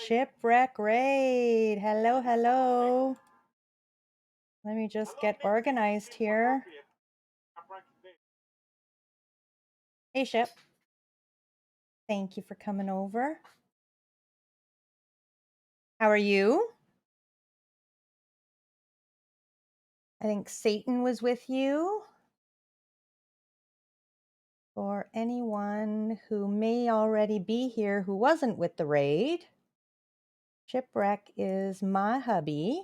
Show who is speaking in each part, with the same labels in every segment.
Speaker 1: Shipwreck Raid. Hello, hello. Let me just get organized here. Hey, Ship. Thank you for coming over. How are you? I think Satan was with you. For anyone who may already be here who wasn't with the raid, Shipwreck is my hubby,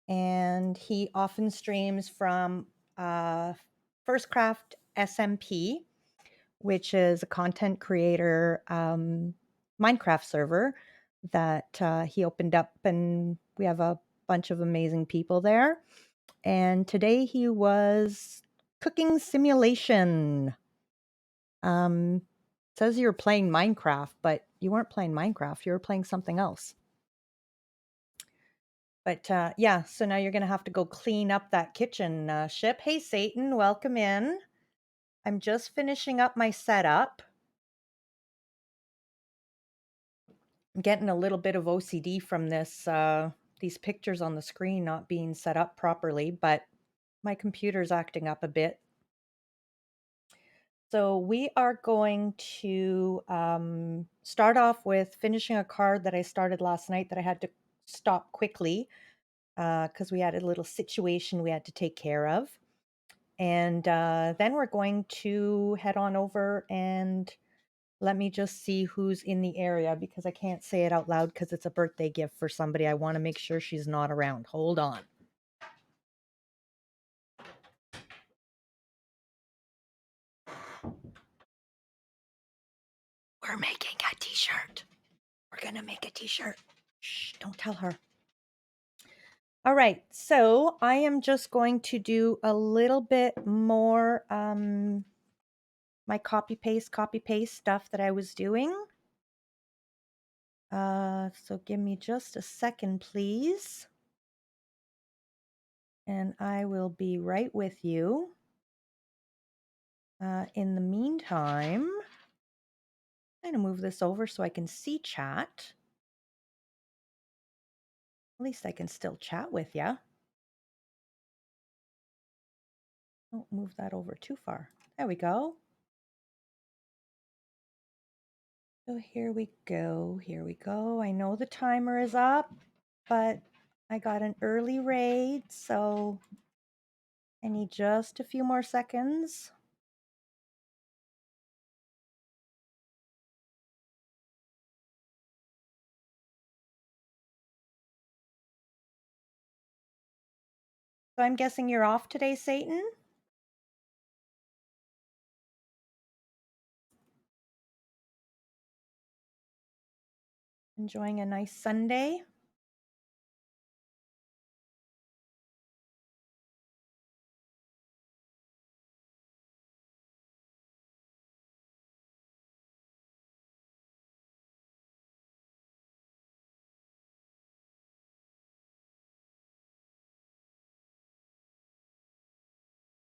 Speaker 1: and he often streams from First Craft SMP, which is a content creator Minecraft server that he opened up, and we have a bunch of amazing people there. And today he was cooking simulation. Says you were playing Minecraft, but you weren't playing Minecraft. You were playing something else. But yeah, so now you're going to have to go clean up that kitchen, Ship. Hey, Satan, welcome in. I'm just finishing up my setup. I'm getting a little bit of OCD from this, these pictures on the screen not being set up properly, but my computer's acting up a bit. So we are going to start off with finishing a card that I started last night that I had to stop quickly because we had a little situation we had to take care of. And then we're going to head on over and let me just see who's in the area because I can't say it out loud because it's a birthday gift for somebody. I want to make sure she's not around. Hold on. We're making a t-shirt. We're going to make a t-shirt. Shh, don't tell her. All right, so I am just going to do a little bit more my copy paste stuff that I was doing. So give me just a second, please. And I will be right with you. In the meantime, I'm going to move this over so I can see chat. At least I can still chat with you. Don't move that over too far. There we go. So here we go. Here we go. I know the timer is up, but I got an early raid, so I need just a few more seconds. So I'm guessing you're off today, Satan? Enjoying a nice Sunday?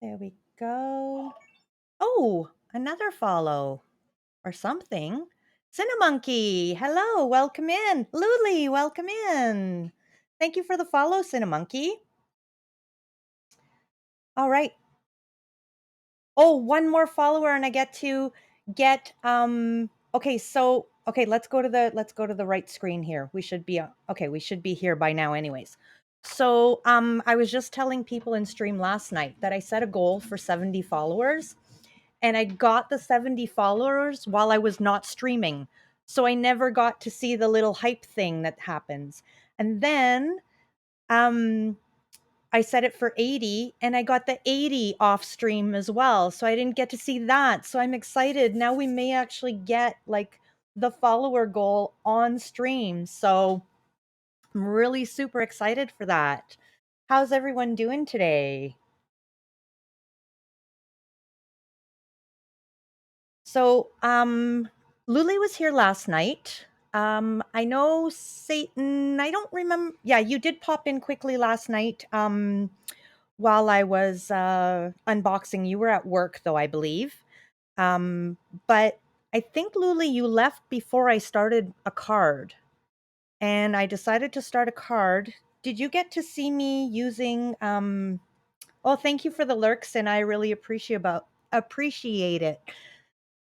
Speaker 1: There we go. Oh, another follow or something. Cinnamonkey, hello, welcome in. Luli, welcome in. Thank you for the follow, Cinnamonkey. All right. Oh, one more follower and I get to get okay, so okay, let's go to the right screen here. We should be okay, we should be here by now anyways. So, I was just telling people in stream last night that I set a goal for 70 followers and I got the 70 followers while I was not streaming. So I never got to see the little hype thing that happens. And then um I set it for 80 and I got the 80 off stream as well. So I didn't get to see that. So I'm excited. Now we may actually get like the follower goal on stream. So I'm really super excited for that. How's everyone doing today? So, Luli was here last night. I know Satan, I don't remember. Yeah, you did pop in quickly last night. While I was unboxing. You were at work, though, I believe. Um, but I think, Luli, you left before I started a card, and I decided to start a card. Did you get to see me using? Oh, thank you for the lurks, and I really appreciate it.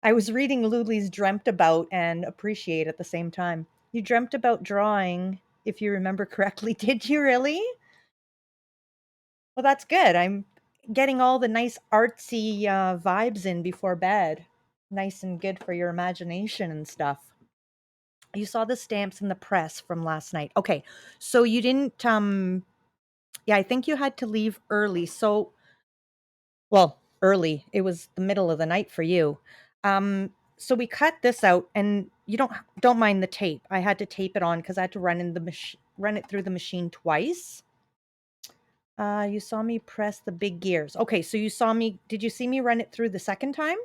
Speaker 1: I was reading Luli's dreamt about and appreciate at the same time. You dreamt about drawing, if you remember correctly. Did you really? Well, that's good. I'm getting all the nice artsy vibes in before bed. Nice and good for your imagination and stuff. You saw the stamps in the press from last night. Okay. So you didn't yeah, I think you had to leave early. So, well, early. It was the middle of the night for you. So we cut this out and you don't mind the tape. I had to tape it on cuz I had to run it through the machine twice. You saw me press the big gears. Okay, so did you see me run it through the second time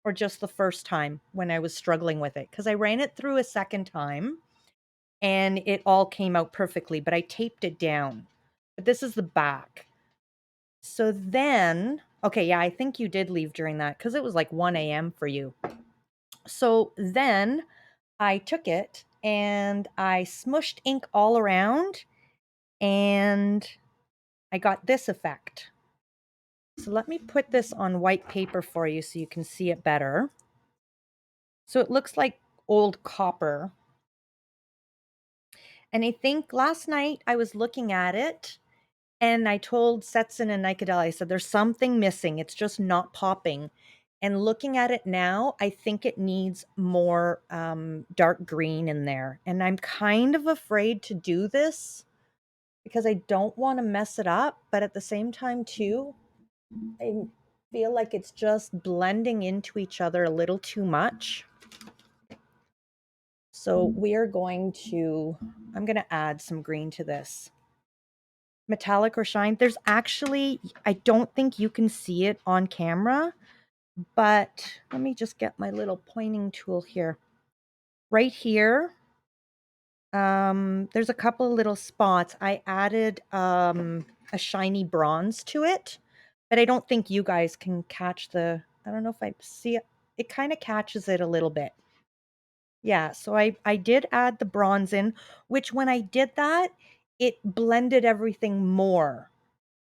Speaker 1: or just the first time when I was struggling with it? Because I ran it through a second time and it all came out perfectly, but I taped it down. But this is the back. So then, okay, yeah, I think you did leave during that because it was like 1 a.m. for you. So then I took it and I smushed ink all around and I got this effect. So let me put this on white paper for you so you can see it better. So it looks like old copper. And I think last night I was looking at it and I told Setson and Nicodel, I said, there's something missing. It's just not popping. And looking at it now, I think it needs more dark green in there. And I'm kind of afraid to do this because I don't want to mess it up. But at the same time, too, I feel like it's just blending into each other a little too much. So I'm going to add some green to this. Metallic or shine. There's actually, I don't think you can see it on camera, but let me just get my little pointing tool here. Right here, there's a couple little spots. I added a shiny bronze to it, but I don't think you guys can catch I don't know if I see it. It kind of catches it a little bit. Yeah, so I did add the bronze in, which when I did that, it blended everything more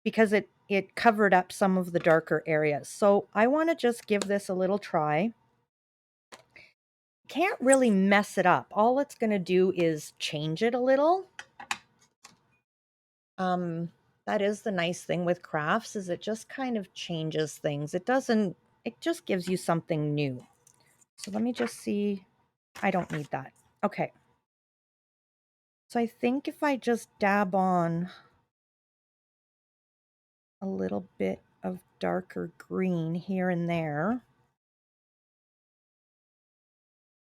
Speaker 1: because it covered up some of the darker areas. So I want to just give this a little try. Can't really mess it up. All it's going to do is change it a little. That is the nice thing with crafts is it just kind of changes things. It just gives you something new. So let me just see. I don't need that. Okay. So I think if I just dab on a little bit of darker green here and there,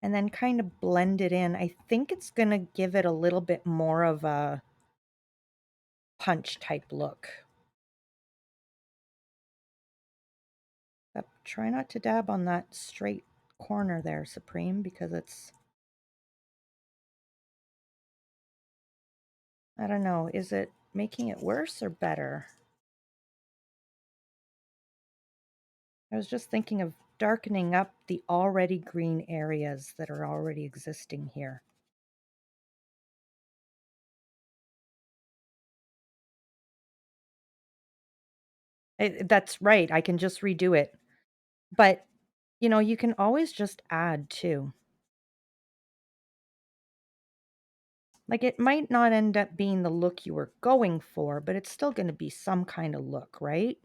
Speaker 1: and then kind of blend it in, I think it's going to give it a little bit more of a punch type look. But try not to dab on that straight corner there, Supreme, because I don't know, is it making it worse or better? I was just thinking of darkening up the already green areas that are already existing here. That's right, I can just redo it. But, you can always just add too. Like, it might not end up being the look you were going for, but it's still gonna be some kind of look, right?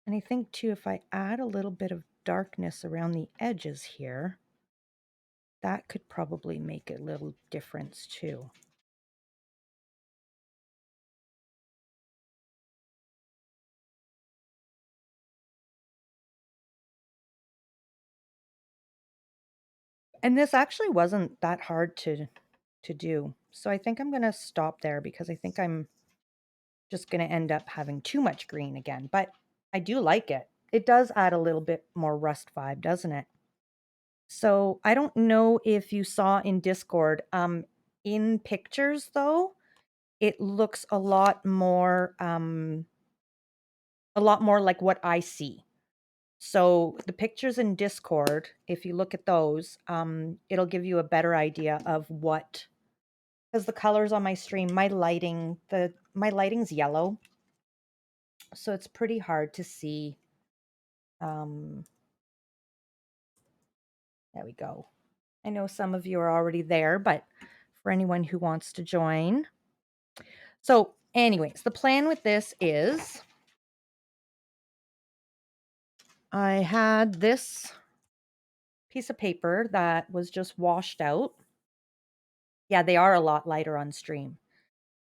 Speaker 1: And I think too, if I add a little bit of darkness around the edges here, that could probably make a little difference too. And this actually wasn't that hard to do. So I think I'm gonna stop there because I think I'm just gonna end up having too much green again. But I do like it. It does add a little bit more rust vibe, doesn't it? So I don't know if you saw in Discord. In pictures though, it looks a lot more like what I see. So the pictures in Discord, if you look at those, it'll give you a better idea of what, because the colors on my stream, my lighting's yellow, so it's pretty hard to see. Um, there we go. I know some of you are already there, but for anyone who wants to join. So anyways, the plan with this is I had this piece of paper that was just washed out. Yeah, they are a lot lighter on stream.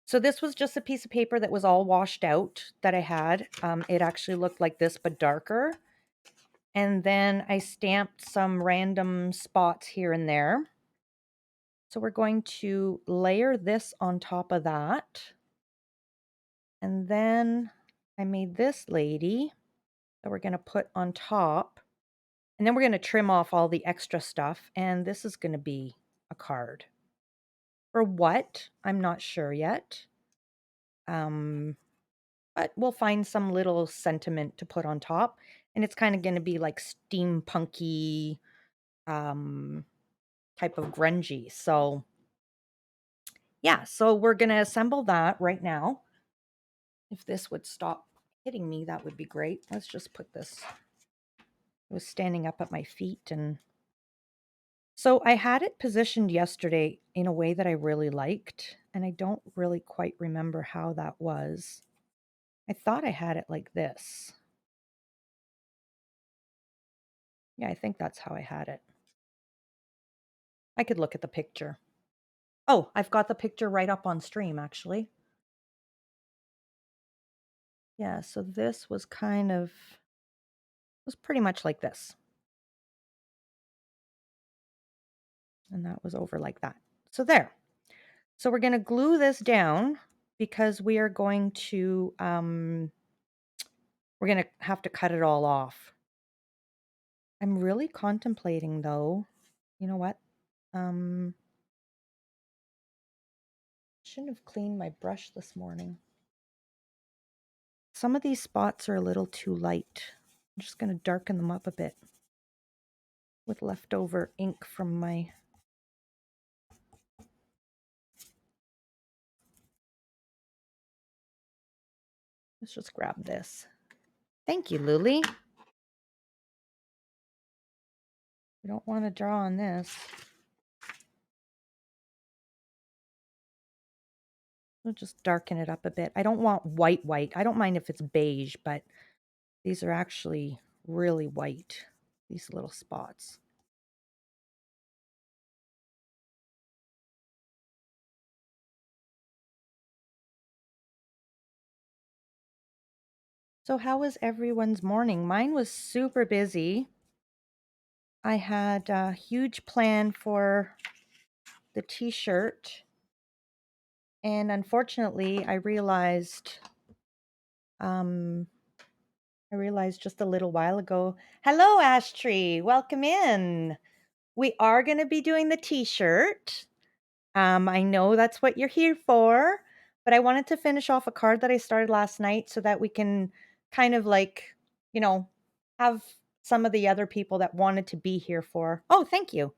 Speaker 1: So this was just a piece of paper that was all washed out that I had. It actually looked like this, but darker. And then I stamped some random spots here and there. So we're going to layer this on top of that. And then I made this lady that we're going to put on top. And then we're going to trim off all the extra stuff. And this is going to be a card. For what? I'm not sure yet. But we'll find some little sentiment to put on top. And it's kind of going to be like steampunky type of grungy. So yeah, so we're going to assemble that right now. If this would stop hitting me, that would be great. Let's just put this. I was standing up at my feet, and so I had it positioned yesterday in a way that I really liked, and I don't really quite remember how that was. I thought I had it like this. Yeah, I think that's how I had it. I could look at the picture. Oh, I've got the picture right up on stream, actually. Yeah, so this was was pretty much like this. And that was over like that. So there. So we're going to glue this down because we are going to we're going to have to cut it all off. I'm really contemplating though. You know what? Shouldn't have cleaned my brush this morning. Some of these spots are a little too light. I'm just going to darken them up a bit with leftover ink from my Let's just grab this. Thank you, Luli. I don't want to draw on this. We'll just darken it up a bit. I don't want white. I don't mind if it's beige, but these are actually really white, these little spots. So how was everyone's morning? Mine was super busy. I had a huge plan for the t-shirt, and unfortunately I realized just a little while ago. Hello, Ashtree. Welcome in. We are going to be doing the t-shirt. I know that's what you're here for, but I wanted to finish off a card that I started last night so that we can kind of like, you know, have some of the other people that wanted to be here for oh, thank you.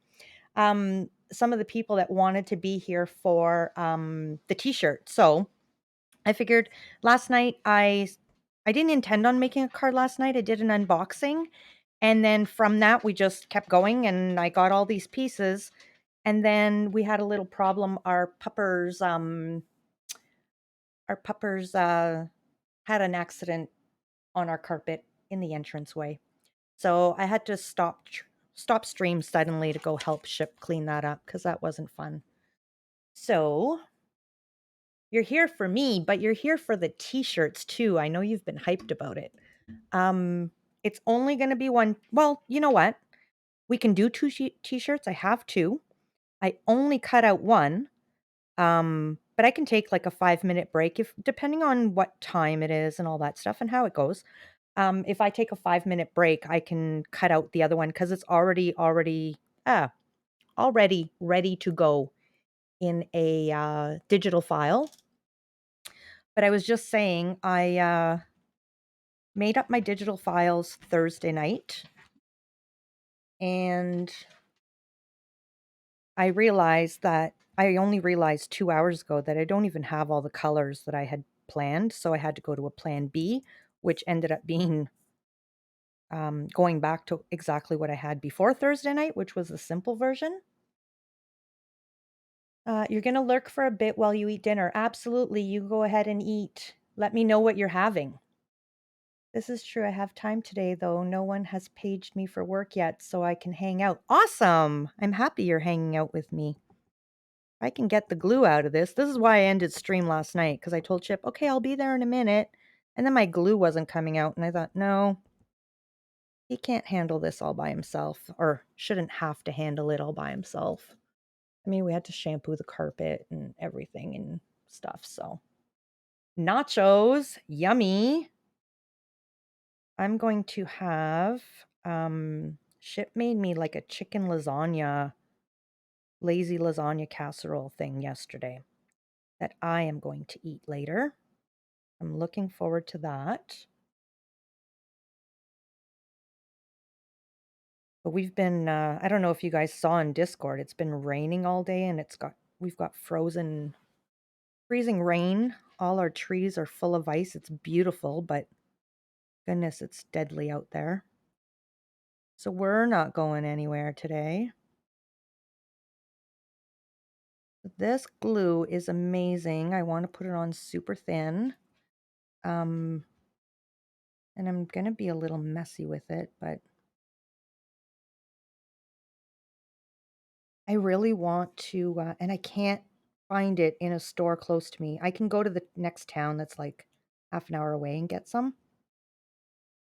Speaker 1: Some of the people that wanted to be here for, the T-shirt. So, I figured last night I didn't intend on making a card last night. I did an unboxing, and then from that, we just kept going, and I got all these pieces, and then we had a little problem. Our puppers had an accident on our carpet in the entranceway. So I had to stop stream suddenly to go help Ship clean that up because that wasn't fun. So you're here for me, but you're here for the t-shirts too. I know you've been hyped about it. Um, it's only going to be one. Well, you know what? We can do two t-shirts. I have two. I only cut out one. But I can take like a 5-minute break if depending on what time it is and all that stuff and how it goes. If I take a 5-minute break, I can cut out the other one because it's already ready to go in a digital file. But I was just saying, I made up my digital files Thursday night, and I only realized 2 hours ago that I don't even have all the colors that I had planned, so I had to go to a plan B, which ended up being going back to exactly what I had before Thursday night, which was the simple version. You're gonna lurk for a bit while you eat dinner. Absolutely, you go ahead and eat. Let me know what you're having. This is true. I have time today, though. No one has paged me for work yet, so I can hang out. Awesome! I'm happy you're hanging out with me. I can get the glue out of this. This is why I ended stream last night, because I told Chip, okay, I'll be there in a minute. And then my glue wasn't coming out, and I thought, no, he can't handle this all by himself, or shouldn't have to handle it all by himself. I mean, we had to shampoo the carpet and everything and stuff, so. Nachos, yummy. I'm going to have, Ship made me like a chicken lasagna, lazy lasagna casserole thing yesterday that I am going to eat later. I'm looking forward to that. But we've been, I don't know if you guys saw in Discord, it's been raining all day and we've got freezing rain. All our trees are full of ice. It's beautiful, but goodness, it's deadly out there. So we're not going anywhere today. This glue is amazing. I want to put it on super thin. And I'm going to be a little messy with it, but I really want to, and I can't find it in a store close to me. I can go to the next town that's like half an hour away and get some.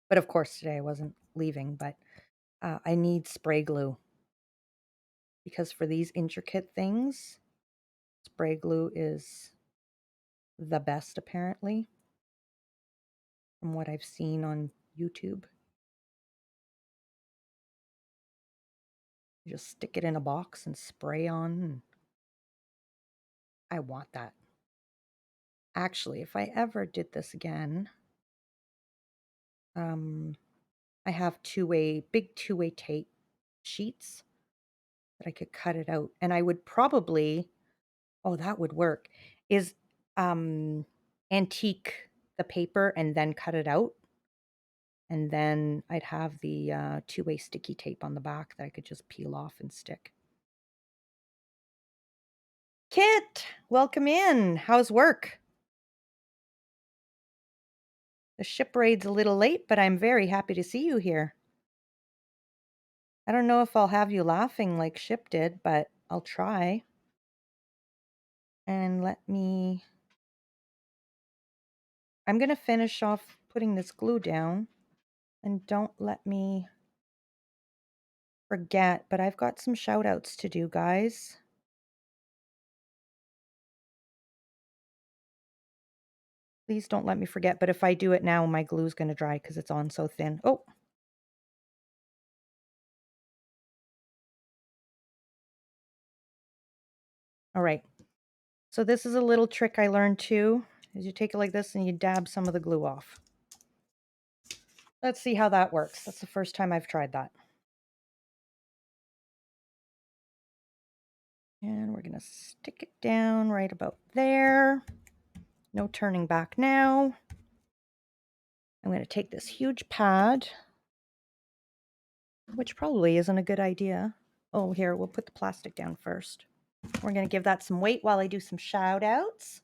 Speaker 1: But of course, today I wasn't leaving, but I need spray glue because for these intricate things, spray glue is the best apparently from what I've seen on YouTube. You just stick it in a box and spray on. And I want that. Actually, if I ever did this again, I have big two-way tape sheets that I could cut it out. And I would probably, oh, that would work, is antique the paper and then cut it out. And then I'd have the two-way sticky tape on the back that I could just peel off and stick. Kit, welcome in. How's work? The ship raid's a little late, but I'm very happy to see you here. I don't know if I'll have you laughing like Ship did, but I'll try. And I'm going to finish off putting this glue down. And don't let me forget, but I've got some shout outs to do, guys. Please don't let me forget, but if I do it now, my glue's going to dry because it's on so thin. Oh. All right. So this is a little trick I learned too, is you take it like this and you dab some of the glue off. Let's see how that works. That's the first time I've tried that. And we're going to stick it down right about there. No turning back now. I'm going to take this huge pad, which probably isn't a good idea. Oh, here, we'll put the plastic down first. We're going to give that some weight while I do some shout outs.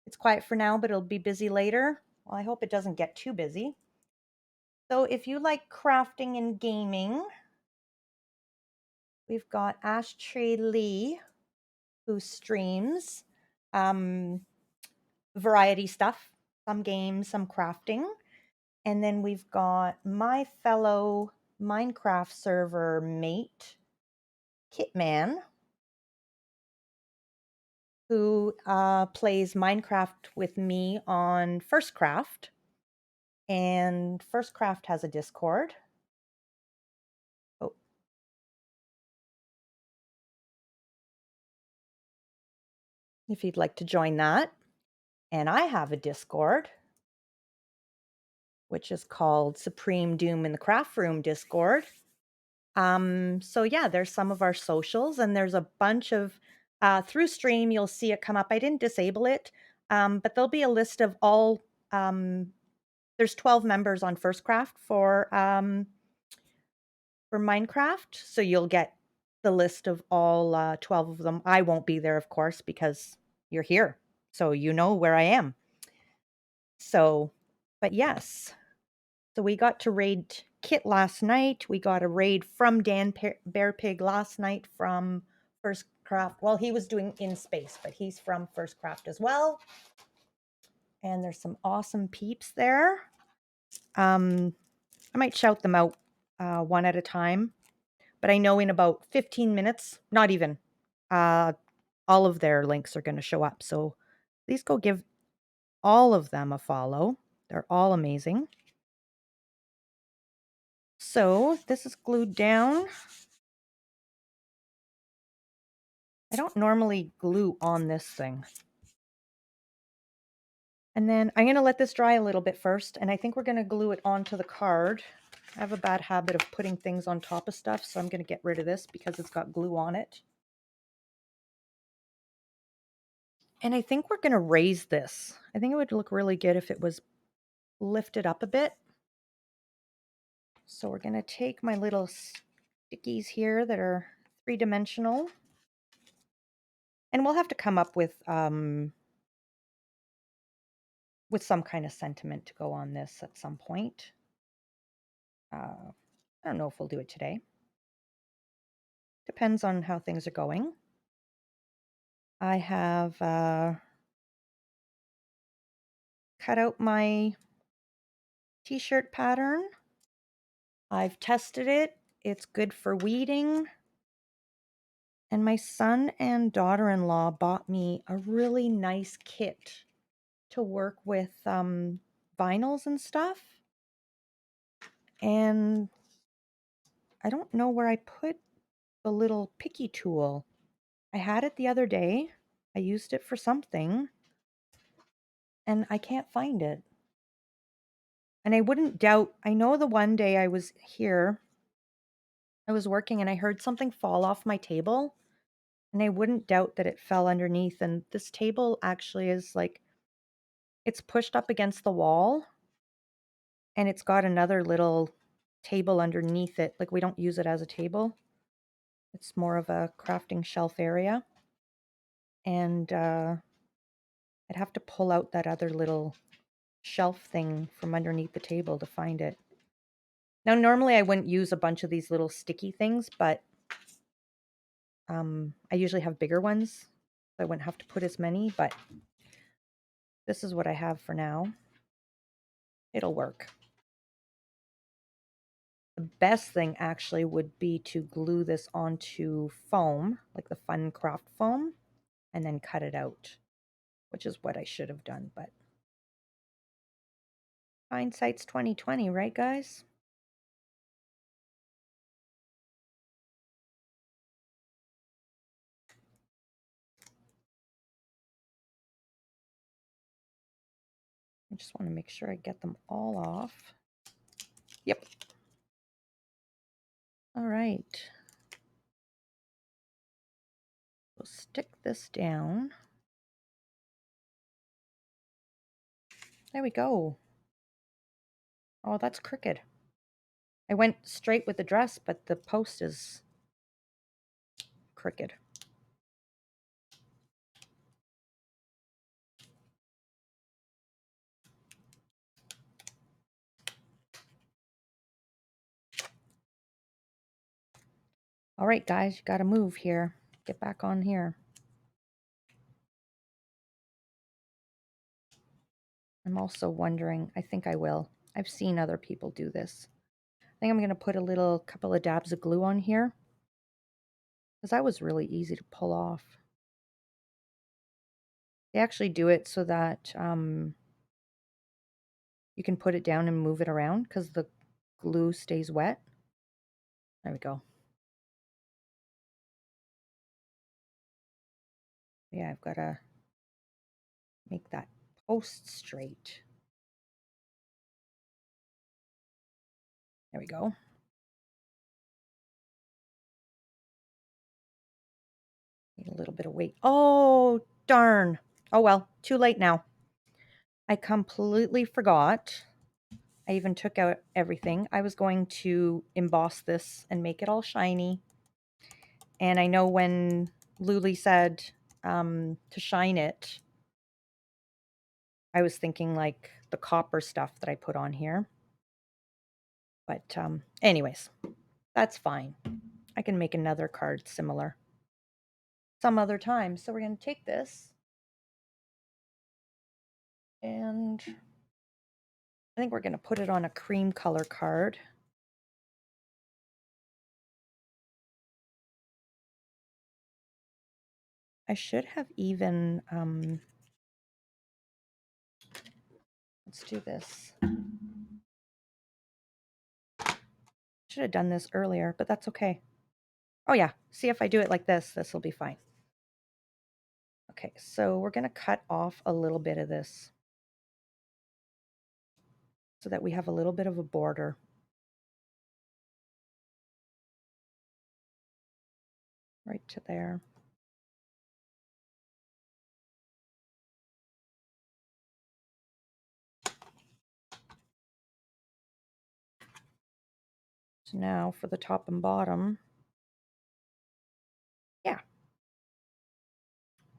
Speaker 1: It's quiet for now, but it'll be busy later. Well, I hope it doesn't get too busy. So if you like crafting and gaming, we've got Ashtray Lee, who streams variety stuff, some games, some crafting. And then we've got my fellow Minecraft server mate, Kitman, who plays Minecraft with me on FirstCraft. And FirstCraft has a Discord. Oh, if you'd like to join that. And I have a Discord, which is called Supreme Doom in the Craft Room Discord. So yeah, there's some of our socials, and there's a bunch of through stream you'll see it come up. I didn't disable it, but there'll be a list of all. There's 12 members on FirstCraft for Minecraft, so you'll get the list of all 12 of them. I won't be there, of course, because you're here, so you know where I am. So, but yes. So we got to raid Kit last night. We got a raid from Dan Bear Pig last night from FirstCraft. Well, he was doing in space, but he's from FirstCraft as well. And there's some awesome peeps there. I might shout them out one at a time, but I know in about 15 minutes, not even, all of their links are going to show up. So please go give all of them a follow. They're all amazing. So this is glued down. I don't normally glue on this thing. And then I'm going to let this dry a little bit first, and I think we're going to glue it onto the card. I have a bad habit of putting things on top of stuff, so I'm going to get rid of this because it's got glue on it. And I think we're going to raise this. I think it would look really good if it was lifted up a bit. So we're going to take my little stickies here that are 3-dimensional. And we'll have to come up with some kind of sentiment to go on this at some point. I don't know if we'll do it today. Depends on how things are going. I have cut out my t-shirt pattern. I've tested it. It's good for weeding. And my son and daughter-in-law bought me a really nice kit to work with vinyls and stuff. And I don't know where I put the little picky tool. I had it the other day. I used it for something, and I can't find it. And I wouldn't doubt, I know the one day I was here, I was working and I heard something fall off my table, and I wouldn't doubt that it fell underneath. And this table actually is like, it's pushed up against the wall, and it's got another little table underneath it. Like, we don't use it as a table. It's more of a crafting shelf area. And I'd have to pull out that other little shelf thing from underneath the table to find it. Now, normally I wouldn't use a bunch of these little sticky things, but I usually have bigger ones, so I wouldn't have to put as many, but this is what I have for now. It'll work. The best thing actually would be to glue this onto foam, like the Fun Craft foam, and then cut it out, which is what I should have done, but hindsight's 20/20, right, guys? I just want to make sure I get them all off. Yep. All right. We'll stick this down. There we go. Oh, that's crooked. I went straight with the dress, but the post is crooked. All right, guys, you got to move here. Get back on here. I'm also wondering, I think I will. I've seen other people do this. I think I'm going to put a couple of dabs of glue on here because that was really easy to pull off. They actually do it so that you can put it down and move it around because the glue stays wet. There we go. Yeah, I've got to make that post straight. There we go. Need a little bit of weight. Oh, darn. Oh, well, too late now. I completely forgot. I even took out everything. I was going to emboss this and make it all shiny. And I know when Luli said to shine it, I was thinking like the copper stuff that I put on here. But anyways, that's fine. I can make another card similar some other time. So we're going to take this and I think we're going to put it on a cream color card. I should have even, let's do this. Should have done this earlier, but that's okay. Oh yeah, see if I do it like this will be fine. Okay, so we're going to cut off a little bit of this so that we have a little bit of a border. Right to there. So now for the top and bottom. Yeah.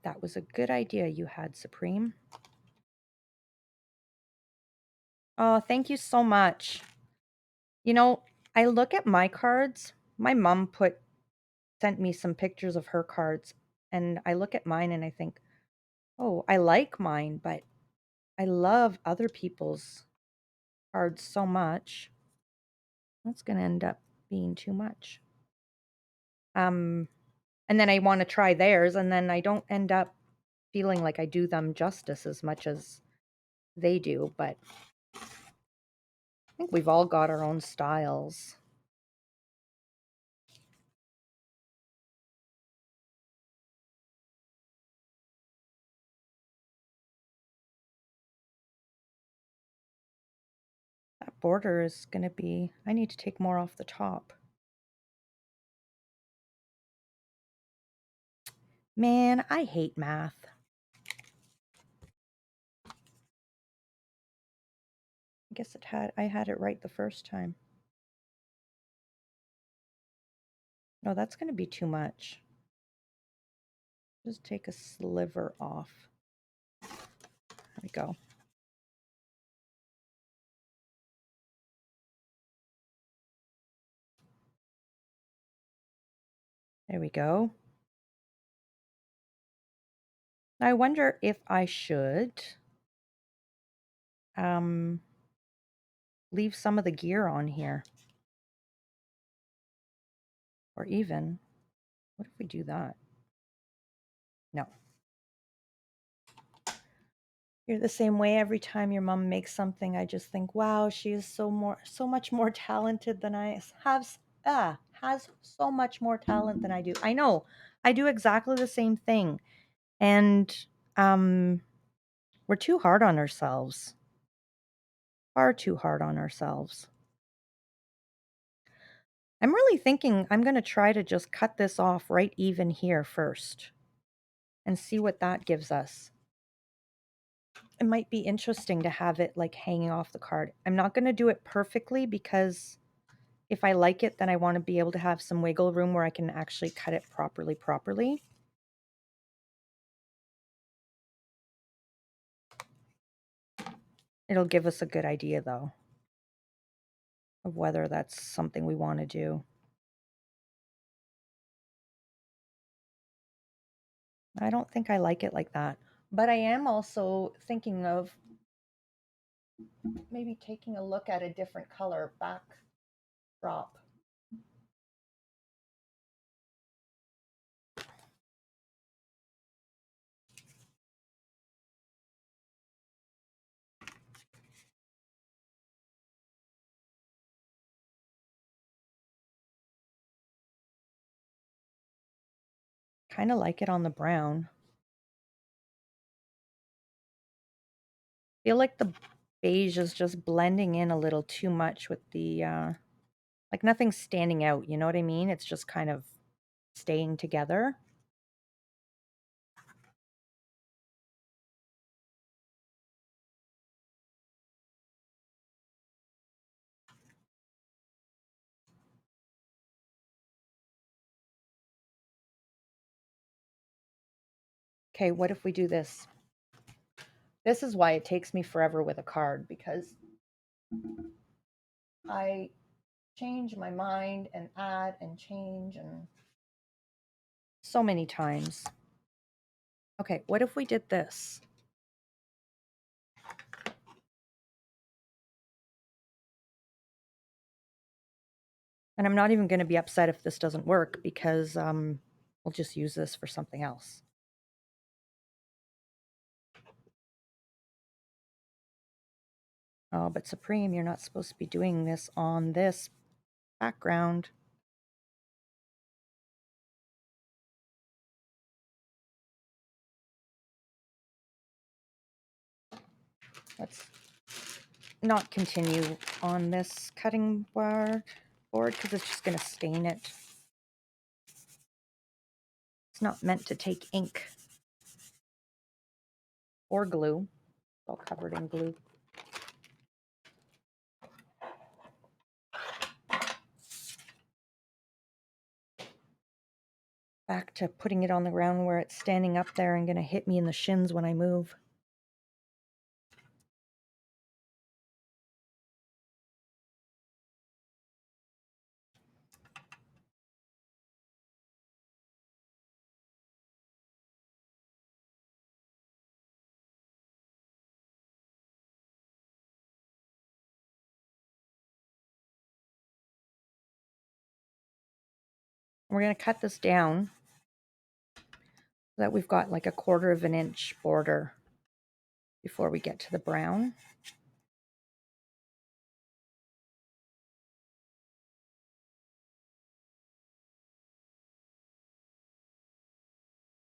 Speaker 1: That was a good idea you had, Supreme. Oh, thank you so much. You know, I look at my cards. My mom sent me some pictures of her cards, and I look at mine and I think, oh, I like mine, but I love other people's cards so much. That's going to end up being too much. And then I want to try theirs, and then I don't end up feeling like I do them justice as much as they do, but I think we've all got our own styles. That border is going to be, I need to take more off the top. Man, I hate math. I guess I had it right the first time. No, that's going to be too much. Just take a sliver off. There we go. There we go. I wonder if I should leave some of the gear on here. Or even, what if we do that? No. You're the same way every time your mom makes something. I just think, wow, she is so much more talented than I has so much more talent than I do. I know. I do exactly the same thing. And we're too hard on ourselves. Far too hard on ourselves. I'm really thinking I'm gonna try to just cut this off right even here first and see what that gives us. It might be interesting to have it like hanging off the card. I'm not gonna do it perfectly because if I like it, then I want to be able to have some wiggle room where I can actually cut it properly. It'll give us a good idea though of whether that's something we want to do. I don't think I like it like that, but I am also thinking of maybe taking a look at a different color backdrop. Kind of like it on the brown. Feel like the beige is just blending in a little too much with the, like nothing's standing out, you know what I mean? It's just kind of staying together. Okay, what if we do this? This is why it takes me forever with a card, because I change my mind and add and change and so many times. Okay, what if we did this? And I'm not even going to be upset if this doesn't work because we'll just use this for something else. Oh, but Supreme, you're not supposed to be doing this on this background. Let's not continue on this cutting board because it's just going to stain it. It's not meant to take ink or glue. It's all covered in glue. Back to putting it on the ground where it's standing up there and going to hit me in the shins when I move. We're going to cut this down so that we've got like a 1/4 of an inch border before we get to the brown.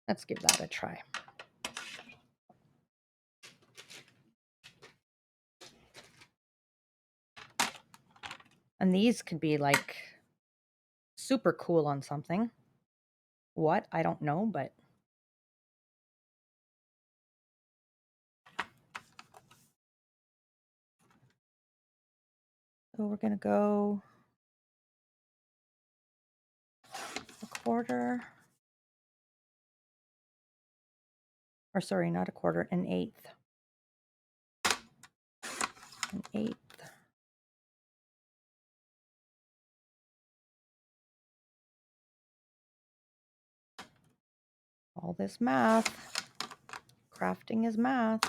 Speaker 1: Let's give that a try. And these could be like super cool on something. What? I don't know, but so we're going to go 1/4, or sorry, not 1/4, an 1/8. An 1/8. All this math. Crafting is math.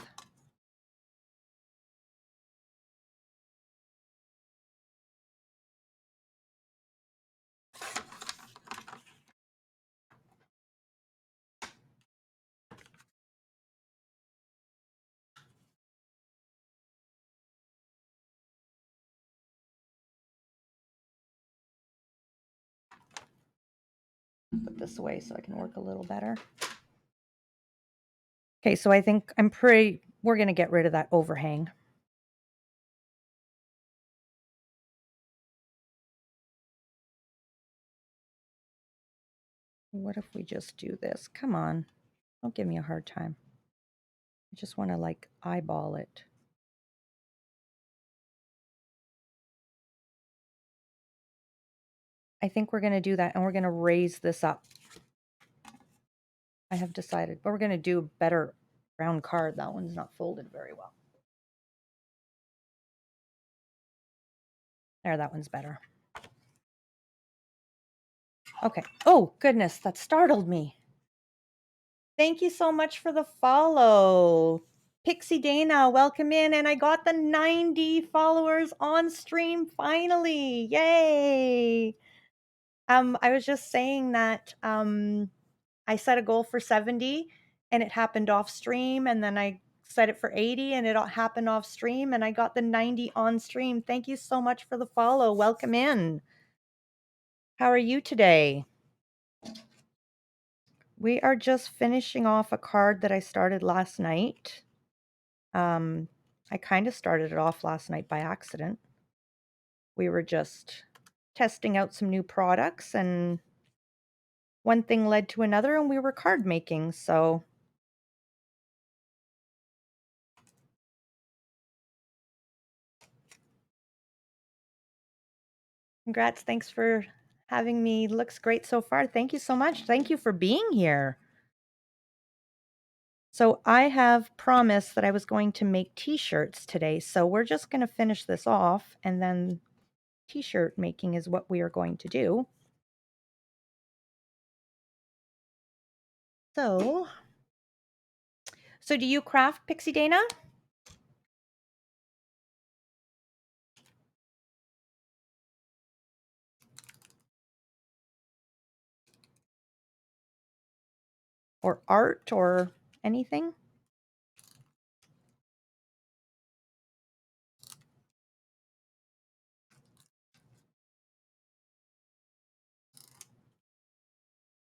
Speaker 1: Put this away so I can work a little better. Okay, so I think we're going to get rid of that overhang. What if we just do this? Come on. Don't give me a hard time. I just want to like eyeball it. I think we're going to do that, and we're going to raise this up. I have decided, but we're going to do a better round card. That one's not folded very well. There, that one's better. Okay. Oh, goodness, that startled me. Thank you so much for the follow. Pixie Dana, welcome in. And I got the 90 followers on stream finally. Yay. I was just saying that I set a goal for 70 and it happened off stream, and then I set it for 80 and it all happened off stream, and I got the 90 on stream. Thank you so much for the follow. Welcome in. How are you today? We are just finishing off a card that I started last night. I kind of started it off last night by accident. We were just testing out some new products, and one thing led to another, and we were card making. So congrats. Thanks for having me. Looks great so far. Thank you so much. Thank you for being here. So I have promised that I was going to make t-shirts today. So we're just going to finish this off, and then t-shirt making is what we are going to do. So do you craft, Pixie Dana? Or art or anything?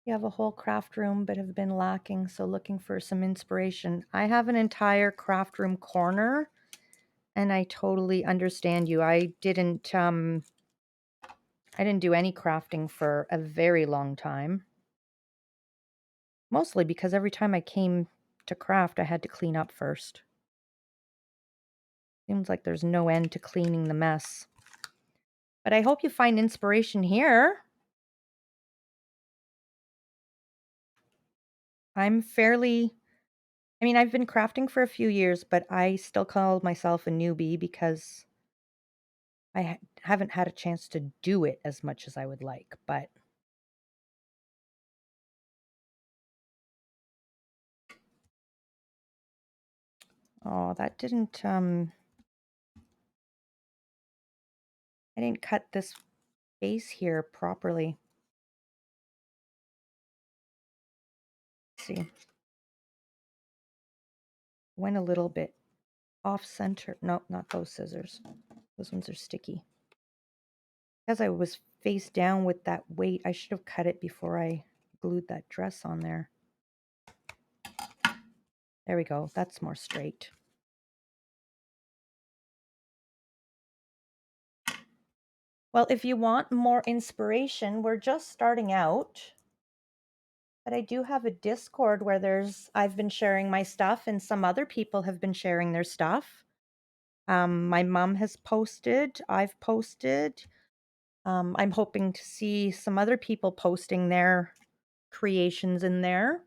Speaker 1: You have a whole craft room but have been lacking, so looking for some inspiration. I have an entire craft room corner, and I totally understand you. I didn't do any crafting for a very long time. Mostly because every time I came to craft, I had to clean up first. Seems like there's no end to cleaning the mess. But I hope you find inspiration here. I've been crafting for a few years, but I still call myself a newbie because I haven't had a chance to do it as much as I would like. But oh, that didn't I didn't cut this base here properly. Let's see. Went a little bit off center. No, not those scissors. Those ones are sticky. As I was face down with that weight, I should have cut it before I glued that dress on there. There we go. That's more straight. Well, if you want more inspiration, we're just starting out. But I do have a Discord where I've been sharing my stuff, and some other people have been sharing their stuff. My mom has posted, I've posted. I'm hoping to see some other people posting their creations in there.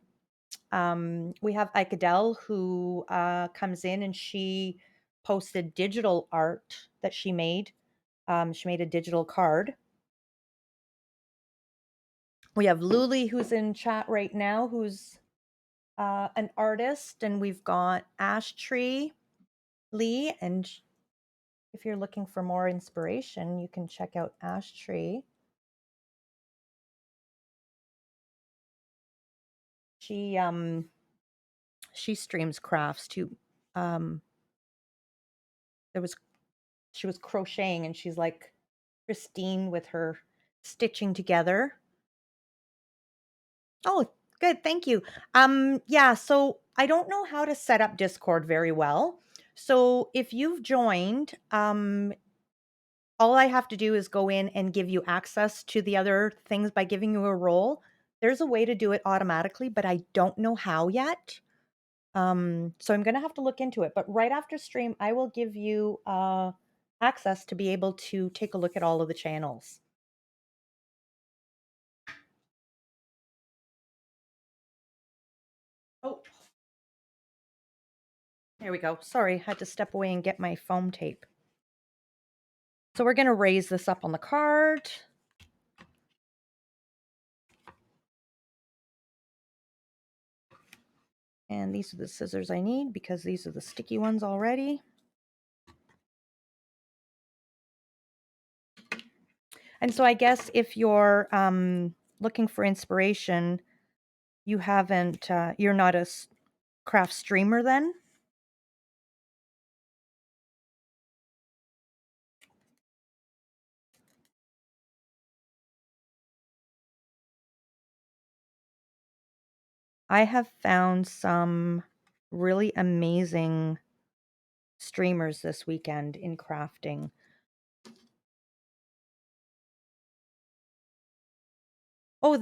Speaker 1: We have Ike who comes in, and she posted digital art that she made. She made a digital card. We have Luli, who's in chat right now, who's an artist, and we've got Ash Tree Lee. And if you're looking for more inspiration, you can check out Ash Tree. She streams crafts too. She was crocheting, and she's like pristine with her stitching together. Oh, good. Thank you. Yeah, so I don't know how to set up Discord very well. So if you've joined, all I have to do is go in and give you access to the other things by giving you a role. There's a way to do it automatically, but I don't know how yet. So I'm gonna have to look into it. But right after stream, I will give you access to be able to take a look at all of the channels. Oh, there we go. Sorry, had to step away and get my foam tape. So we're gonna raise this up on the card. And these are the scissors I need because these are the sticky ones already. And so I guess if you're looking for inspiration, you haven't, you're not a craft streamer then? I have found some really amazing streamers this weekend in crafting. Oh,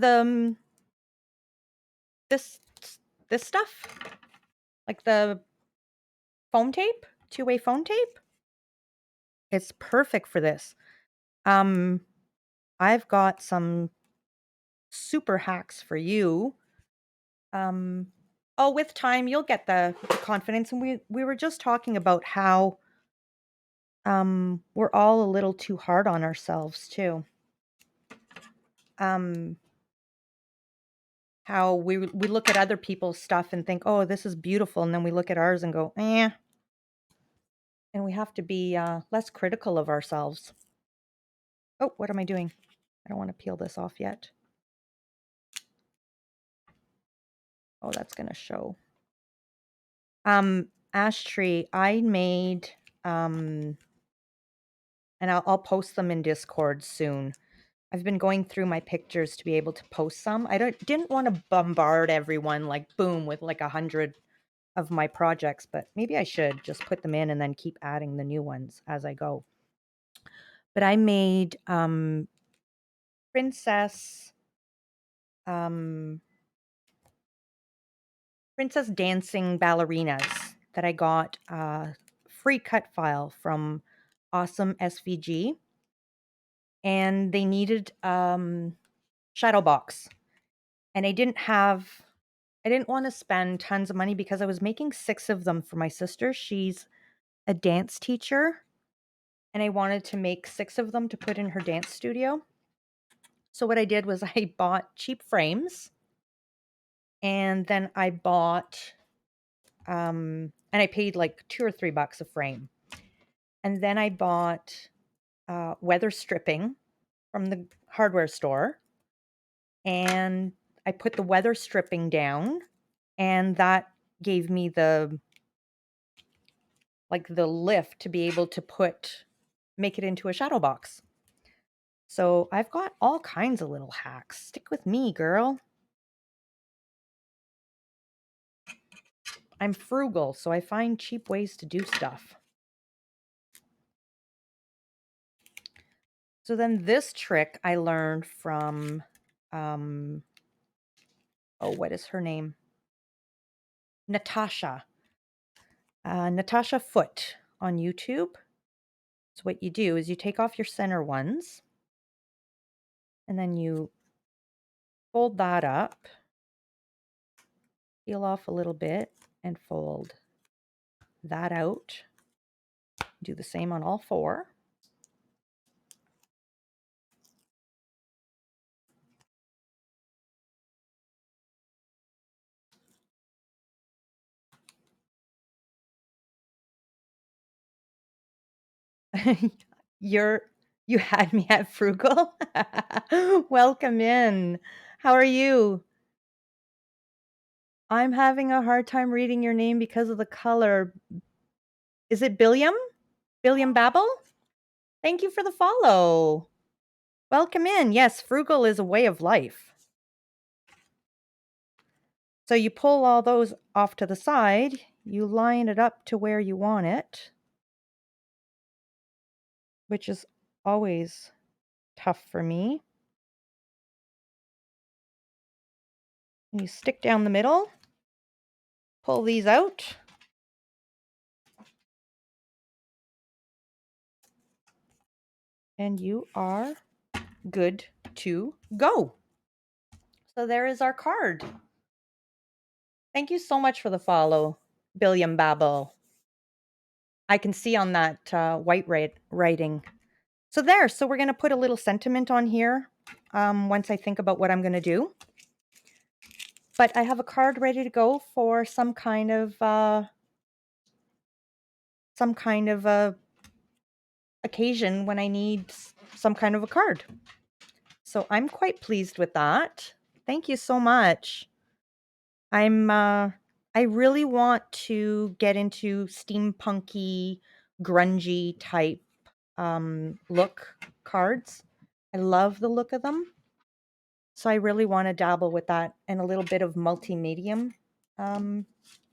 Speaker 1: this this stuff? Like the foam tape? Two-way foam tape? It's perfect for this. I've got some super hacks for you. Oh, with time you'll get the confidence, and we were just talking about how we're all a little too hard on ourselves too. How we look at other people's stuff and think, "Oh, this is beautiful," and then we look at ours and go, "Eh." And we have to be less critical of ourselves. Oh, what am I doing? I don't want to peel this off yet. Oh, that's gonna show. Ash tree, I made and I'll post them in Discord soon. I've been going through my pictures to be able to post some. I didn't want to bombard everyone like boom with like 100 of my projects, but maybe I should just put them in and then keep adding the new ones as I go. But I made princess um princess dancing ballerinas that I got free cut file from Awesome SVG, and they needed shadow box, and I didn't want to spend tons of money because I was making 6 of them for my sister. She's a dance teacher, and I wanted to make 6 of them to put in her dance studio. So what I did was I bought cheap frames, and then I bought and I paid like 2 or $3 a frame. And then I bought weather stripping from the hardware store, and I put the weather stripping down, and that gave me the lift to be able to make it into a shadow box. So I've got all kinds of little hacks. Stick with me, girl. I'm frugal, so I find cheap ways to do stuff. So then this trick I learned from, oh, what is her name? Natasha. Natasha Foot on YouTube. So what you do is you take off your center ones, and then you fold that up, peel off a little bit, and fold that out. Do the same on all 4. You had me at frugal. Welcome in. How are you? I'm having a hard time reading your name because of the color. Is it Billiam? Billiam Babel? Thank you for the follow. Welcome in. Yes, frugal is a way of life. So you pull all those off to the side, you line it up to where you want it, which is always tough for me. And you stick down the middle, pull these out. And you are good to go. So there is our card. Thank you so much for the follow, Billiam Babel. I can see on that white writing. So there, so we're going to put a little sentiment on here once I think about what I'm going to do. But I have a card ready to go for some kind of occasion when I need some kind of a card. So I'm quite pleased with that. Thank you so much. I really want to get into steampunky, grungy type look cards. I love the look of them. So I really want to dabble with that and a little bit of multi-medium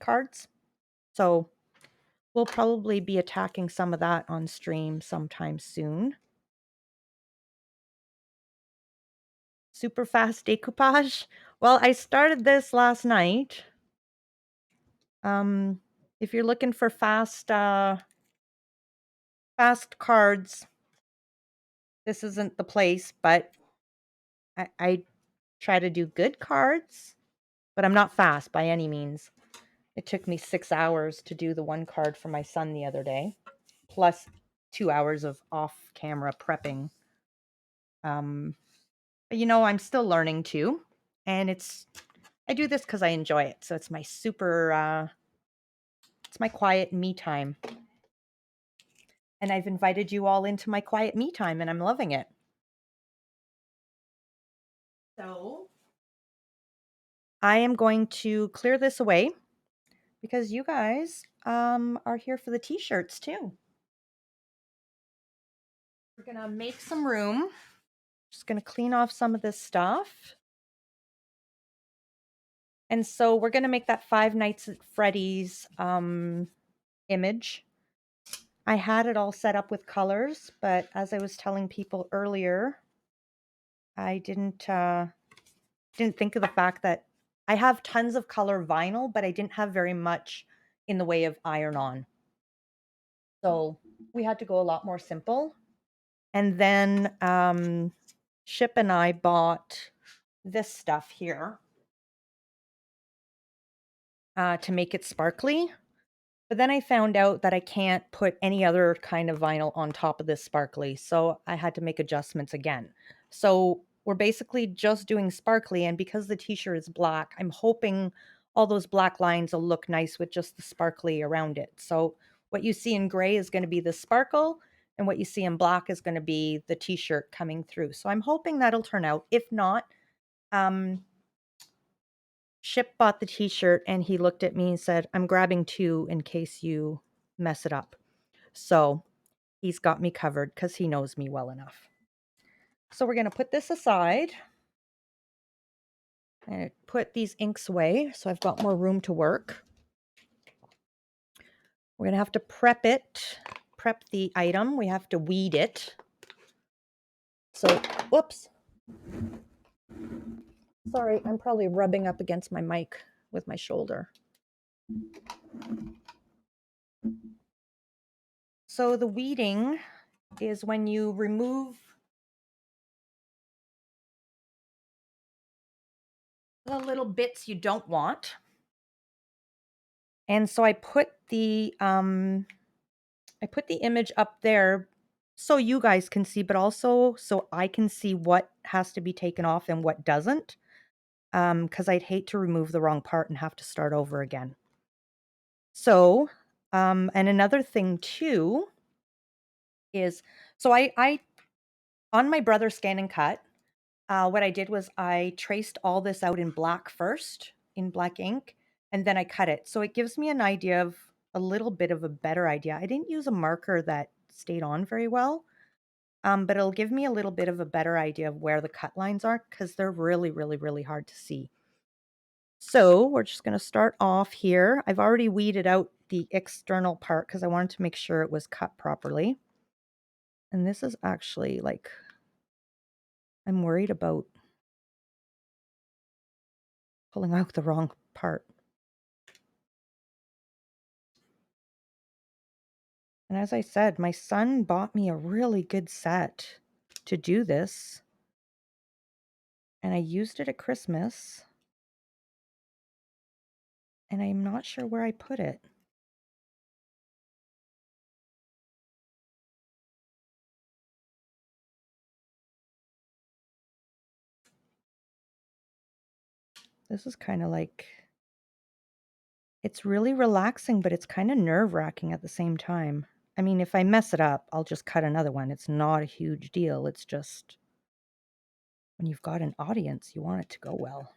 Speaker 1: cards. So we'll probably be attacking some of that on stream sometime soon. Super fast decoupage. Well, I started this last night. If you're looking for fast cards, this isn't the place, but I try to do good cards, but I'm not fast by any means. It took me 6 hours to do the one card for my son the other day, plus 2 hours of off-camera prepping. But I'm still learning too, and I do this because I enjoy it. So it's my it's my quiet me time. And I've invited you all into my quiet me time, and I'm loving it. So I am going to clear this away because you guys are here for the t-shirts too. We're gonna make some room. Just gonna clean off some of this stuff. And so we're gonna make that Five Nights at Freddy's image. I had it all set up with colors, but as I was telling people earlier, I didn't think of the fact that I have tons of color vinyl, but I didn't have very much in the way of iron-on. So we had to go a lot more simple. And then Ship and I bought this stuff here to make it sparkly. But then I found out that I can't put any other kind of vinyl on top of this sparkly. So I had to make adjustments again. So we're basically just doing sparkly. And because the t-shirt is black, I'm hoping all those black lines will look nice with just the sparkly around it. So what you see in gray is going to be the sparkle. And what you see in black is going to be the t-shirt coming through. So I'm hoping that'll turn out. If not, Ship bought the t-shirt and he looked at me and said, I'm grabbing two in case you mess it up. So he's got me covered because he knows me well enough. So we're going to put this aside and put these inks away so I've got more room to work. We're going to have to prep the item. We have to weed it. So, whoops. Sorry, I'm probably rubbing up against my mic with my shoulder. So the weeding is when you remove the little bits you don't want. And so I put the image up there so you guys can see, but also so I can see what has to be taken off and what doesn't. Because I'd hate to remove the wrong part and have to start over again. So, and another thing too is, so I on my brother Scan and Cut, what I did was I traced all this out in black first, in black ink, and then I cut it. So it gives me an idea of a little bit of a better idea. I didn't use a marker that stayed on very well, but it'll give me a little bit of a better idea of where the cut lines are because they're really, really, really hard to see. So we're just going to start off here. I've already weeded out the external part because I wanted to make sure it was cut properly. And this is actually like, I'm worried about Pulling out the wrong part. And as I said, my son bought me a really good set to do this. And I used it at Christmas. And I'm not sure where I put it. This is kind of like, it's really relaxing, but it's kind of nerve-wracking at the same time. I mean, if I mess it up, I'll just cut another one. It's not a huge deal. It's just when you've got an audience, you want it to go well.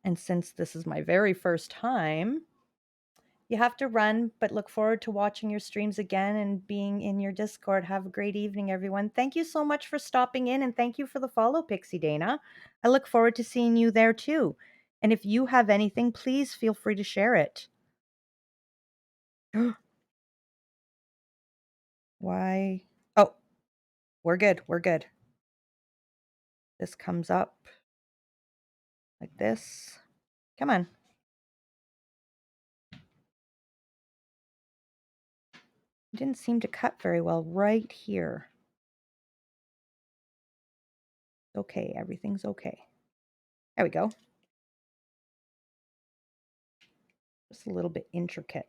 Speaker 1: And since this is my very first time, you have to run, but look forward to watching your streams again and being in your Discord. Have a great evening, everyone. Thank you so much for stopping in, and thank you for the follow, Pixie Dana. I look forward to seeing you there too. And if you have anything, please feel free to share it. Why? Oh, we're good. We're good. This comes up like this. Come on. It didn't seem to cut very well right here. Okay, everything's okay. There we go. Just a little bit intricate.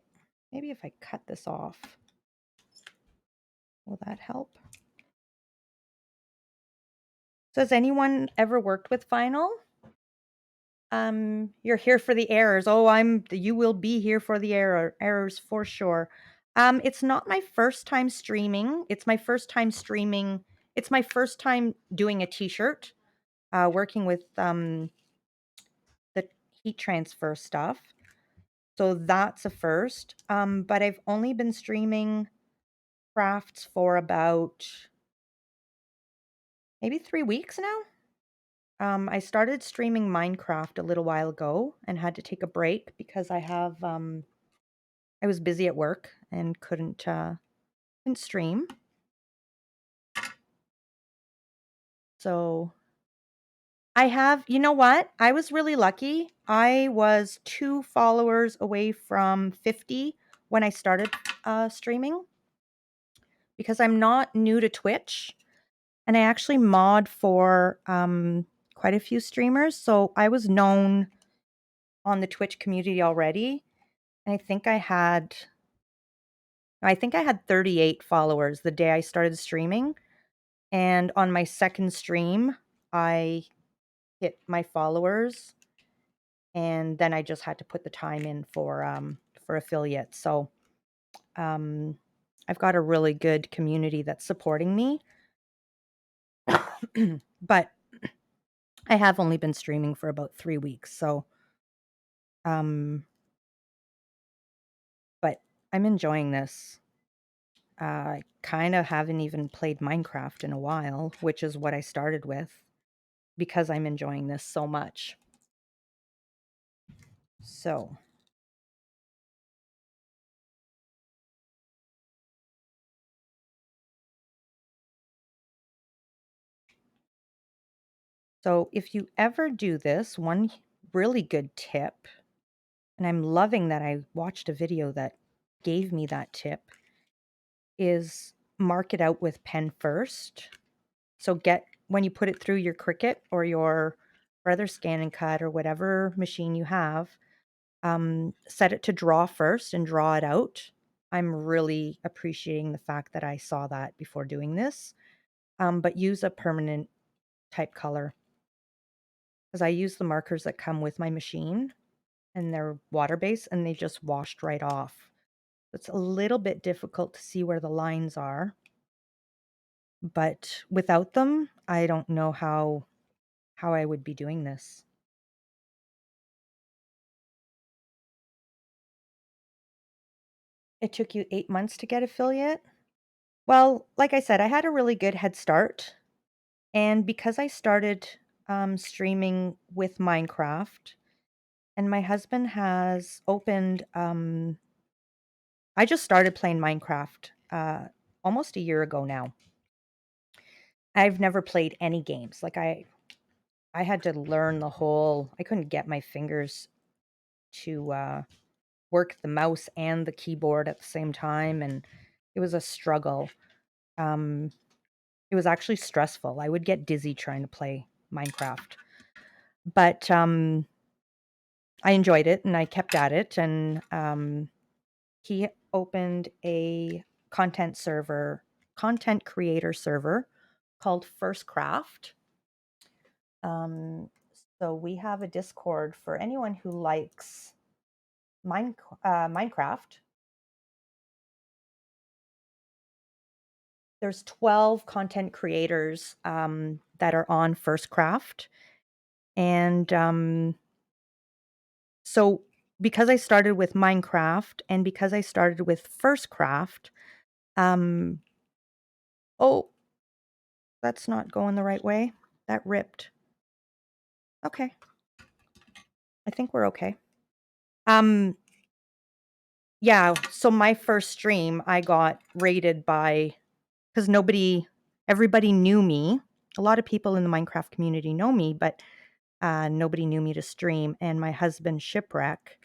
Speaker 1: Maybe if I cut this off, will that help? So has anyone ever worked with Final? You're here for the errors. Oh, you will be here for the errors for sure. It's not my first time streaming. It's my first time streaming. It's my first time doing a t-shirt, working with the heat transfer stuff. So that's a first. But I've only been streaming crafts for about maybe 3 weeks now. I started streaming Minecraft a little while ago and had to take a break because I was busy at work and couldn't stream. So I have, you know what? I was really lucky. I was 2 followers away from 50 when I started streaming because I'm not new to Twitch, and I actually mod for quite a few streamers. So I was known on the Twitch community already. And I think I had 38 followers the day I started streaming. And on my second stream, I hit my followers, and then I just had to put the time in for affiliate. So I've got a really good community that's supporting me. But I have only been streaming for about 3 weeks. So but I'm enjoying this. I kind of haven't even played Minecraft in a while, which is what I started with, because I'm enjoying this so much. So if you ever do this, one really good tip, and I'm loving that I watched a video that gave me that tip, is mark it out with pen first. So when you put it through your Cricut or your other scan and cut or whatever machine you have, set it to draw first and draw it out. I'm really appreciating the fact that I saw that before doing this. But use a permanent type color, because I use the markers that come with my machine, and they're water-based, and they just washed right off. It's a little bit difficult to see where the lines are, but without them, I don't know how I would be doing this. It took you 8 months to get affiliate? Well, like I said, I had a really good head start. And because I started streaming with Minecraft, and my husband has opened, I just started playing Minecraft almost a year ago now. I've never played any games. Like I had to learn I couldn't get my fingers to work the mouse and the keyboard at the same time, and it was a struggle. Um, it was actually stressful. I would get dizzy trying to play Minecraft, but I enjoyed it and I kept at it. And he opened a content creator server called First Craft. Um, so we have a Discord for anyone who likes Minecraft. There's 12 content creators that are on First Craft. And so because I started with Minecraft and because I started with First Craft, um, oh, that's not going the right way. That ripped. Okay. I think we're okay. Um, yeah, so my first stream, I got rated by because everybody knew me. A lot of people in the Minecraft community know me, but nobody knew me to stream. And my husband, Shipwreck,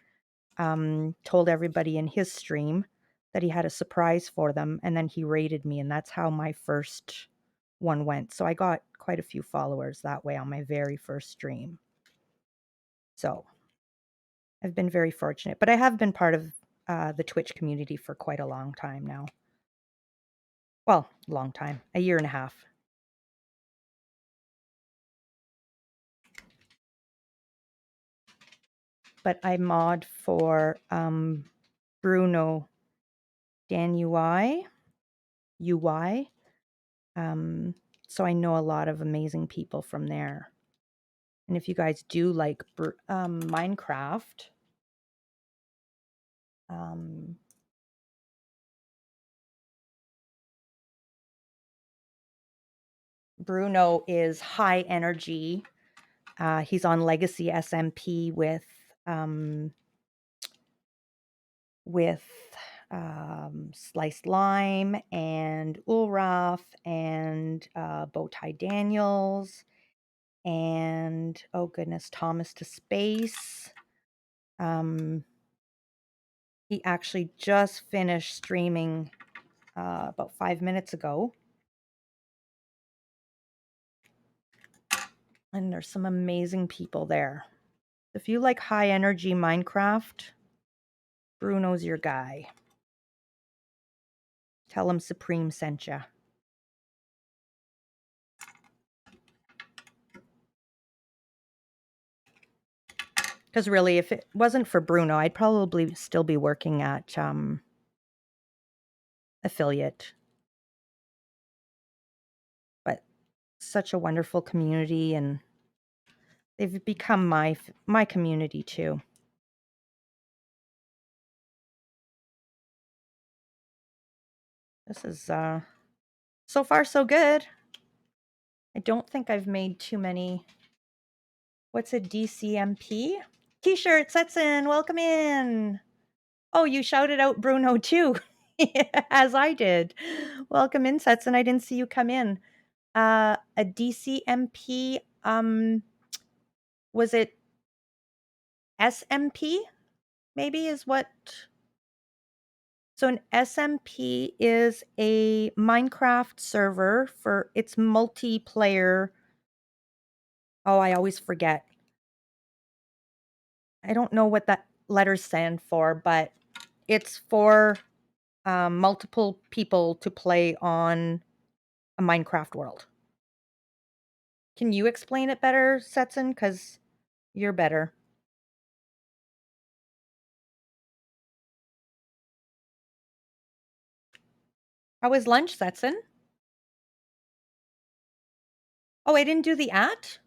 Speaker 1: told everybody in his stream that he had a surprise for them. And then he rated me. And that's how my first one went. So I got quite a few followers that way on my very first stream. So I've been very fortunate. But I have been part of the Twitch community for quite a long time now. Well, long time, a year and a half. But I mod for Bruno Dan UI. So I know a lot of amazing people from there. And if you guys do like Minecraft, Bruno is high energy. He's on Legacy SMP with Sliced Lime and Ulraf and Bowtie Daniels and oh goodness, Thomas to Space. He actually just finished streaming about 5 minutes ago. And there's some amazing people there. If you like high energy Minecraft, Bruno's your guy. Tell him Supreme sent you. Because really, if it wasn't for Bruno, I'd probably still be working at affiliate. But such a wonderful community, and they've become my community too. This is so far so good. I don't think I've made too many. What's a DCMP? T-shirt, Setson, welcome in. Oh, you shouted out Bruno too, as I did. Welcome in, Setson. I didn't see you come in. A DCMP, was it SMP? Maybe is what. So an SMP is a Minecraft server for its multiplayer. Oh, I always forget. I don't know what that letters stand for, but it's for multiple people to play on a Minecraft world. Can you explain it better, Setson? Because you're better. How was lunch, Setson? Oh, I didn't do the at?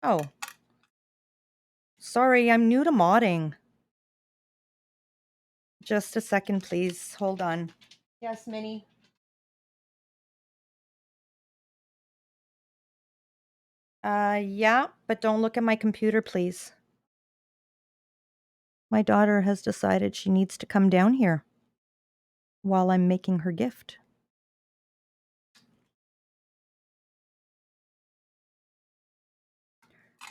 Speaker 1: Oh. Sorry, I'm new to modding. Just a second, please. Hold on. Yes, Minnie. Yeah, but don't look at my computer, please. My daughter has decided she needs to come down here while I'm making her gift.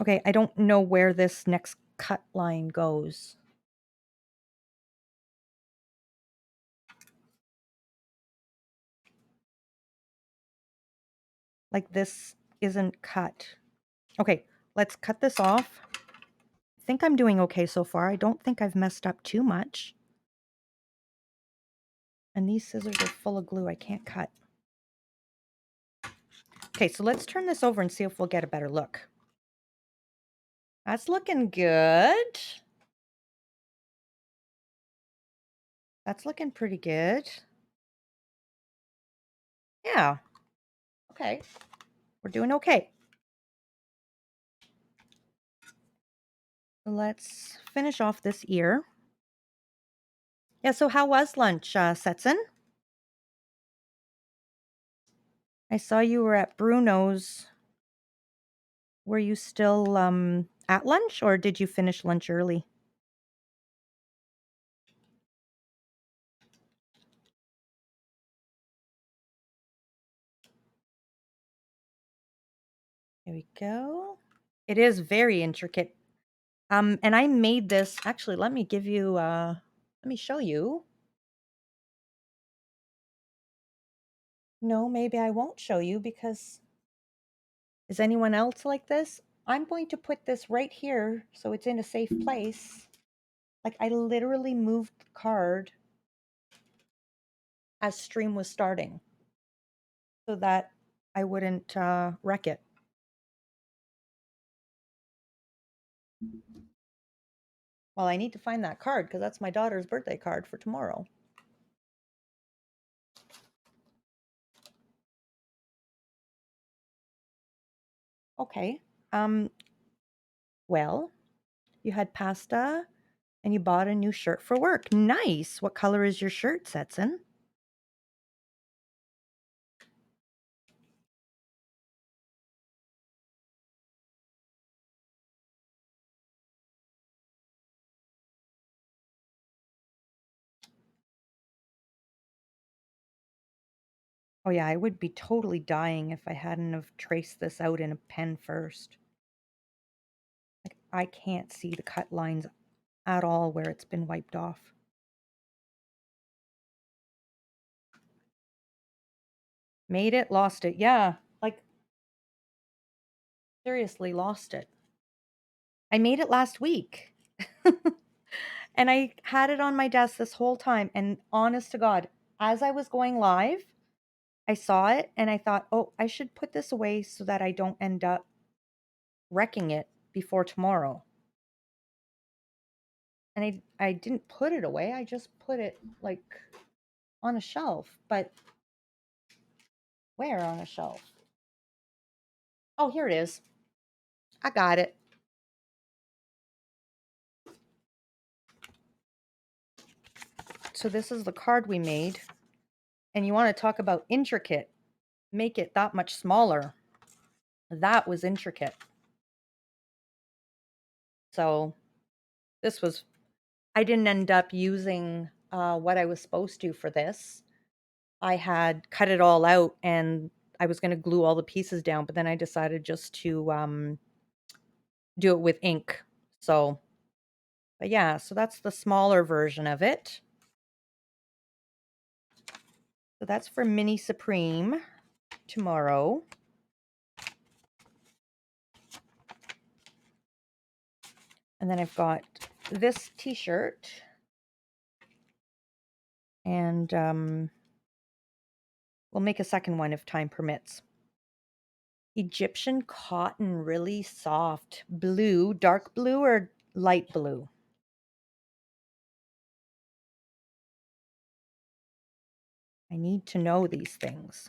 Speaker 1: Okay, I don't know where this next cut line goes. Like this isn't cut. Okay, let's cut this off. I think I'm doing okay so far. I don't think I've messed up too much. And these scissors are full of glue. I can't cut. Okay, so let's turn this over and see if we'll get a better look. That's looking good. That's looking pretty good. Yeah. Okay. We're doing okay. Let's finish off this ear. Yeah, so how was lunch, Setson? I saw you were at Bruno's. Were you still at lunch or did you finish lunch early? There we go. It is very intricate. And I made this, actually, let me give you, let me show you. No, maybe I won't show you because is anyone else like this? I'm going to put this right here so it's in a safe place. Like I literally moved the card as stream was starting so that I wouldn't wreck it. Well, I need to find that card because that's my daughter's birthday card for tomorrow. Okay. Well, you had pasta and you bought a new shirt for work. Nice. What color is your shirt, Setson? Oh yeah, I would be totally dying if I hadn't have traced this out in a pen first. Like I can't see the cut lines at all where it's been wiped off. Made it, lost it. Yeah, like seriously lost it. I made it last week. And I had it on my desk this whole time. And honest to God, as I was going live, I saw it and I thought, oh, I should put this away so that I don't end up wrecking it before tomorrow. And I didn't put it away. I just put it like on a shelf. But where on a shelf? Oh, here it is. I got it. So this is the card we made. And you want to talk about intricate. Make it that much smaller. That was intricate. So this was, I didn't end up using what I was supposed to for this. I had cut it all out and I was going to glue all the pieces down, but then I decided just to do it with ink. So, but yeah, so that's the smaller version of it. So that's for Mini Supreme tomorrow. And then I've got this t-shirt and we'll make a second one if time permits. Egyptian cotton, really soft. Blue, dark blue or light blue? I need to know these things.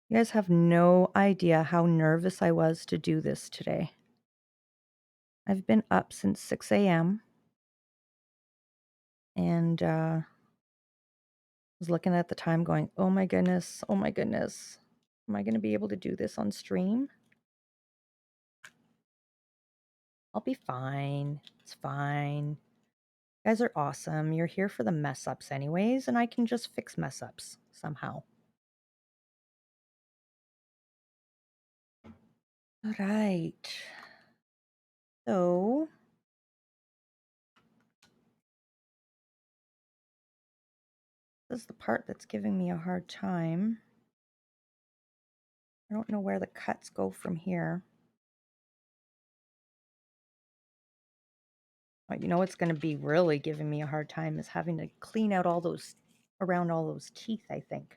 Speaker 1: You guys have no idea how nervous I was to do this today. I've been up since 6 a.m. and was looking at the time going, oh my goodness, oh my goodness. Am I going to be able to do this on stream? I'll be fine. It's fine. You guys are awesome. You're here for the mess ups anyways, and I can just fix mess ups somehow. All right. So this is the part that's giving me a hard time. I don't know where the cuts go from here. But you know what's going to be really giving me a hard time is having to clean out all those, around all those teeth, I think.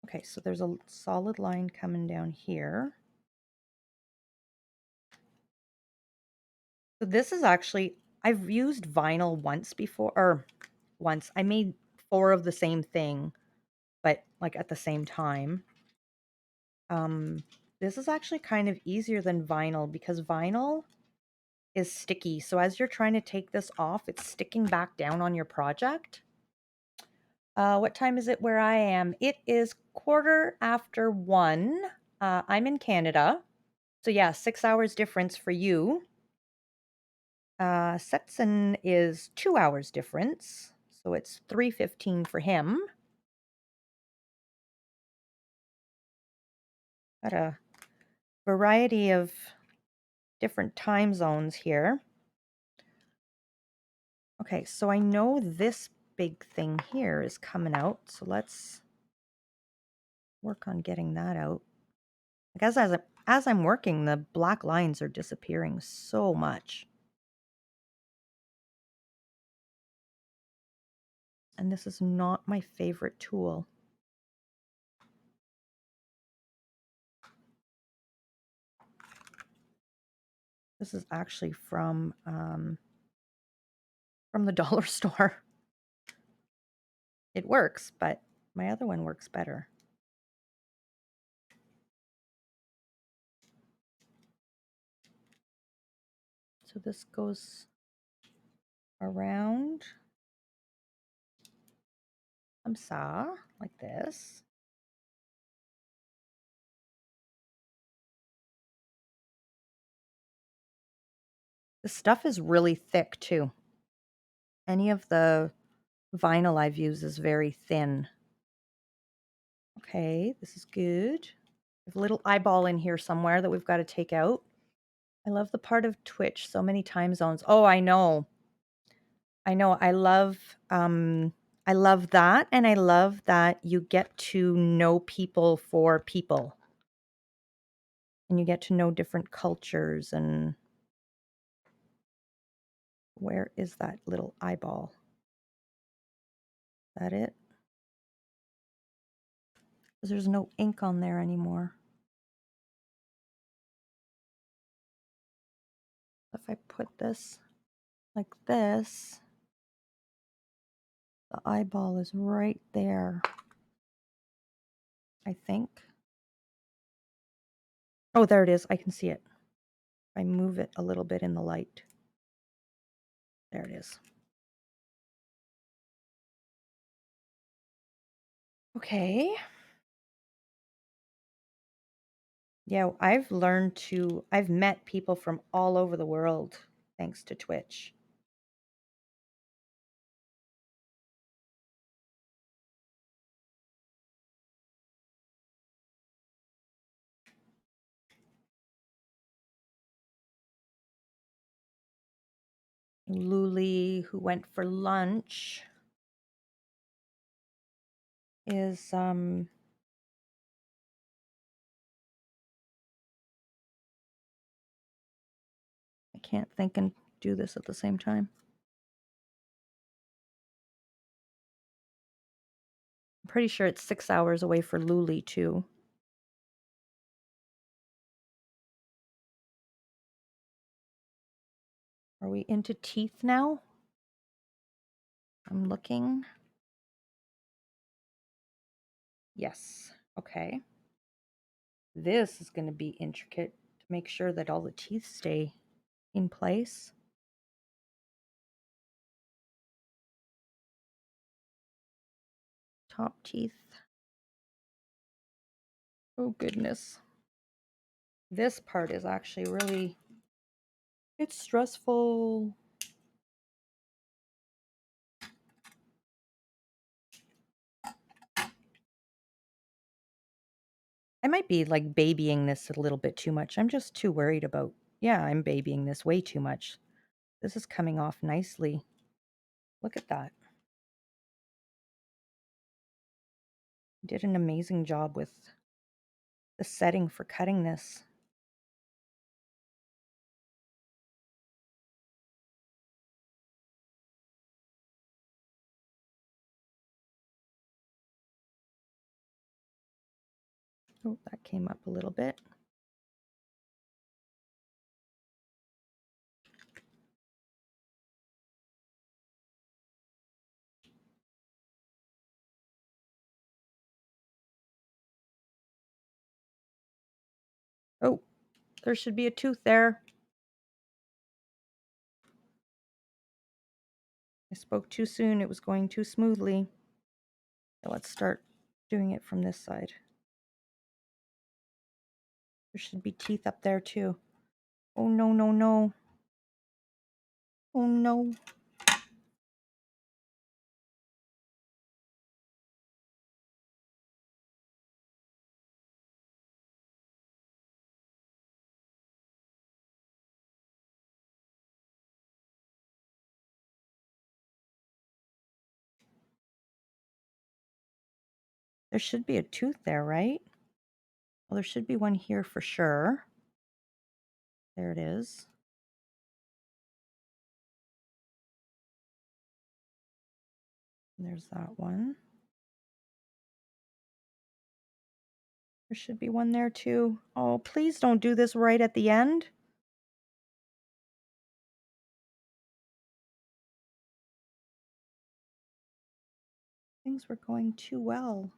Speaker 1: Okay, so there's a solid line coming down here. So this is actually, I've used vinyl once before, or once. I made 4 of the same thing, but like at the same time. This is actually kind of easier than vinyl because vinyl is sticky. So as you're trying to take this off, it's sticking back down on your project. What time is it where I am? It is 1:15. I'm in Canada. So yeah, 6 hours difference for you. Setson is 2 hours difference. So it's 3:15 for him. Got a variety of different time zones here. Okay, so I know this big thing here is coming out. So let's work on getting that out. I guess as I'm working, the black lines are disappearing so much. And this is not my favorite tool. This is actually from the dollar store. It works, but my other one works better. So this goes around some saw like this. The stuff is really thick too. Any of the vinyl I've used is very thin. Okay, this is good. There's a little eyeball in here somewhere that we've got to take out. I love the part of Twitch, so many time zones. Oh, I know. I know. I love that, and I love that you get to know people for people. And you get to know different cultures. And where is that little eyeball? Is that it? Because there's no ink on there anymore. If I put this like this, the eyeball is right there, I think. Oh, there it is. I can see it. I move it a little bit in the light. There it is. Okay. Yeah, I've met people from all over the world thanks to Twitch. Luli, who went for lunch, is I can't think and do this at the same time. I'm pretty sure it's 6 hours away for Luli too. Are we into teeth now? I'm looking. Yes. Okay. This is going to be intricate to make sure that all the teeth stay in place. Top teeth. Oh, goodness. This part is actually really, it's stressful. I might be like babying this a little bit too much. I'm just too worried about, yeah, I'm babying this way too much. This is coming off nicely. Look at that. Did an amazing job with the setting for cutting this. Oh, that came up a little bit. Oh, there should be a tooth there. I spoke too soon. It was going too smoothly. So let's start doing it from this side. There should be teeth up there too. Oh, no, no, no. Oh, no. There should be a tooth there, right? Well, there should be one here for sure. There it is. There's that one. There should be one there too. Oh, please don't do this right at the end. Things were going too well.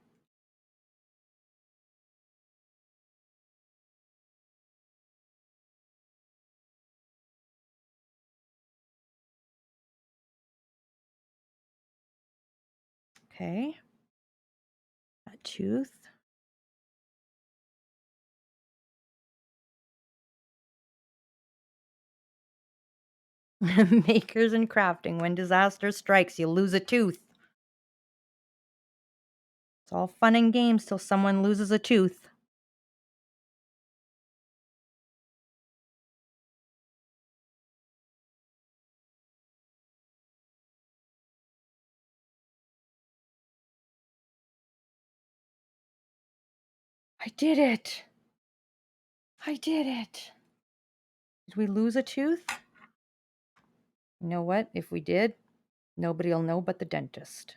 Speaker 1: Okay. That tooth. Makers and crafting. When disaster strikes, you lose a tooth. It's all fun and games till someone loses a tooth. I did it. I did it. Did we lose a tooth? You know what? If we did, nobody will know but the dentist.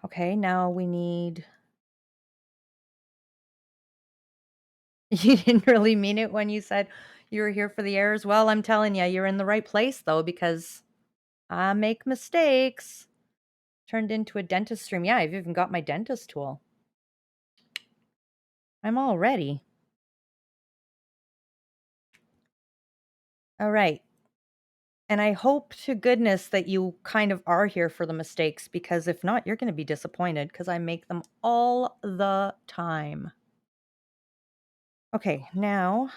Speaker 1: Okay, now we need... You didn't really mean it when you said you were here for the errors. Well, I'm telling you, you're in the right place, though, because I make mistakes. Turned into a dentist stream. Yeah, I've even got my dentist tool. I'm all ready. All right. And I hope to goodness that you kind of are here for the mistakes, because if not, you're going to be disappointed because I make them all the time. Okay, now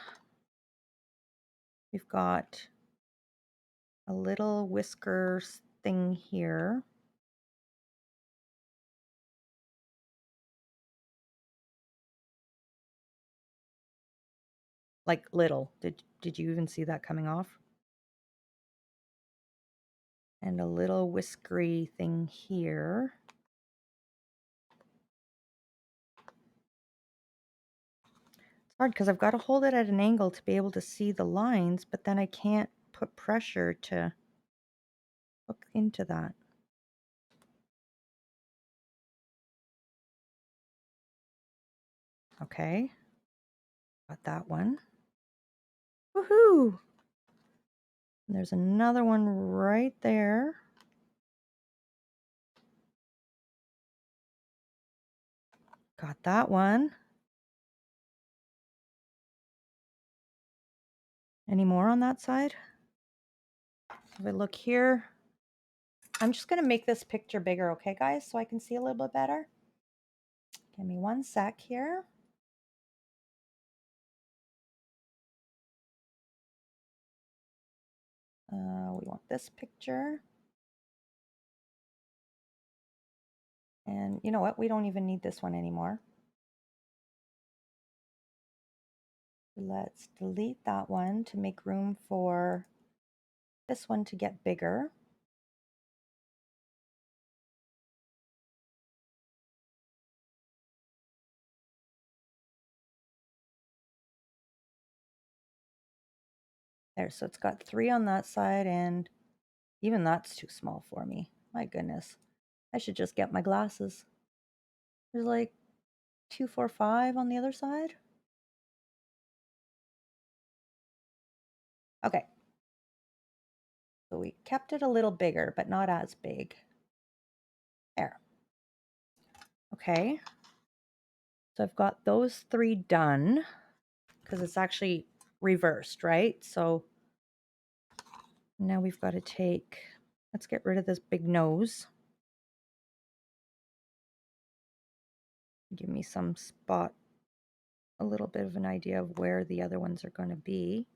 Speaker 1: we've got a little whiskers thing here. Like little. Did you even see that coming off? And a little whiskery thing here. It's hard because I've got to hold it at an angle to be able to see the lines, but then I can't put pressure to hook into that. Okay. Got that one. Woohoo! And there's another one right there. Got that one. Any more on that side? If I look here, I'm just going to make this picture bigger, okay, guys, so I can see a little bit better. Give me one sec here. We want this picture. And you know what? We don't even need this one anymore. Let's delete that one to make room for this one to get bigger. There, so it's got 3 on that side, and even that's too small for me. My goodness. I should just get my glasses. There's like 2, 4, 5 on the other side. Okay. So we kept it a little bigger, but not as big. There. Okay. So I've got those 3 done because it's actually reversed, right? So now we've got to let's get rid of this big nose. Give me some spot, a little bit of an idea of where the other ones are going to be.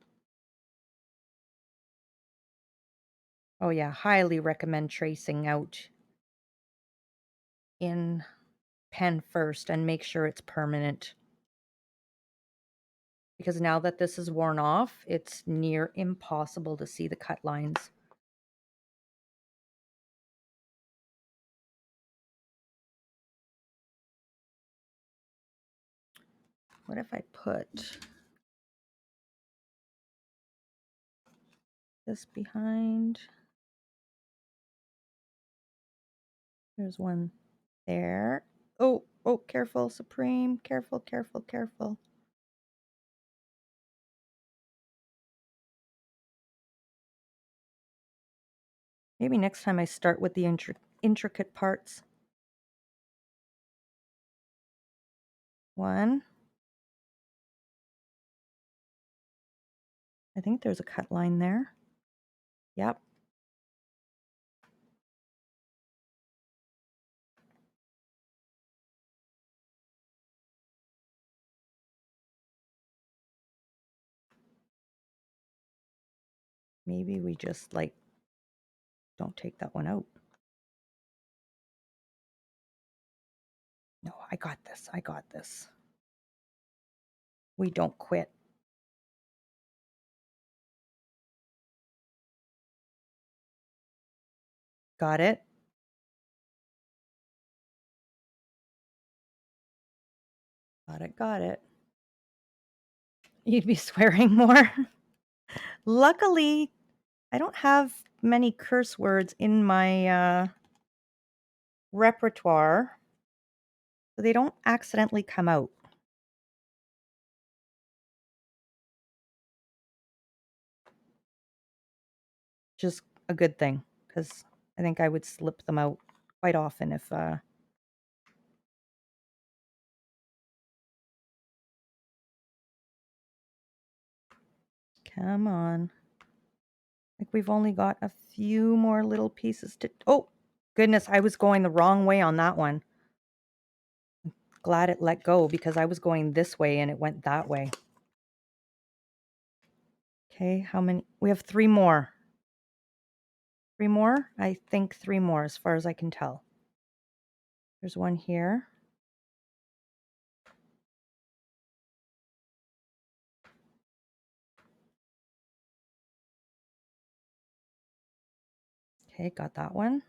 Speaker 1: Oh yeah, highly recommend tracing out in pen first and make sure it's permanent. Because now that this is worn off, it's near impossible to see the cut lines. What if I put this behind? There's one there. Oh, oh, careful, Supreme. Careful, careful, careful. Maybe next time I start with the intricate parts. One. I think there's a cut line there. Yep. Maybe we just like don't take that one out. No, I got this. I got this. We don't quit. Got it? Got it, got it. You'd be swearing more. Luckily, I don't have many curse words in my repertoire, so they don't accidentally come out. Just a good thing, because I think I would slip them out quite often if come on. Like we've only got a few more little pieces to... Oh, goodness, I was going the wrong way on that one. Glad it let go because I was going this way and it went that way. Okay, how many? We have 3 more. 3 more? I think 3 more as far as I can tell. There's one here. Okay, got that one.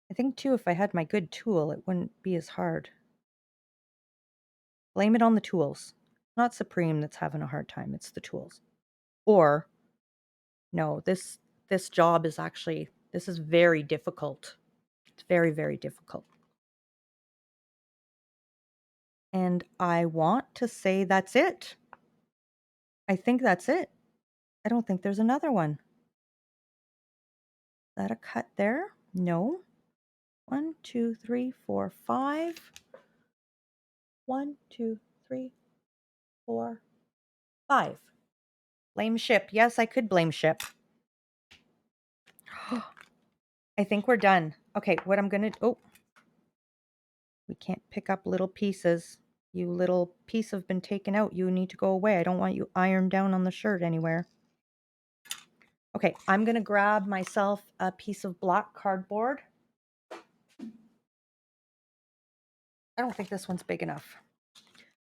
Speaker 1: I think too, if I had my good tool, it wouldn't be as hard. Blame it on the tools. Not Supreme that's having a hard time, it's the tools. Or, no, this job is actually, this is very difficult. It's very, very difficult. And I want to say that's it. I think that's it. I don't think there's another one. Is that a cut there? No. 1, 2, 3, 4, 5. 1, 2, 3, 4, 5. Blame ship. Yes, I could blame ship. I think we're done. Okay, what I'm going to... Oh. We can't pick up little pieces. You little piece have been taken out. You need to go away. I don't want you ironed down on the shirt anywhere. Okay, I'm gonna grab myself a piece of black cardboard. I don't think this one's big enough.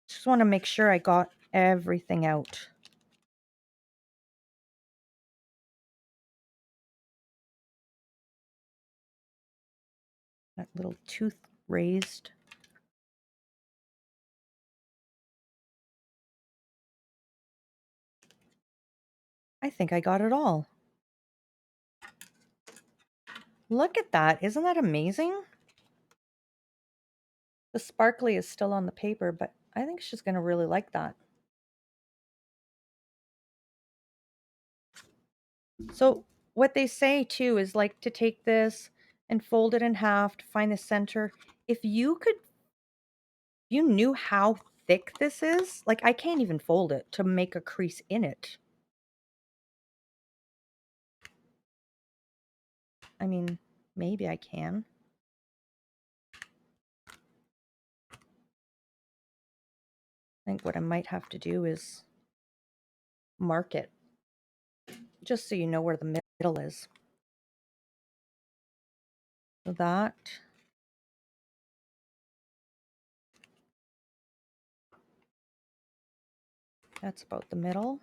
Speaker 1: Just want to make sure I got everything out. That little tooth raised. I think I got it all. Look at that. Isn't that amazing? The sparkly is still on the paper, but I think she's going to really like that. So what they say too is like to take this and fold it in half to find the center. If you knew how thick this is, like I can't even fold it to make a crease in it. I mean, maybe I can. I think what I might have to do is mark it just so you know where the middle is. So that's about the middle.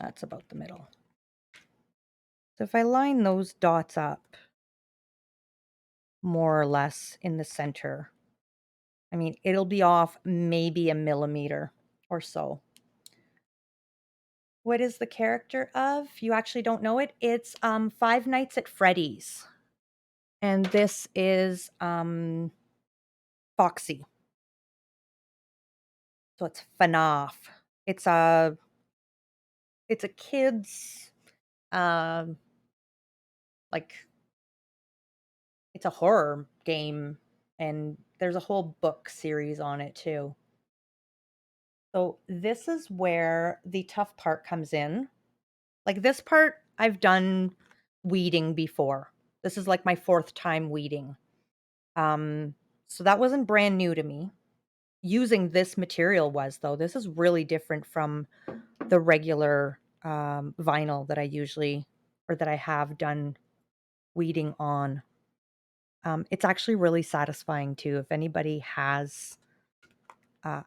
Speaker 1: That's about the middle. So if I line those dots up more or less in the center, I mean, it'll be off maybe a millimeter or so. What is the character of? You actually don't know it? It's Five Nights at Freddy's. And this is Foxy. So it's FANAF. It's a kid's um like it's a horror game, and there's a whole book series on it too. So this is where the tough part comes in. Like this part, I've done weeding before. This is like my 4th time weeding. So that wasn't brand new to me. Using this material was, though. This is really different from the regular vinyl that I usually, or that I have done weeding on. It's actually really satisfying too. If anybody has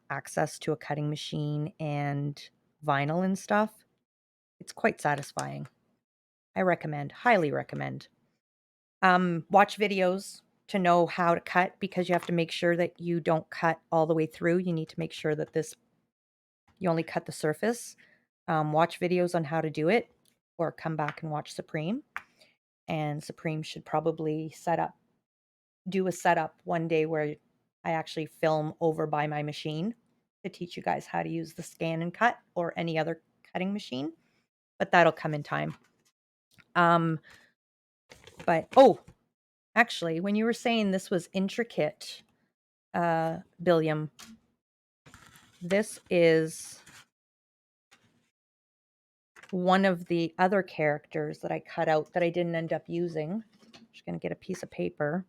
Speaker 1: access to a cutting machine and vinyl and stuff, it's quite satisfying. I recommend, highly recommend. Watch videos to know how to cut, because you have to make sure that you don't cut all the way through. You need to make sure that you only cut the surface. Watch videos on how to do it, or come back and watch Supreme. And Supreme should probably do a setup one day where I actually film over by my machine to teach you guys how to use the scan and cut or any other cutting machine, but that'll come in time. But actually, when you were saying this was intricate, Billiam, this is one of the other characters that I cut out that I didn't end up using. I'm just going to get a piece of paper.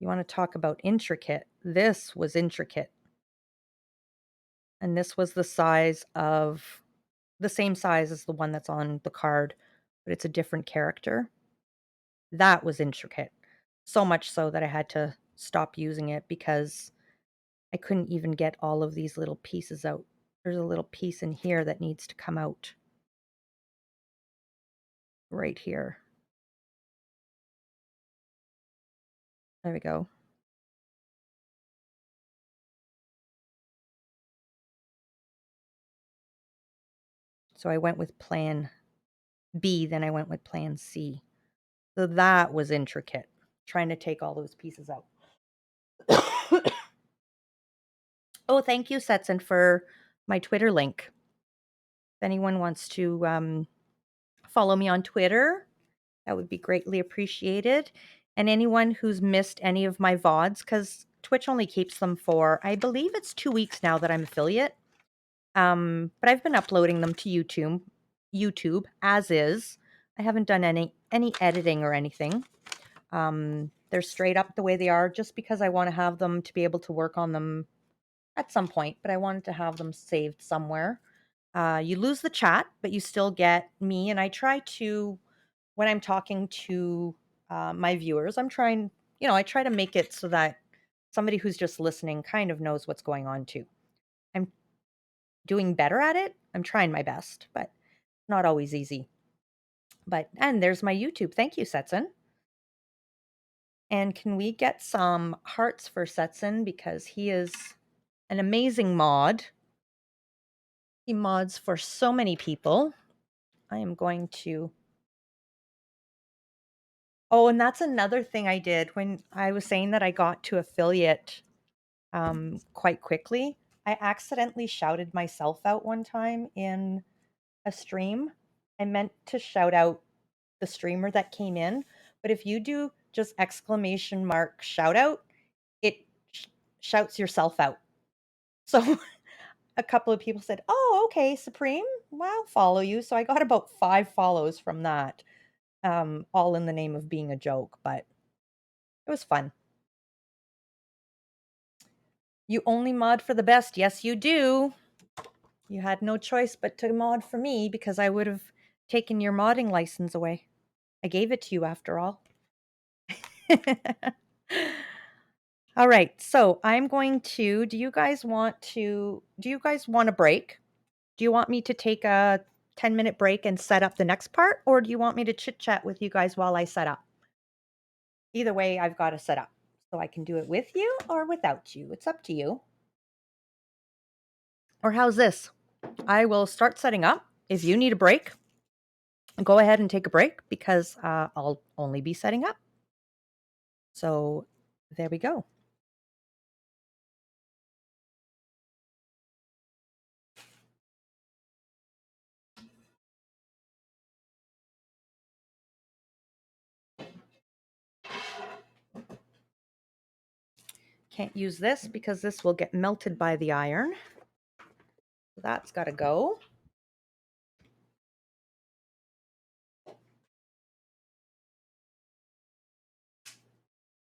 Speaker 1: You want to talk about intricate? This was intricate. And this was the same size as the one that's on the card, but it's a different character. That was intricate. So much so that I had to stop using it because I couldn't even get all of these little pieces out. There's a little piece in here that needs to come out. Right here. There we go. So I went with plan B, then I went with plan C. So that was intricate, trying to take all those pieces out. Oh, thank you, Setson, for my Twitter link. If anyone wants to follow me on Twitter, that would be greatly appreciated. And anyone who's missed any of my VODs, because Twitch only keeps them for, I believe it's 2 weeks now that I'm affiliate. But I've been uploading them to YouTube as is. I haven't done any editing or anything. They're straight up the way they are just because I want to have them to be able to work on them at some point, but I wanted to have them saved somewhere. You lose the chat, but you still get me. And I try to, when I'm talking to my viewers, I try to make it so that somebody who's just listening kind of knows what's going on too. I'm doing better at it. I'm trying my best, but not always easy. And there's my YouTube. Thank you, Setson. And can we get some hearts for Setson because he is an amazing mod. He mods for so many people. I am going to. Oh, and that's another thing I did when I was saying that I got to affiliate quite quickly. I accidentally shouted myself out one time in a stream. I meant to shout out the streamer that came in, but if you do just exclamation mark shout out, it shouts yourself out. So a couple of people said, "Oh, okay, Supreme, well, I'll follow you." So I got about 5 follows from that, all in the name of being a joke, but it was fun. You only mod for the best. Yes, you do. You had no choice but to mod for me because I would have taken your modding license away. I gave it to you after all. All right, so I'm going to. Do you guys want a break? Do you want me to take a 10-minute break and set up the next part, or do you want me to chit chat with you guys while I set up? Either way, I've got to set up, so I can do it with you or without you. It's up to you. Or how's this? I will start setting up. If you need a break, go ahead and take a break because I'll only be setting up. So there we go. Can't use this because this will get melted by the iron. So that's got to go.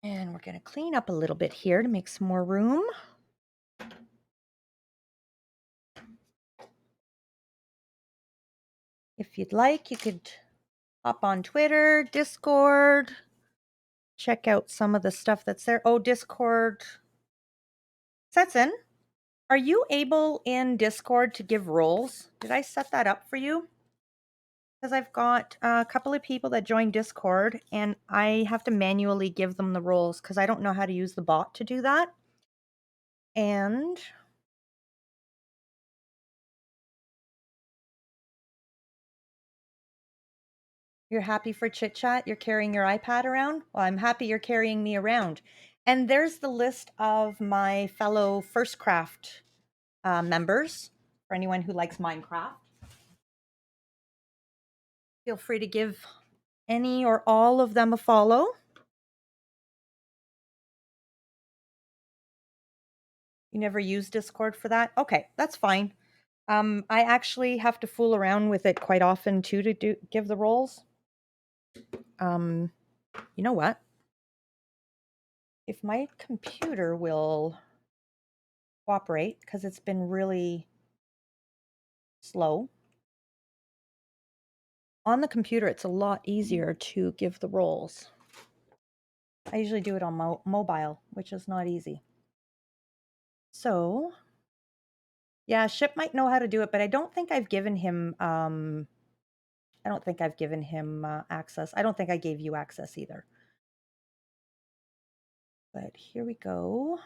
Speaker 1: And we're going to clean up a little bit here to make some more room. If you'd like, you could hop on Twitter, Discord, check out some of the stuff that's there. Oh, Discord. Setson, are you able in Discord to give roles? Did I set that up for you? Because I've got a couple of people that join Discord and I have to manually give them the roles because I don't know how to use the bot to do that. And you're happy for chit chat? You're carrying your iPad around? Well, I'm happy you're carrying me around. And there's the list of my fellow First Craft members for anyone who likes Minecraft. Feel free to give any or all of them a follow. You never use Discord for that? Okay, that's fine. I actually have to fool around with it quite often too to give the roles. You know what? If my computer will cooperate, because it's been really slow. On the computer, it's a lot easier to give the roles. I usually do it on mobile, which is not easy. So, yeah, Ship might know how to do it, but I don't think I've given him. I don't think I've given him access. I don't think I gave you access either. But here we go.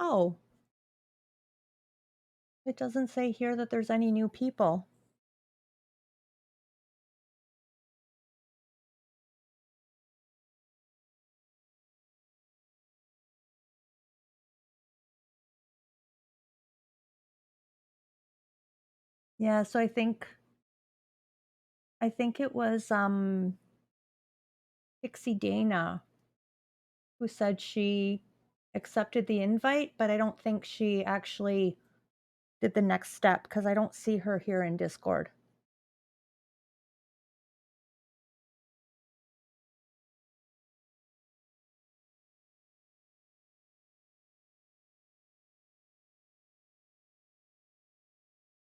Speaker 1: Oh, it doesn't say here that there's any new people. Yeah, so I think it was Pixie Dana who said she accepted the invite, but I don't think she actually did the next step because I don't see her here in Discord.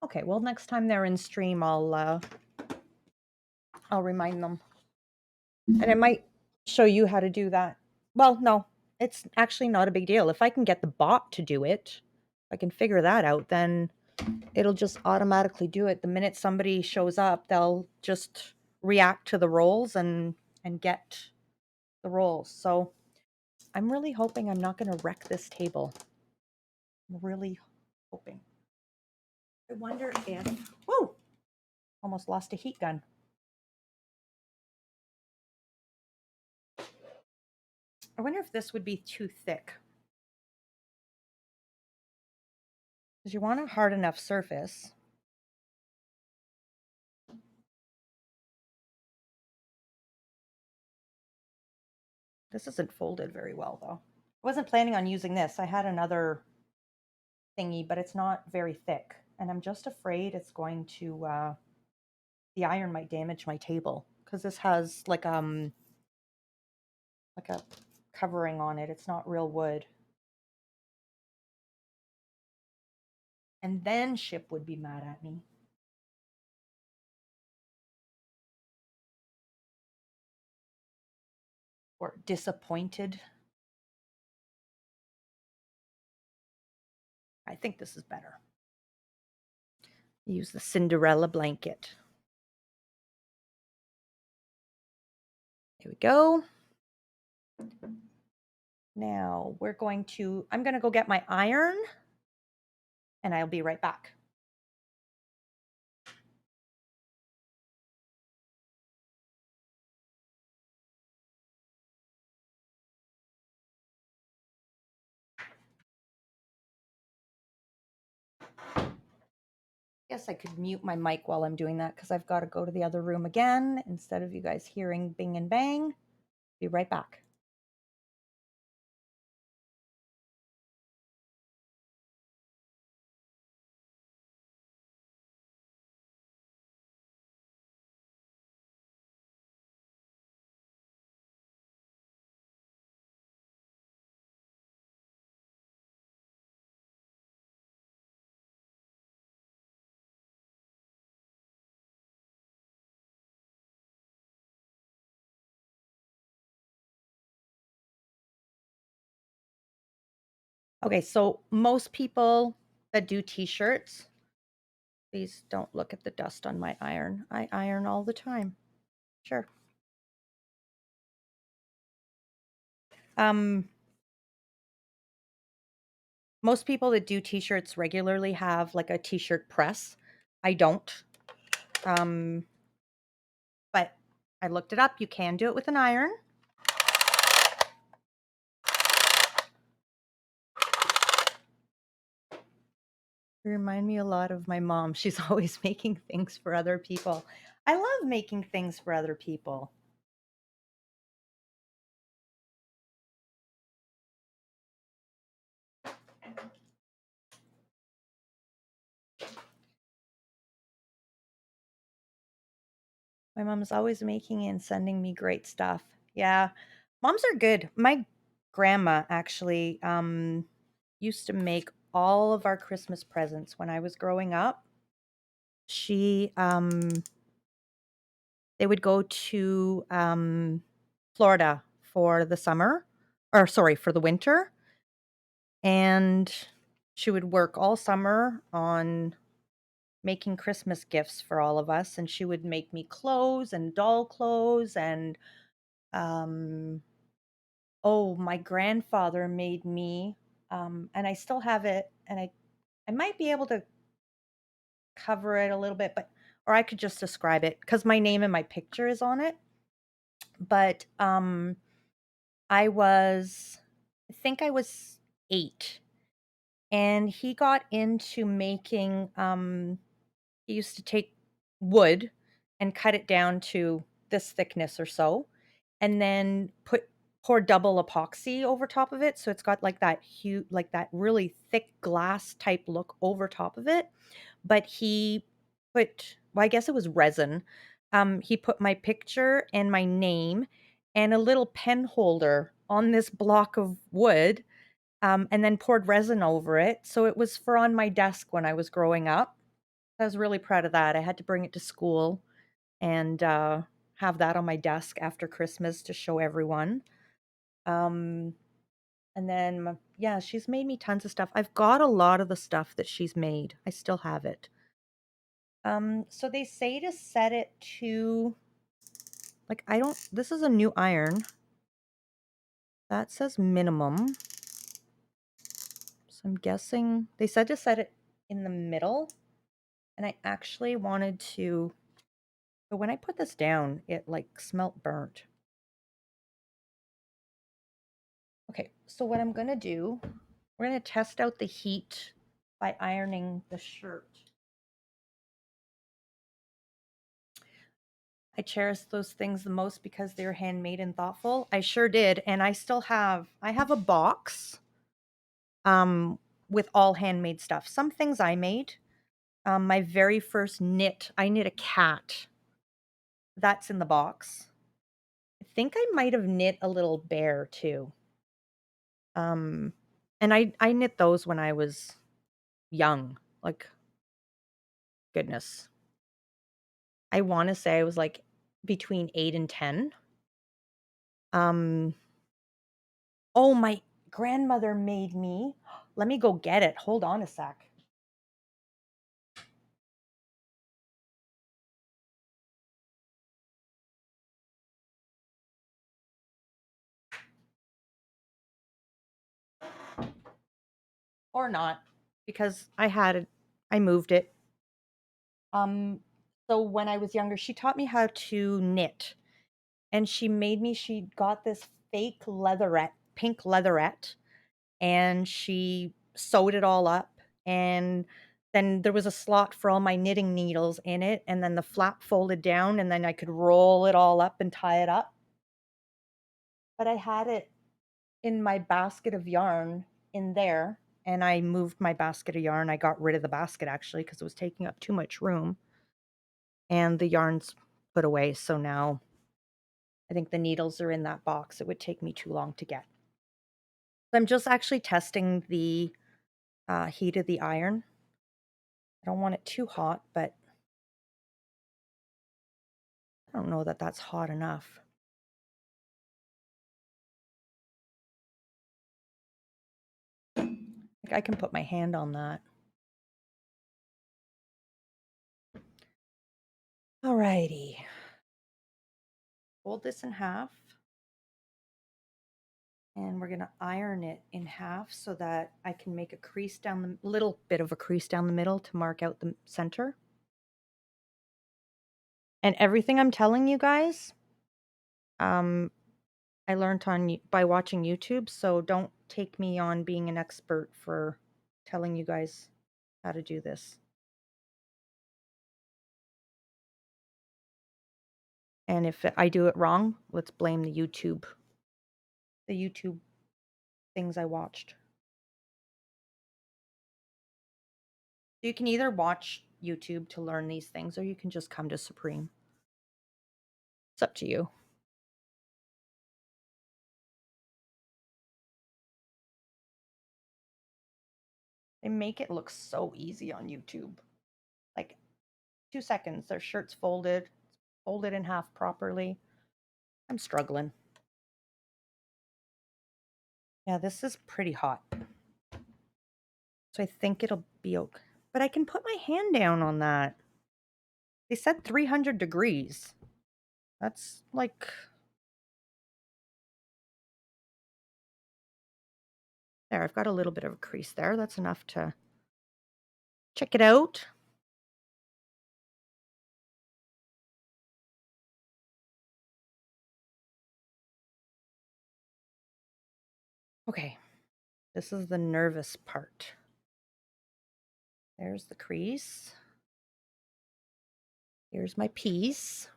Speaker 1: Okay, well, next time they're in stream, I'll remind them. And I might show you how to do that. Well, no, it's actually not a big deal. If I can get the bot to do it, if I can figure that out, then it'll just automatically do it. The minute somebody shows up, they'll just react to the roles and get the roles. So I'm really hoping I'm not going to wreck this table. I'm really hoping. I wonder if, whoa, almost lost a heat gun. I wonder if this would be too thick. Because you want a hard enough surface. This isn't folded very well, though. I wasn't planning on using this. I had another thingy, but it's not very thick. And I'm just afraid it's going to, the iron might damage my table. Because this has like a covering on it. It's not real wood. And then Ship would be mad at me. Or disappointed. I think this is better. Use the Cinderella blanket. Here we go. Now I'm going to go get my iron and I'll be right back. Guess I could mute my mic while I'm doing that because I've got to go to the other room again instead of you guys hearing bing and bang. Be right back. Okay, so most people that do t-shirts, please don't look at the dust on my iron. I iron all the time. Sure. Most people that do t-shirts regularly have like a t-shirt press. I don't. But I looked it up. You can do it with an iron. You remind me a lot of my mom. She's always making things for other people. I love making things for other people. My mom's always making and sending me great stuff. Yeah, moms are good. My grandma actually used to make all of our Christmas presents when I was growing up. She they would go to Florida for the summer, or sorry, for the winter, and she would work all summer on making Christmas gifts for all of us, and she would make me clothes and doll clothes and um oh, my grandfather made me and I still have it, and I might be able to cover it a little bit, but or I could just describe it cuz my name and my picture is on it. But I was I think I was 8, and he got into making he used to take wood and cut it down to this thickness or so, and then put pour double epoxy over top of it, so it's got like that huge, like that really thick glass type look over top of it. But he put, well, I guess it was resin. He put my picture and my name and a little pen holder on this block of wood, and then poured resin over it. So it was for on my desk when I was growing up. I was really proud of that. I had to bring it to school and have that on my desk after Christmas to show everyone. Um, and then, yeah, she's made me tons of stuff. I've got a lot of the stuff that she's made. I still have it. So they say to set it to, like, I don't, this is a new iron. That says minimum. So I'm guessing they said to set it in the middle. And I actually wanted to, but when I put this down, it like smelt burnt. Okay, so what I'm gonna do, we're gonna test out the heat by ironing the shirt. I cherish those things the most because they're handmade and thoughtful. I sure did, and I have a box um with all handmade stuff. Some things I made. My very first knit, I knit a cat. That's in the box. I think I might have knit a little bear too. Um and I knit those when I was young. Like goodness. I want to say I was like between 8 and 10. Um Oh, my grandmother made me, let me go get it. Hold on a sec. Or not, because I had it, I moved it. Um, so when I was younger, she taught me how to knit, and she got this fake leatherette, pink leatherette, and she sewed it all up. And then there was a slot for all my knitting needles in it, and then the flap folded down, and then I could roll it all up and tie it up. But I had it in my basket of yarn in there, and I moved my basket of yarn. I got rid of the basket actually because it was taking up too much room, and the yarn's put away. So now I think the needles are in that box. It would take me too long to get. So I'm just actually testing the heat of the iron. I don't want it too hot, but I don't know that that's hot enough. Like I can put my hand on that. Alrighty. Fold this in half. And we're going to iron it in half so that I can make a crease down the little bit of a crease down the middle to mark out the center. And everything I'm telling you guys, I learned on by watching YouTube, so don't take me on being an expert for telling you guys how to do this. And if I do it wrong, let's blame the YouTube things I watched. You can either watch YouTube to learn these things, or you can just come to Supreme. It's up to you. They make it look so easy on YouTube. Like 2 seconds, their shirt's folded in half properly. I'm struggling. Yeah, this is pretty hot. So I think it'll be okay. But I can put my hand down on that. They said 300 degrees. That's like, there, I've got a little bit of a crease there. That's enough to check it out. Okay, this is the nervous part. There's the crease. Here's my piece.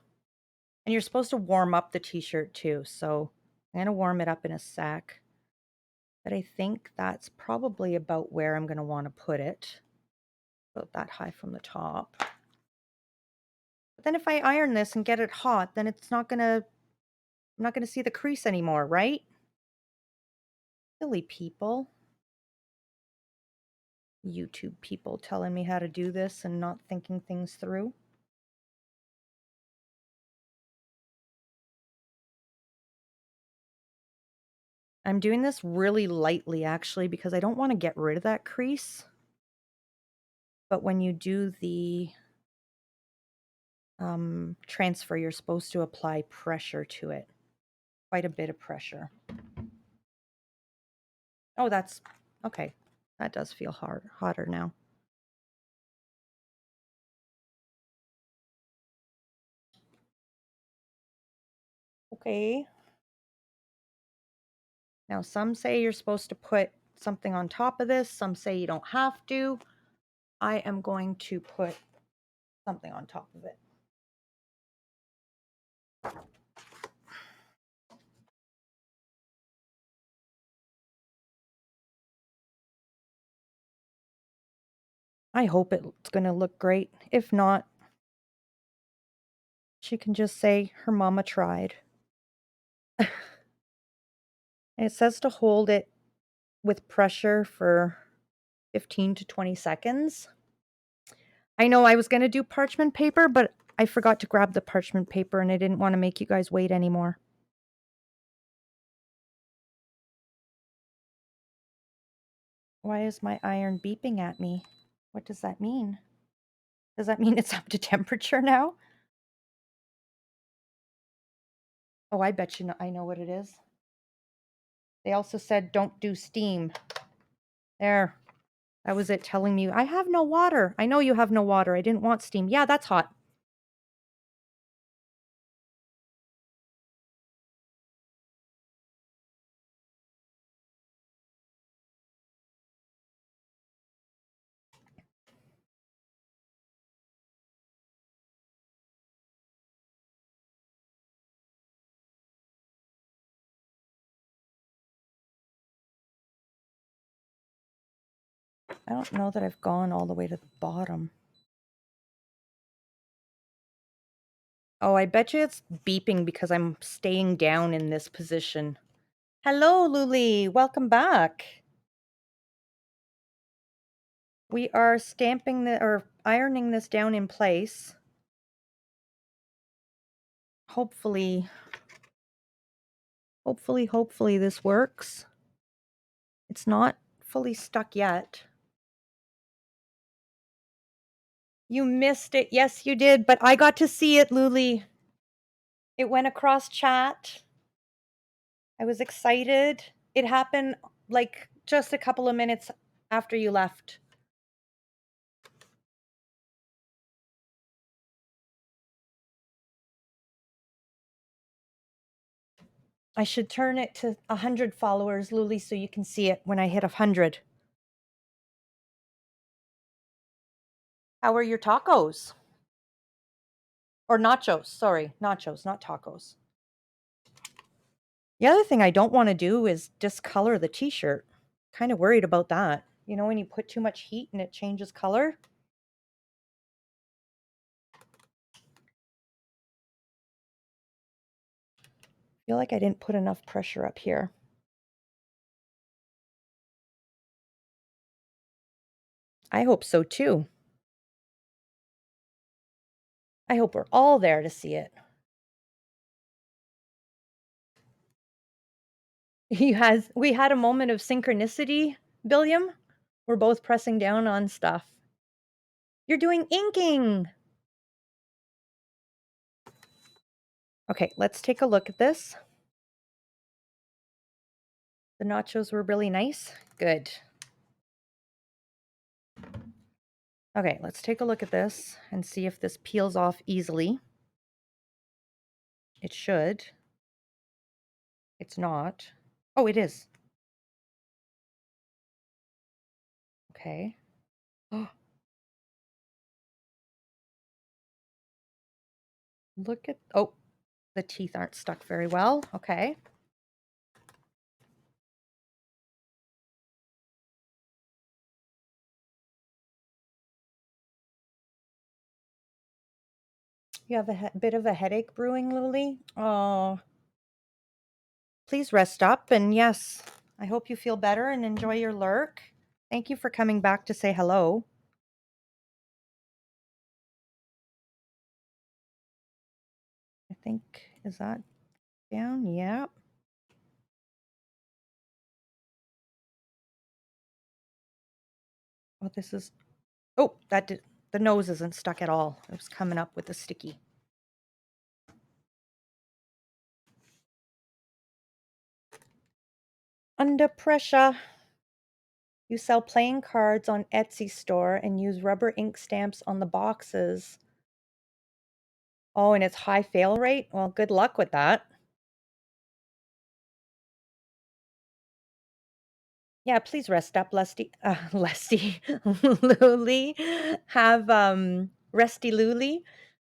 Speaker 1: And you're supposed to warm up the t-shirt too, so I'm gonna warm it up in a sec. But I think that's probably about where I'm gonna want to put it. About that high from the top. But then if I iron this and get it hot, then it's not gonna, I'm not gonna see the crease anymore, right? Silly people. YouTube people telling me how to do this and not thinking things through. I'm doing this really lightly actually because I don't want to get rid of that crease. But when you do the transfer, you're supposed to apply pressure to it. Quite a bit of pressure. Oh, that's okay. That does feel hotter now. Okay. Now, some say you're supposed to put something on top of this. Some say you don't have to. I am going to put something on top of it. I hope it's going to look great. If not, she can just say her mama tried. It says to hold it with pressure for 15 to 20 seconds. I know I was going to do parchment paper, but I forgot to grab the parchment paper and I didn't want to make you guys wait anymore. Why is my iron beeping at me? What does that mean? Does that mean it's up to temperature now? Oh, I bet you know, I know what it is. They also said don't do steam. There. That was it telling me, I have no water. I know you have no water. I didn't want steam. Yeah, that's hot. I don't know that I've gone all the way to the bottom. Oh, I bet you it's beeping because I'm staying down in this position. Hello, Luli. Welcome back. We are stamping or ironing this down in place. Hopefully this works. It's not fully stuck yet. You missed it. Yes, you did, but I got to see it, Luli. It went across chat. I was excited. It happened like just a couple of minutes after you left. I should turn it to 100 followers, Luli, so you can see it when I hit 100. How are your tacos? Or nachos, sorry. Nachos, not tacos. The other thing I don't want to do is discolor the t-shirt. Kind of worried about that. You know, when you put too much heat and it changes color? I feel like I didn't put enough pressure up here. I hope so too. I hope we're all there to see it. We had a moment of synchronicity, Billiam. We're both pressing down on stuff. You're doing inking. Okay, let's take a look at this. The nachos were really nice. Good. Okay, let's take a look at this and see if this peels off easily. It should. It's not. Oh, it is. Okay. Look at, oh, the teeth aren't stuck very well. Okay. You have a bit of a headache brewing, Lily? Oh, please rest up. And yes, I hope you feel better and enjoy your lurk. Thank you for coming back to say hello. I think, is that down? Yeah. Oh, this is, oh, the nose isn't stuck at all. It was coming up with a sticky. Under pressure. You sell playing cards on Etsy store and use rubber ink stamps on the boxes. Oh, and it's high fail rate? Well, good luck with that. Yeah, please rest up, Lusty. Lusty. Luli. Have Resty Luli.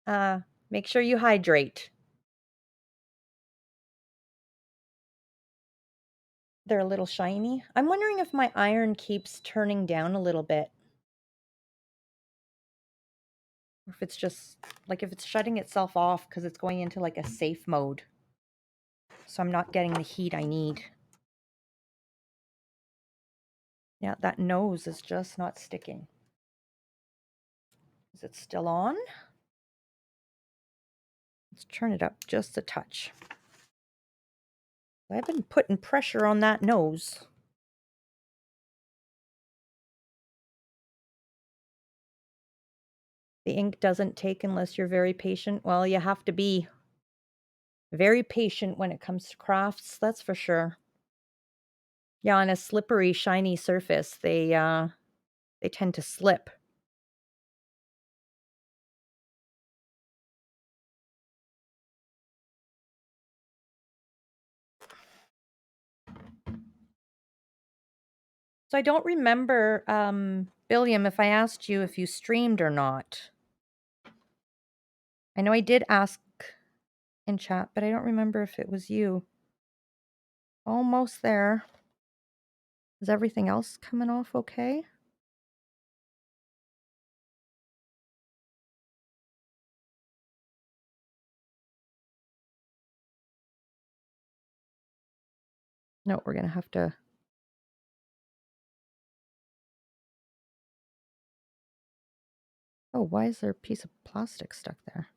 Speaker 1: Uh, make sure you hydrate. They're a little shiny. I'm wondering if my iron keeps turning down a little bit. Or if it's just like if it's shutting itself off because it's going into like a safe mode. So I'm not getting the heat I need. Yeah, that nose is just not sticking. Is it still on? Let's turn it up just a touch. I've been putting pressure on that nose. The ink doesn't take unless you're very patient. Well, you have to be very patient when it comes to crafts, that's for sure. Yeah, on a slippery, shiny surface, they tend to slip. So I don't remember, Billiam, if I asked you if you streamed or not. I know I did ask in chat, but I don't remember if it was you. Almost there. Is everything else coming off okay? No, we're gonna have to. Oh, why is there a piece of plastic stuck there?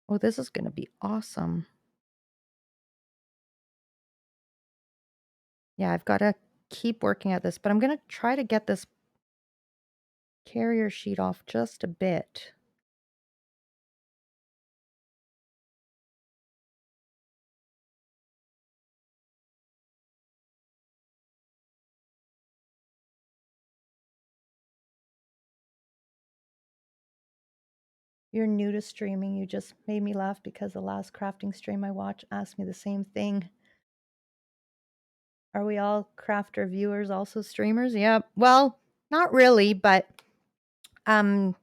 Speaker 1: Oh, this is gonna be awesome. Yeah, I've got to keep working at this, but I'm gonna try to get this carrier sheet off just a bit. You're new to streaming. You just made me laugh because the last crafting stream I watched asked me the same thing. Are we all crafter viewers also streamers? Yeah. Well, not really, but can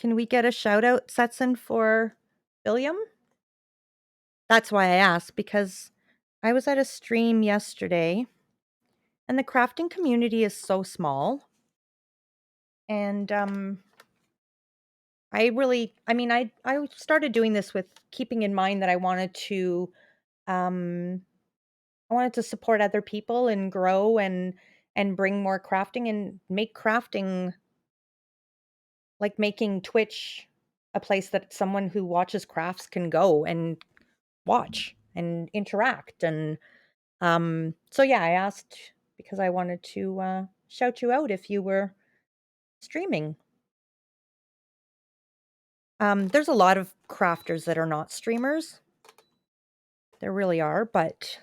Speaker 1: we get a shout out, Setson, for William? That's why I asked, because I was at a stream yesterday and the crafting community is so small. And I started doing this with keeping in mind that um, I wanted to support other people and grow and bring more crafting and make crafting like making Twitch a place that someone who watches crafts can go and watch and interact. And so yeah, I asked because I wanted to shout you out if you were streaming. There's a lot of crafters that are not streamers. There really are, but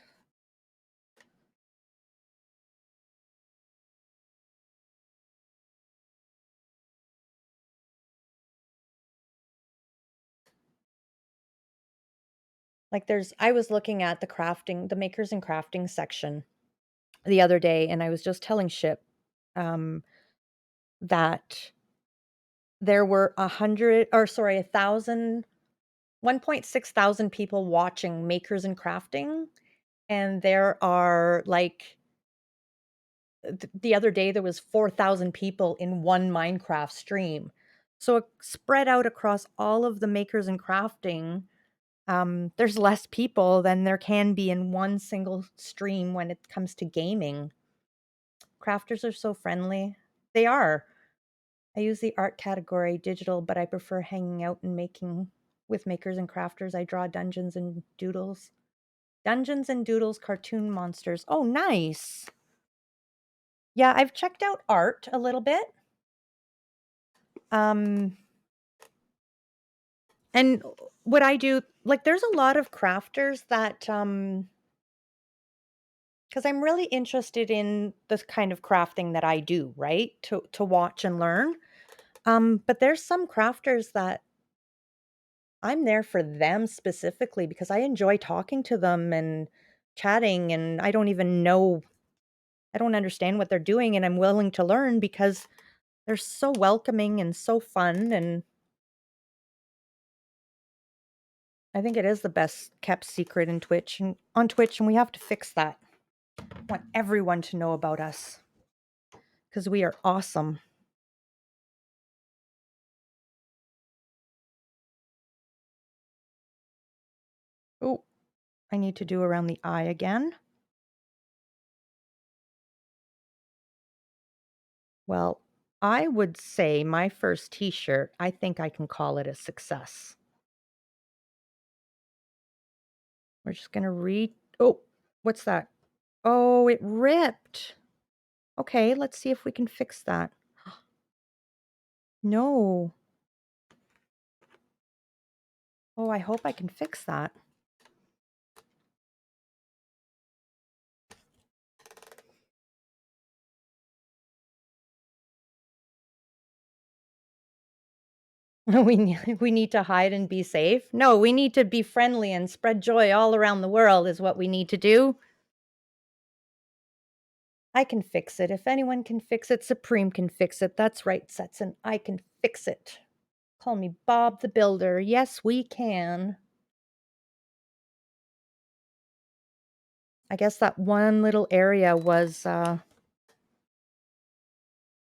Speaker 1: like I was looking at the makers and crafting section the other day, and I was just telling Ship that there were 1.6 thousand people watching makers and crafting, and there are like the other day there was 4,000 people in one Minecraft stream. So spread out across all of the makers and crafting, there's less people than there can be in one single stream when it comes to gaming. Crafters are so friendly. They are. I use the art category digital, but I prefer hanging out and making with makers and crafters. I draw dungeons and doodles. Dungeons and Doodles cartoon monsters. Oh, nice. Yeah, I've checked out art a little bit. Um, and what I do, like, there's a lot of crafters that, because I'm really interested in this kind of crafting that I do, right? To watch and learn. But there's some crafters that I'm there for them specifically because I enjoy talking to them and chatting, and I don't even know, I don't understand what they're doing, and I'm willing to learn because they're so welcoming and so fun, and I think it is the best kept secret in Twitch and on Twitch, and we have to fix that. I want everyone to know about us because we are awesome. Oh, I need to do around the eye again. Well, I would say my first t-shirt, I think I can call it a success. We're just gonna oh, what's that? Oh, it ripped. Okay, let's see if we can fix that. No. Oh, I hope I can fix that. We need to hide and be safe? No, we need to be friendly and spread joy all around the world is what we need to do. I can fix it. If anyone can fix it, Supreme can fix it. That's right, Setson. I can fix it. Call me Bob the Builder. Yes, we can. I guess that one little area was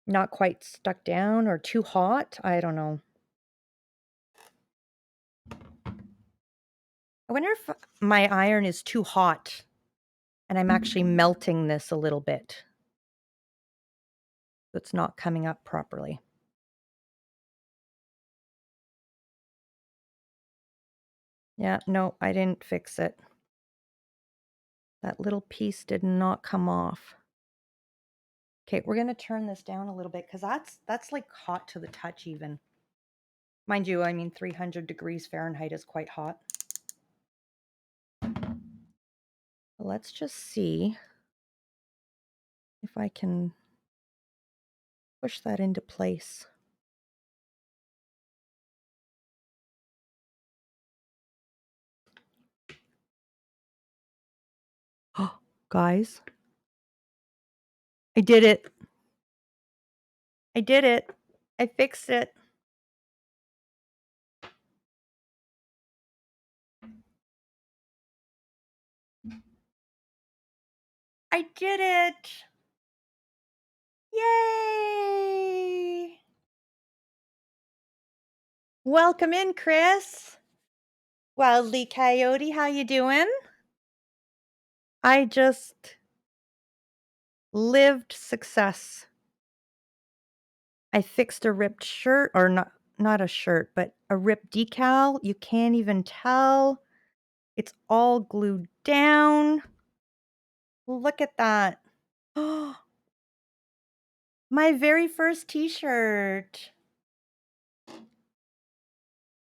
Speaker 1: not quite stuck down or too hot. I don't know. I wonder if my iron is too hot and I'm actually melting this a little bit. So it's not coming up properly. Yeah, no, I didn't fix it. That little piece did not come off. Okay, we're gonna turn this down a little bit because that's like hot to the touch even. Mind you, I mean 300 degrees Fahrenheit is quite hot. Let's just see if I can push that into place. Oh, guys, I did it. I did it. I fixed it. I did it. Yay! Welcome in, Chris. Wildly Coyote, how you doing? I just lived success. I fixed a ripped shirt, or not a shirt, but a ripped decal. You can't even tell. It's all glued down. Look at that. My very first t-shirt.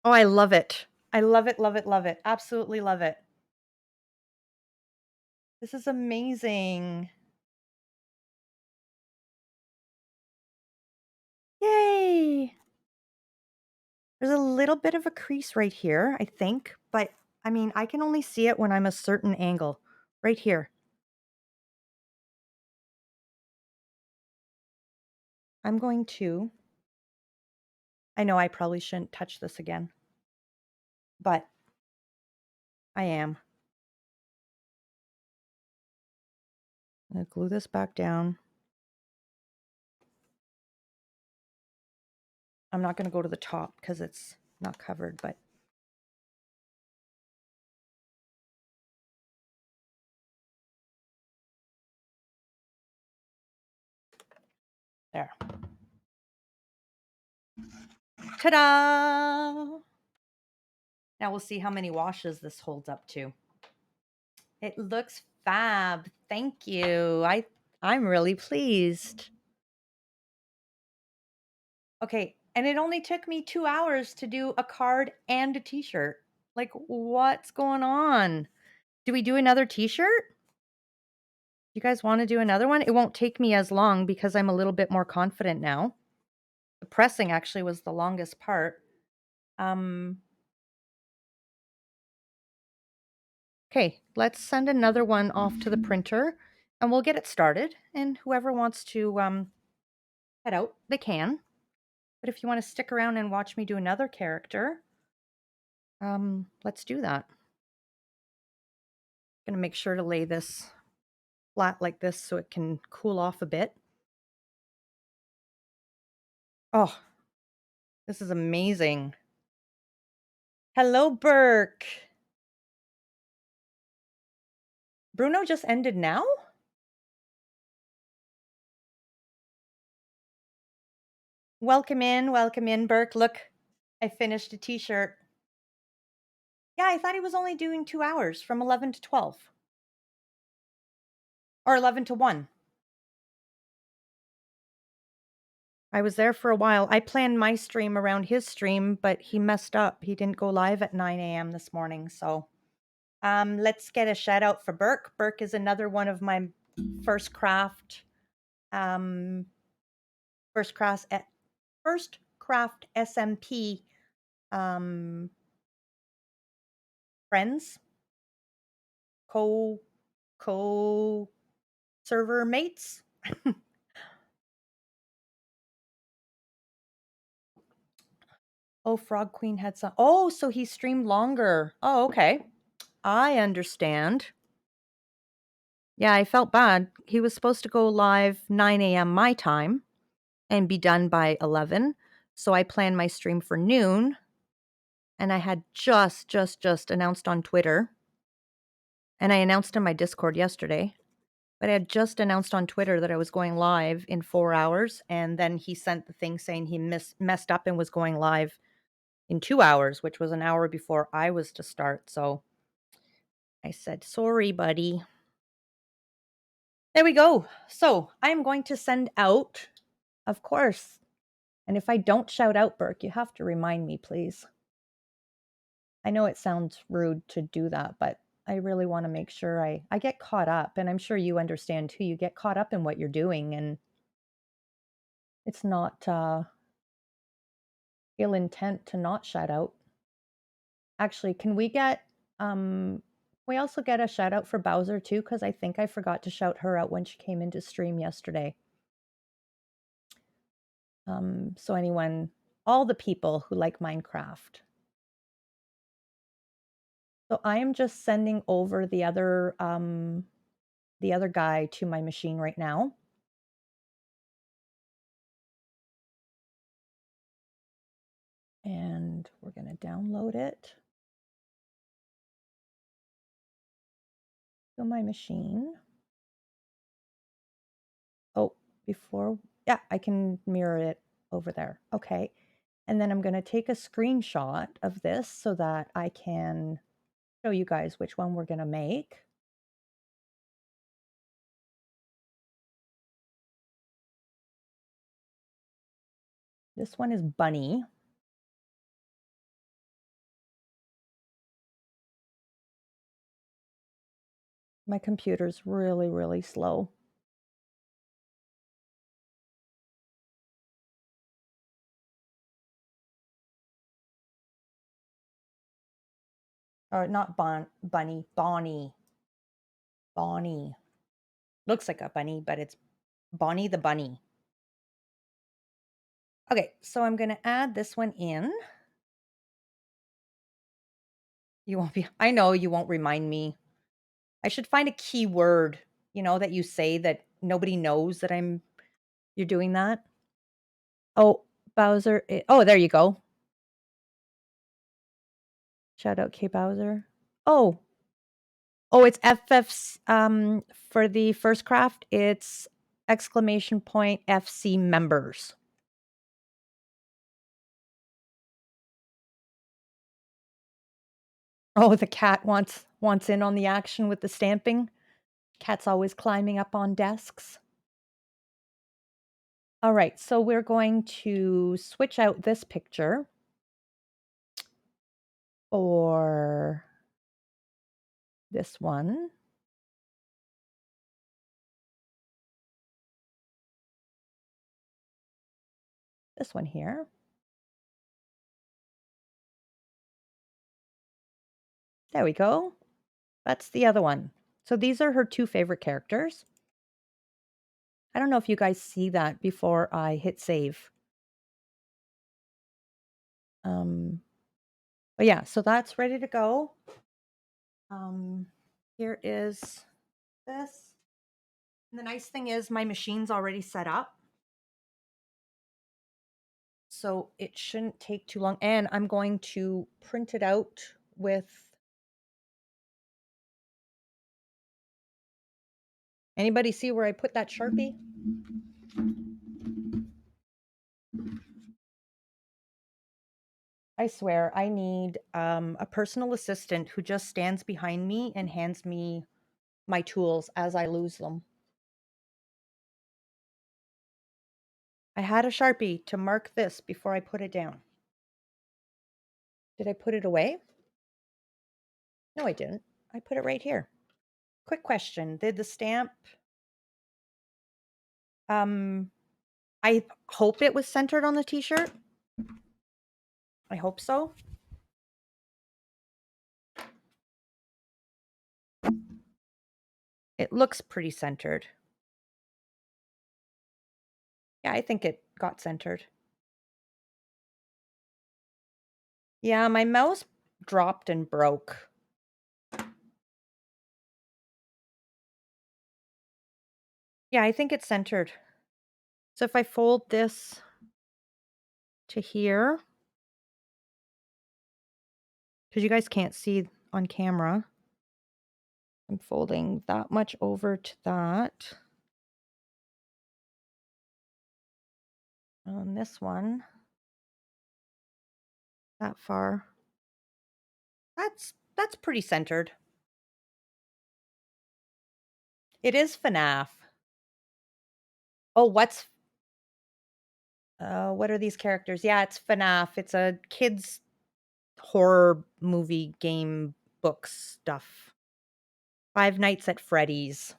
Speaker 1: Oh, I love it. I love it, love it, love it. Absolutely love it. This is amazing. Yay! There's a little bit of a crease right here, I think, but I mean, I can only see it when I'm a certain angle. Right here. I'm going to, I know I probably shouldn't touch this again, but I am. I'm gonna glue this back down. I'm not gonna go to the top because it's not covered, but there. Ta-da! Now we'll see how many washes this holds up to. It looks fab. Thank you. I'm really pleased. Okay, and it only took me 2 hours to do a card and a t-shirt. Like, what's going on? Do we do another t-shirt? You guys wanna do another one? It won't take me as long because I'm a little bit more confident now. The pressing actually was the longest part. Um, okay, let's send another one off to the printer, and we'll get it started, and whoever wants to, head out, they can. But if you wanna stick around and watch me do another character, let's do that. Gonna make sure to lay this flat like this so it can cool off a bit. Oh, this is amazing. Hello, Burke. Bruno just ended now? Welcome in, Burke. Look, I finished a t-shirt. Yeah, I thought he was only doing 2 hours from 11 to 12. Or 11 to 1. I was there for a while. I planned my stream around his stream, but he messed up. He didn't go live at 9 a.m. this morning, so let's get a shout out for Burke. Burke is another one of my first craft um first craft first craft SMP friends, co co server mates. Oh, Frog Queen had some. Oh, so he streamed longer. Oh, okay. I understand. Yeah, I felt bad. He was supposed to go live 9 a.m. my time and be done by 11. So I planned my stream for noon, and I had just announced on Twitter, and I announced in my Discord yesterday, but I had just announced on Twitter that I was going live in 4 hours, and then he sent the thing saying he messed up and was going live in 2 hours, which was an hour before I was to start. So I said, "Sorry, buddy." There we go. So I'm going to send out, of course. And if I don't shout out, Burke, you have to remind me, please. I know it sounds rude to do that, but I really want to make sure I get caught up. And I'm sure you understand too. You get caught up in what you're doing, and it's not ill intent to not shout out. Actually, can we also get a shout out for Bowser too? Because I think I forgot to shout her out when she came into stream yesterday. So anyone, all the people who like Minecraft. So I am just sending over the other guy to my machine right now. And we're going to download it to my machine. Oh, yeah, I can mirror it over there. Okay. And then I'm going to take a screenshot of this so that I can show you guys which one we're going to make. This one is Bunny. My computer's really, really slow. Or not Bunny, Bonnie. Bonnie. Looks like a bunny, but it's Bonnie the bunny. Okay, so I'm going to add this one in. You won't be, I know you won't remind me. I should find a keyword, that you say that nobody knows that you're doing that. Oh, Bowser. Oh, there you go. Shout out K Bowser. Oh, oh, it's FF's. For the first craft, it's exclamation point FC members. Oh, the cat wants in on the action with the stamping. Cat's always climbing up on desks. All right, so we're going to switch out this picture or this one. This one here. There we go. That's the other one. So these are her two favorite characters. I don't know if you guys see that before I hit save. But yeah, so that's ready to go. Here is this. And the nice thing is my machine's already set up. So it shouldn't take too long. And I'm going to print it out with... Anybody see where I put that Sharpie? I swear, I need a personal assistant who just stands behind me and hands me my tools as I lose them. I had a Sharpie to mark this before I put it down. Did I put it away? No, I didn't. I put it right here. Quick question. Did the stamp... I hope it was centered on the t-shirt. I hope so. It looks pretty centered. Yeah, I think it got centered. Yeah, my mouse dropped and broke. Yeah, I think it's centered. So if I fold this to here, because you guys can't see on camera, I'm folding that much over to that. On this one, that far. That's pretty centered. It is FANAF. Oh, what are these characters? Yeah, it's FANAF. It's a kids horror movie game book stuff. Five Nights at Freddy's.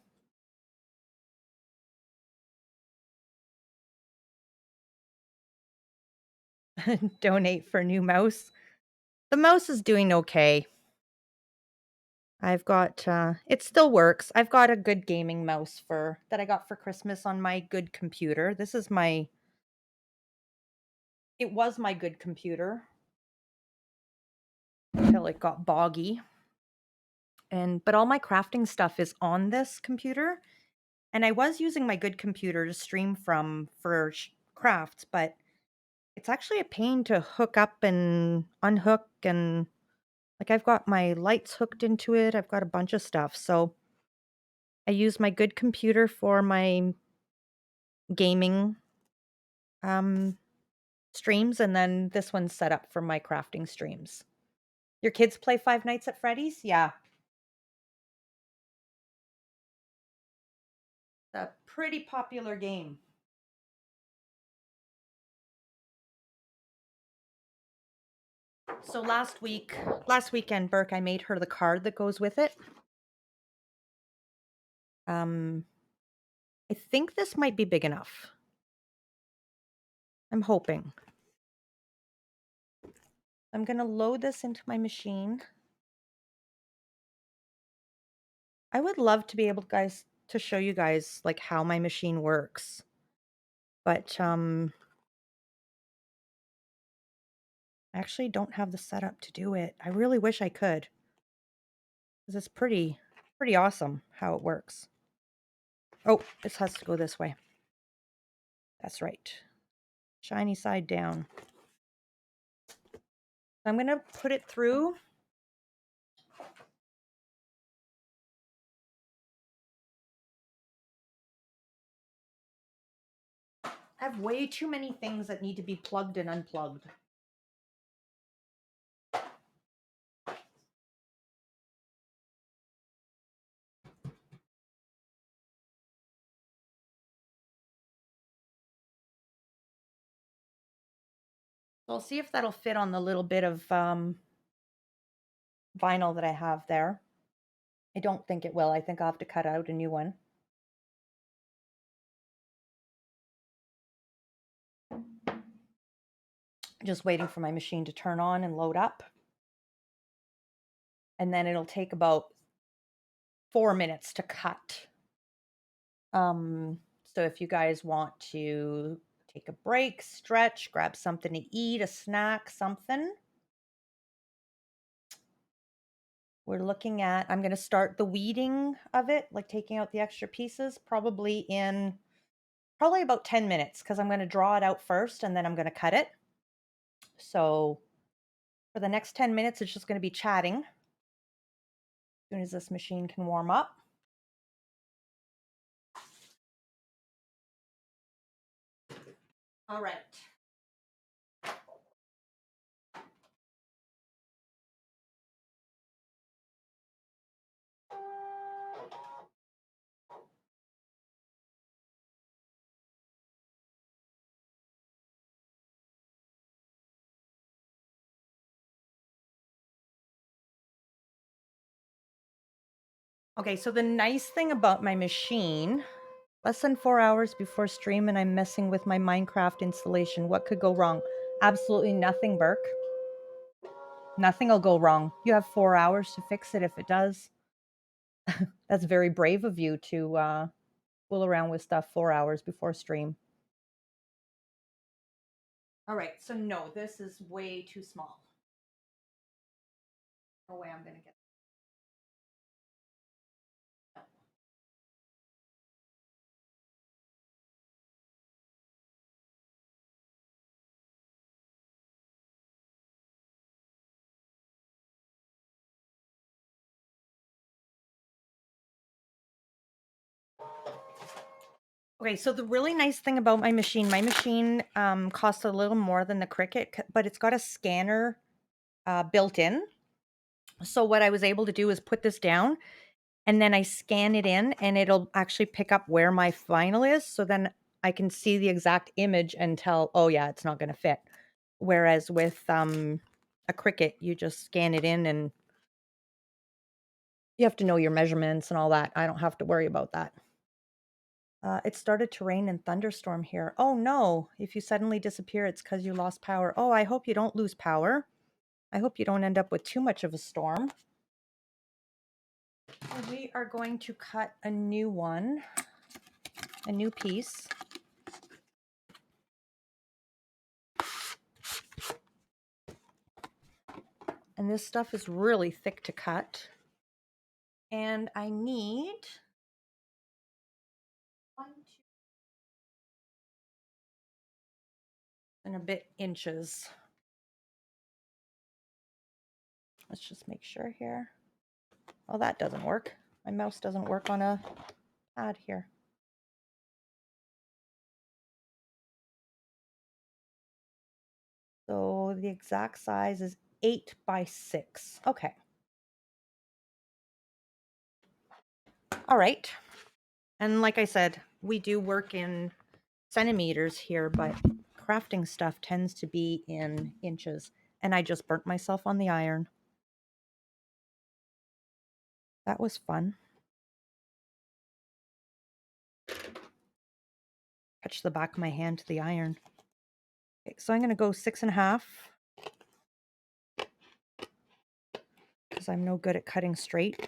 Speaker 1: Donate for new mouse. The mouse is doing okay. I've got it still works. I've got a good gaming mouse that I got for Christmas on my good computer. This is it was my good computer until it got boggy. But all my crafting stuff is on this computer. And I was using my good computer to stream from for crafts, but it's actually a pain to hook up and unhook, and like I've got my lights hooked into it. I've got a bunch of stuff. So I use my good computer for my gaming streams, and then this one's set up for my crafting streams. Your kids play Five Nights at Freddy's? Yeah. A pretty popular game. So last weekend, Burke, I made her the card that goes with it. I think this might be big enough. I'm hoping. I'm going to load this into my machine. I would love to be able to show you guys like how my machine works. But I actually don't have the setup to do it. I really wish I could. Cuz it's pretty awesome how it works. Oh, this has to go this way. That's right. shiny side down. I'm going to put it through. I have way too many things that need to be plugged and unplugged. So I'll see if that'll fit on the little bit of vinyl that I have there. I don't think it will. I think I'll have to cut out a new one. Just waiting for my machine to turn on and load up. And then it'll take about 4 minutes to cut. So if you guys want to take a break, stretch, grab something to eat, a snack, something. We're looking at, I'm going to start the weeding of it, like taking out the extra pieces, probably about 10 minutes, because I'm going to draw it out first and then I'm going to cut it. So for the next 10 minutes, it's just going to be chatting as soon as this machine can warm up. All right. Okay, so the nice thing about my machine, less than 4 hours before stream and I'm messing with my Minecraft installation. What could go wrong? Absolutely nothing, Burke. Nothing will go wrong. You have 4 hours to fix it if it does. That's very brave of you to fool around with stuff 4 hours before stream. All right, so no, this is way too small. No way I'm going to get. Okay, so the really nice thing about my machine costs a little more than the Cricut, but it's got a scanner built in. So what I was able to do is put this down and then I scan it in and it'll actually pick up where my vinyl is. So then I can see the exact image and tell, oh yeah, it's not going to fit. Whereas with a Cricut, you just scan it in and you have to know your measurements and all that. I don't have to worry about that. It started to rain and thunderstorm here. Oh no, if you suddenly disappear, it's because you lost power. Oh, I hope you don't lose power. I hope you don't end up with too much of a storm. We are going to cut a new one, a new piece. And this stuff is really thick to cut. And I need 1, 2, and a bit inches. Let's just make sure here. Oh, that doesn't work. My mouse doesn't work on a pad here. So the exact size is 8 by 6. Okay. All right. And like I said, we do work in centimeters here, but crafting stuff tends to be in inches. And I just burnt myself on the iron. That was fun. Touch the back of my hand to the iron. Okay, so I'm going to go 6.5 because I'm no good at cutting straight.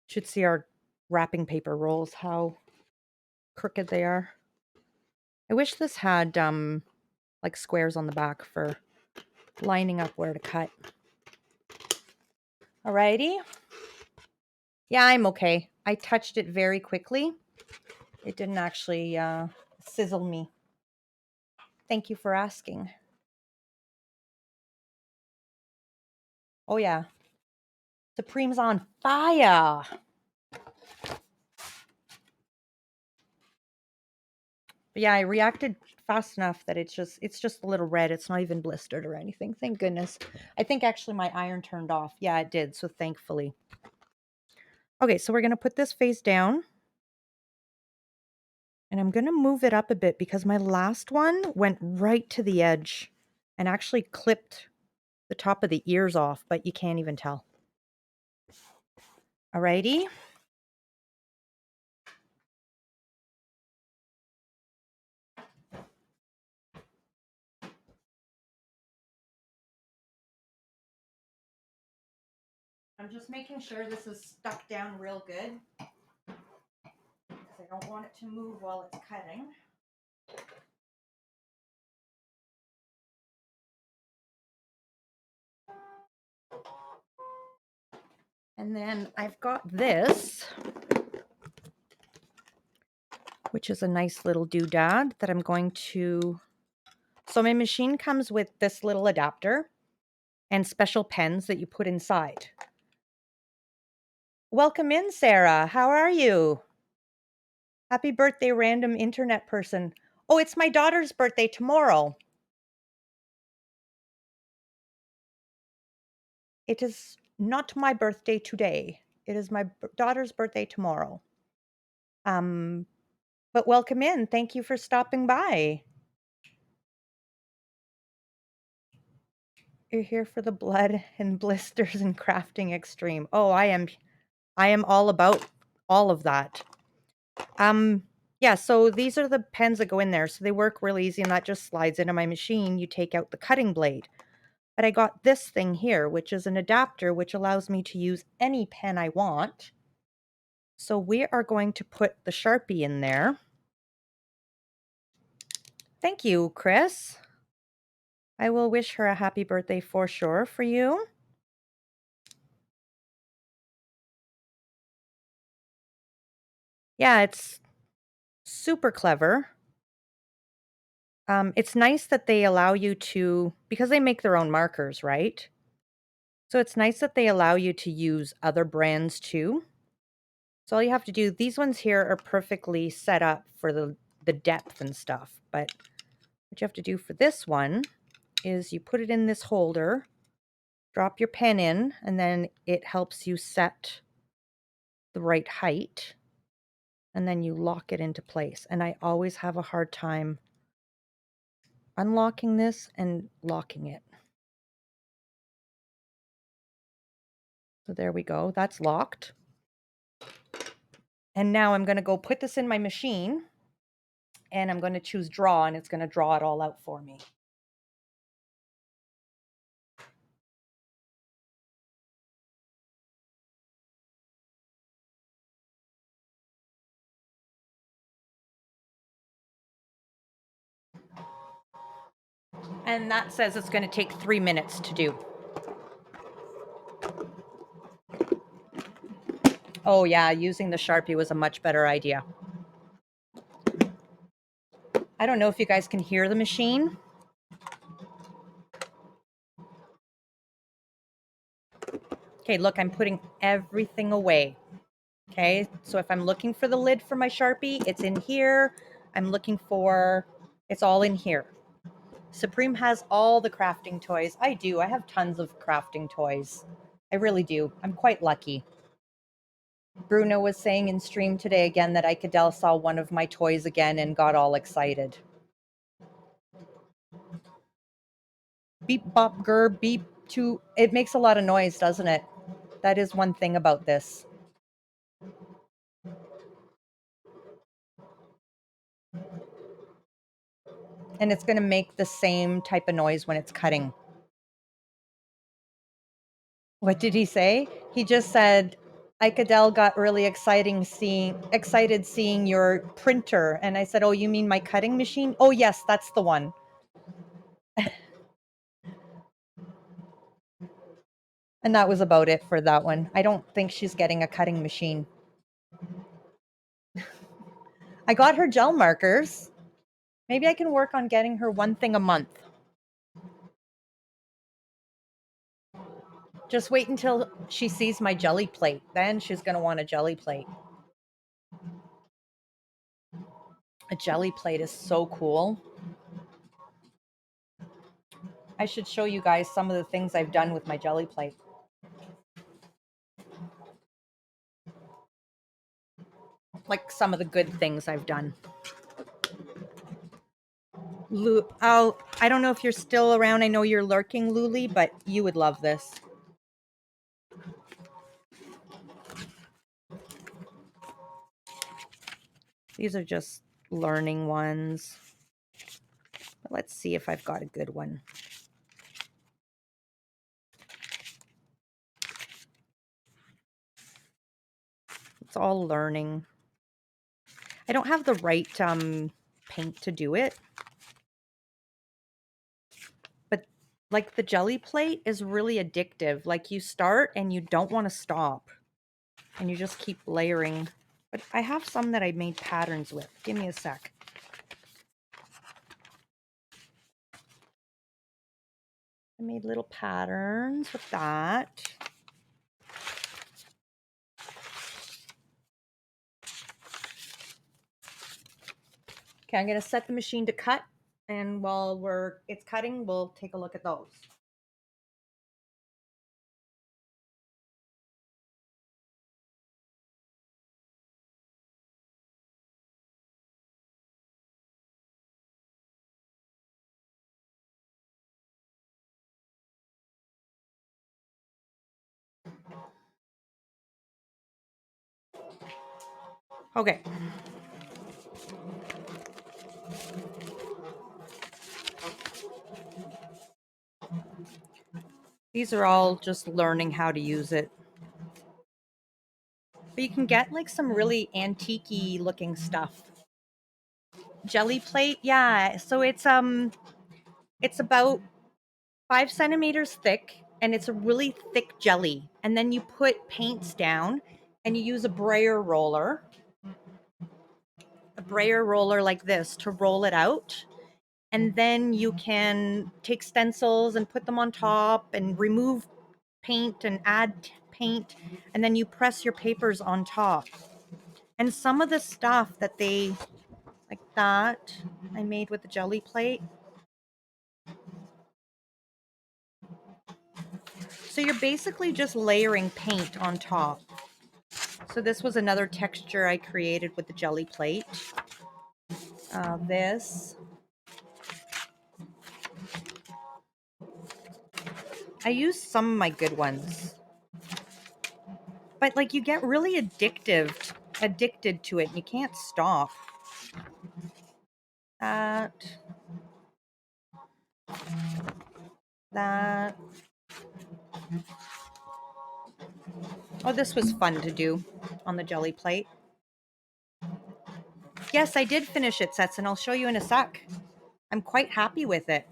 Speaker 1: Should see our wrapping paper rolls, how crooked they are. I wish this had like squares on the back for lining up where to cut. Alrighty. Yeah, I'm okay. I touched it very quickly. It didn't actually sizzle me. Thank you for asking. Oh yeah. Supreme's on fire. But yeah, I reacted fast enough that it's just a little red. It's not even blistered or anything. Thank goodness. I think actually my iron turned off. Yeah, it did. So thankfully. Okay, so we're going to put this face down. And I'm going to move it up a bit because my last one went right to the edge and actually clipped the top of the ears off, but you can't even tell. Alrighty. I'm just making sure this is stuck down real good because I don't want it to move while it's cutting. And then I've got this, which is a nice little doodad that I'm going to... So my machine comes with this little adapter and special pens that you put inside. Welcome in, Sarah. How are you? Happy birthday, random internet person. Oh, it's my daughter's birthday tomorrow. It is not my birthday today. It is my daughter's birthday tomorrow. But welcome in. Thank you for stopping by. You're here for the blood and blisters and crafting extreme. Oh, I am all about all of that. Yeah, so these are the pens that go in there. So they work really easy and that just slides into my machine. You take out the cutting blade. But I got this thing here, which is an adapter, which allows me to use any pen I want. So we are going to put the Sharpie in there. Thank you, Chris. I will wish her a happy birthday for sure for you. Yeah, it's super clever. It's nice that they allow you to, because they make their own markers, right? So it's nice that they allow you to use other brands too. So all you have to do, these ones here are perfectly set up for the depth and stuff. But what you have to do for this one is you put it in this holder, drop your pen in, and then it helps you set the right height. And then you lock it into place. And I always have a hard time unlocking this and locking it. So there we go. That's locked. And now I'm going to go put this in my machine and I'm going to choose draw and it's going to draw it all out for me. And that says it's going to take 3 minutes to do. Oh yeah, using the Sharpie was a much better idea. I don't know if you guys can hear the machine. Okay, look, I'm putting everything away. Okay, so if I'm looking for the lid for my Sharpie, it's in here. I'm looking for, it's all in here. Supreme has all the crafting toys. I do. I have tons of crafting toys. I really do. I'm quite lucky. Bruno was saying in stream today again that Icadel saw one of my toys again and got all excited. Beep, bop, gur, beep, to. It makes a lot of noise, doesn't it? That is one thing about this. And it's going to make the same type of noise when it's cutting. What did he say? He just said, Icadel got really excited seeing your printer. And I said, oh, you mean my cutting machine? Oh, yes, that's the one. And that was about it for that one. I don't think she's getting a cutting machine. I got her gel markers. Maybe I can work on getting her one thing a month. Just wait until she sees my jelly plate. Then she's going to want a jelly plate. A jelly plate is so cool. I should show you guys some of the things I've done with my jelly plate. Like some of the good things I've done. Oh, I don't know if you're still around. I know you're lurking, Luli, but you would love this. These are just learning ones. But let's see if I've got a good one. It's all learning. I don't have the right paint to do it. But like the jelly plate is really addictive. Like you start and you don't want to stop. And you just keep layering. But I have some that I made patterns with. Give me a sec. I made little patterns with that. Okay, I'm going to set the machine to cut. And while it's cutting, we'll take a look at those. Okay. These are all just learning how to use it. But you can get like some really antique-y looking stuff. Jelly plate, yeah. So it's about 5 centimeters thick, and it's a really thick jelly. And then you put paints down, and you use a brayer roller like this to roll it out. And then you can take stencils and put them on top and remove paint and add paint, and then you press your papers on top. And some of the stuff that they like that I made with the jelly plate. So you're basically just layering paint on top. So this was another texture I created with the jelly plate. This. I used some of my good ones. But like you get really addicted to it and you can't stop. That. Oh, this was fun to do on the jelly plate. Yes, I did finish it, Sets, and I'll show you in a sec. I'm quite happy with it.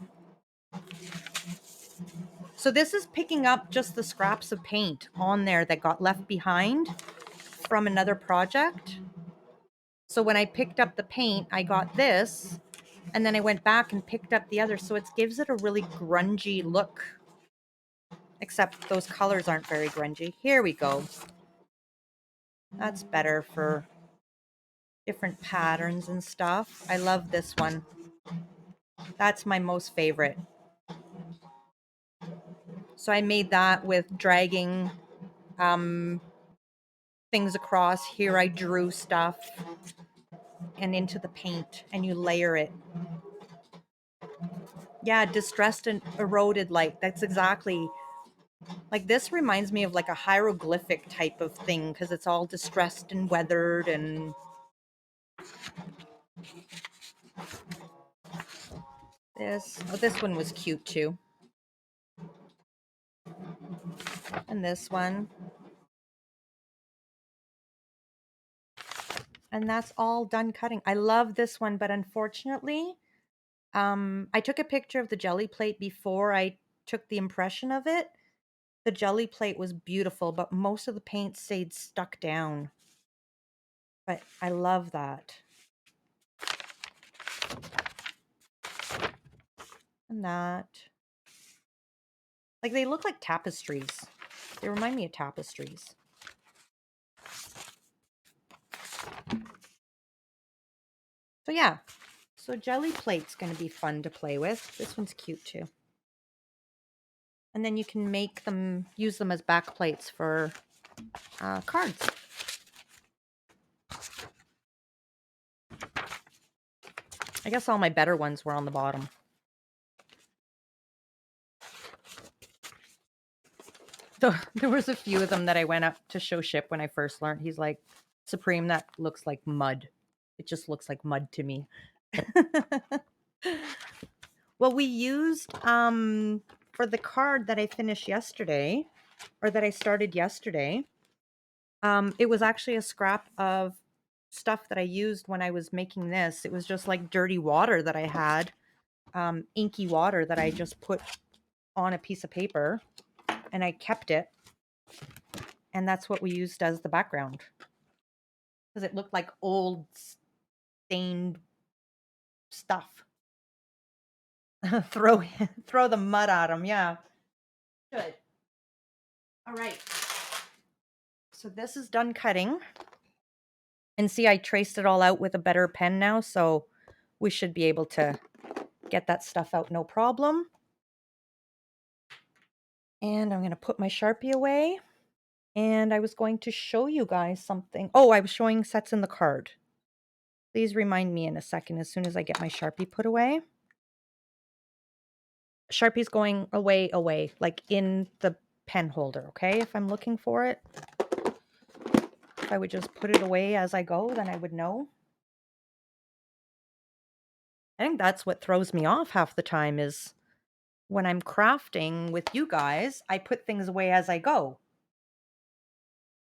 Speaker 1: So this is picking up just the scraps of paint on there that got left behind from another project. So when I picked up the paint, I got this, and then I went back and picked up the other. So it gives it a really grungy look, except those colors aren't very grungy. Here we go. That's better for different patterns and stuff. I love this one. That's my most favorite. So I made that with dragging things across. Here I drew stuff and into the paint, and you layer it. Yeah, distressed and eroded light. That's exactly like this reminds me of like a hieroglyphic type of thing because it's all distressed and weathered and this one was cute too. And this one. And that's all done cutting. I love this one, but unfortunately, I took a picture of the jelly plate before I took the impression of it. The jelly plate was beautiful, but most of the paint stayed stuck down. But I love that. And that. Like, they look like tapestries. They remind me of tapestries. So yeah. So jelly plate's going to be fun to play with. This one's cute too. And then you can make them, use them as back plates for cards. I guess all my better ones were on the bottom. So there was a few of them that I went up to show Ship when I first learned. He's like, Supreme, that looks like mud. It just looks like mud to me. Well, we used for the card that I finished yesterday, or that I started yesterday. It was actually a scrap of stuff that I used when I was making this. It was just like dirty water that I had, inky water that I just put on a piece of paper, and I kept it. And that's what we used as the background. Because it looked like old stained stuff. throw the mud at them, yeah. Good. All right. So this is done cutting. And see, I traced it all out with a better pen now, so we should be able to get that stuff out no problem. And I'm going to put my Sharpie away. And I was going to show you guys something. Oh, I was showing sets in the card. Please remind me in a second as soon as I get my Sharpie put away. Sharpie's going away, like in the pen holder, okay? If I'm looking for it. If I would just put it away as I go, then I would know. I think that's what throws me off half the time is when I'm crafting with you guys, I put things away as I go.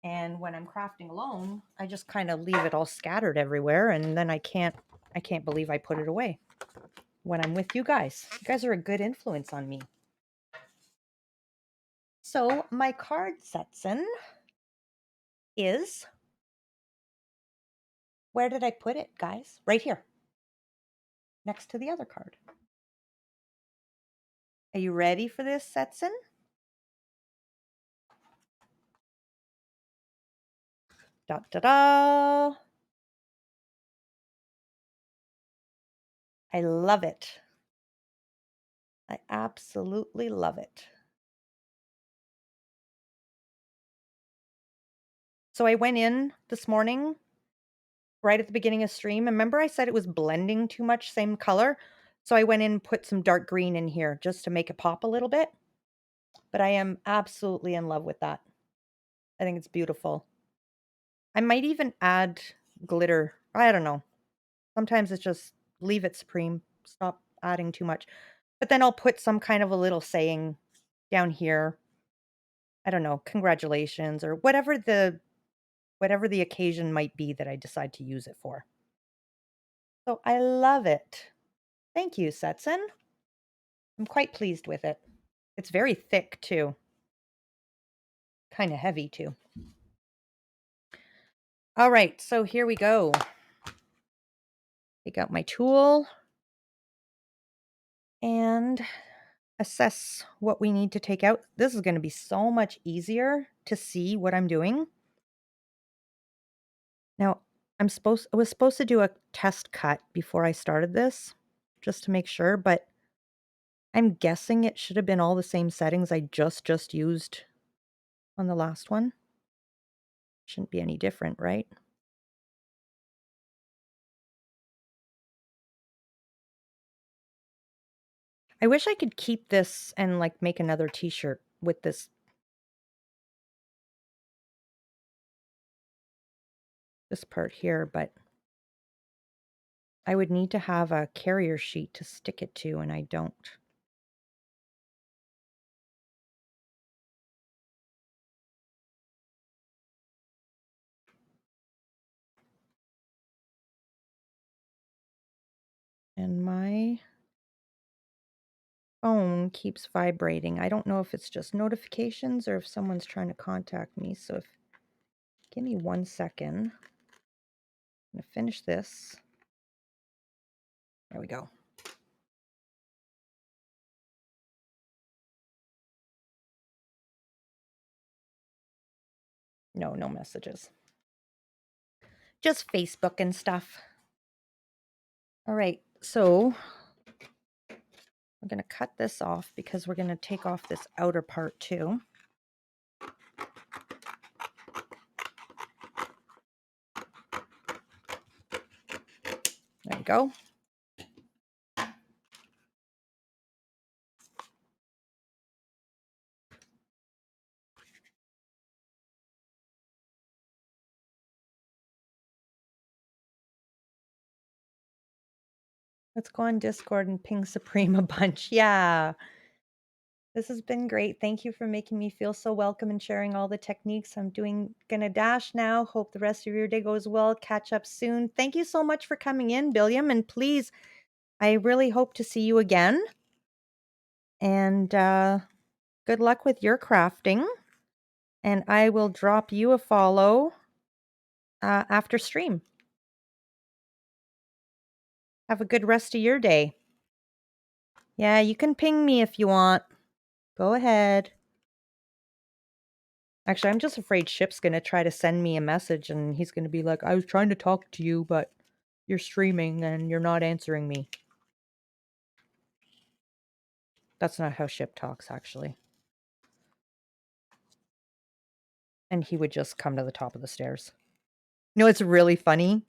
Speaker 1: And when I'm crafting alone, I just kind of leave it all scattered everywhere, and then I can't believe I put it away when I'm with you guys. You guys are a good influence on me. So my card section is, where did I put it, guys? Right here, next to the other card. Are you ready for this, Setson? Da da da! I love it. I absolutely love it. So I went in this morning, right at the beginning of stream. Remember I said it was blending too much, same color? So I went in and put some dark green in here just to make it pop a little bit. But I am absolutely in love with that. I think it's beautiful. I might even add glitter. I don't know. Sometimes it's just leave it supreme. Stop adding too much. But then I'll put some kind of a little saying down here. I don't know, congratulations, or whatever the occasion might be that I decide to use it for. So I love it. Thank you, Setson. I'm quite pleased with it. It's very thick too. Kind of heavy too. All right, so here we go. Take out my tool and assess what we need to take out. This is going to be so much easier to see what I'm doing. Now, I was supposed to do a test cut before I started this, just to make sure, but I'm guessing it should have been all the same settings I just used on the last one. Shouldn't be any different, right? I wish I could keep this and like make another t-shirt with this part here, but I would need to have a carrier sheet to stick it to, and I don't. And my phone keeps vibrating. I don't know if it's just notifications or if someone's trying to contact me. So give me 1 second. I'm going to finish this. There we go. No, no messages. Just Facebook and stuff. All right, so I'm going to cut this off because we're going to take off this outer part too. There we go. Let's go on Discord and ping Supreme a bunch. Yeah. This has been great. Thank you for making me feel so welcome and sharing all the techniques. I'm gonna dash now. Hope the rest of your day goes well. Catch up soon. Thank you so much for coming in, Billiam. And please, I really hope to see you again. And good luck with your crafting. And I will drop you a follow after stream. Have a good rest of your day. Yeah, you can ping me if you want. Go ahead. Actually, I'm just afraid Ship's going to try to send me a message and he's going to be like, I was trying to talk to you, but you're streaming and you're not answering me. That's not how Ship talks, actually. And he would just come to the top of the stairs. You know, it's really funny.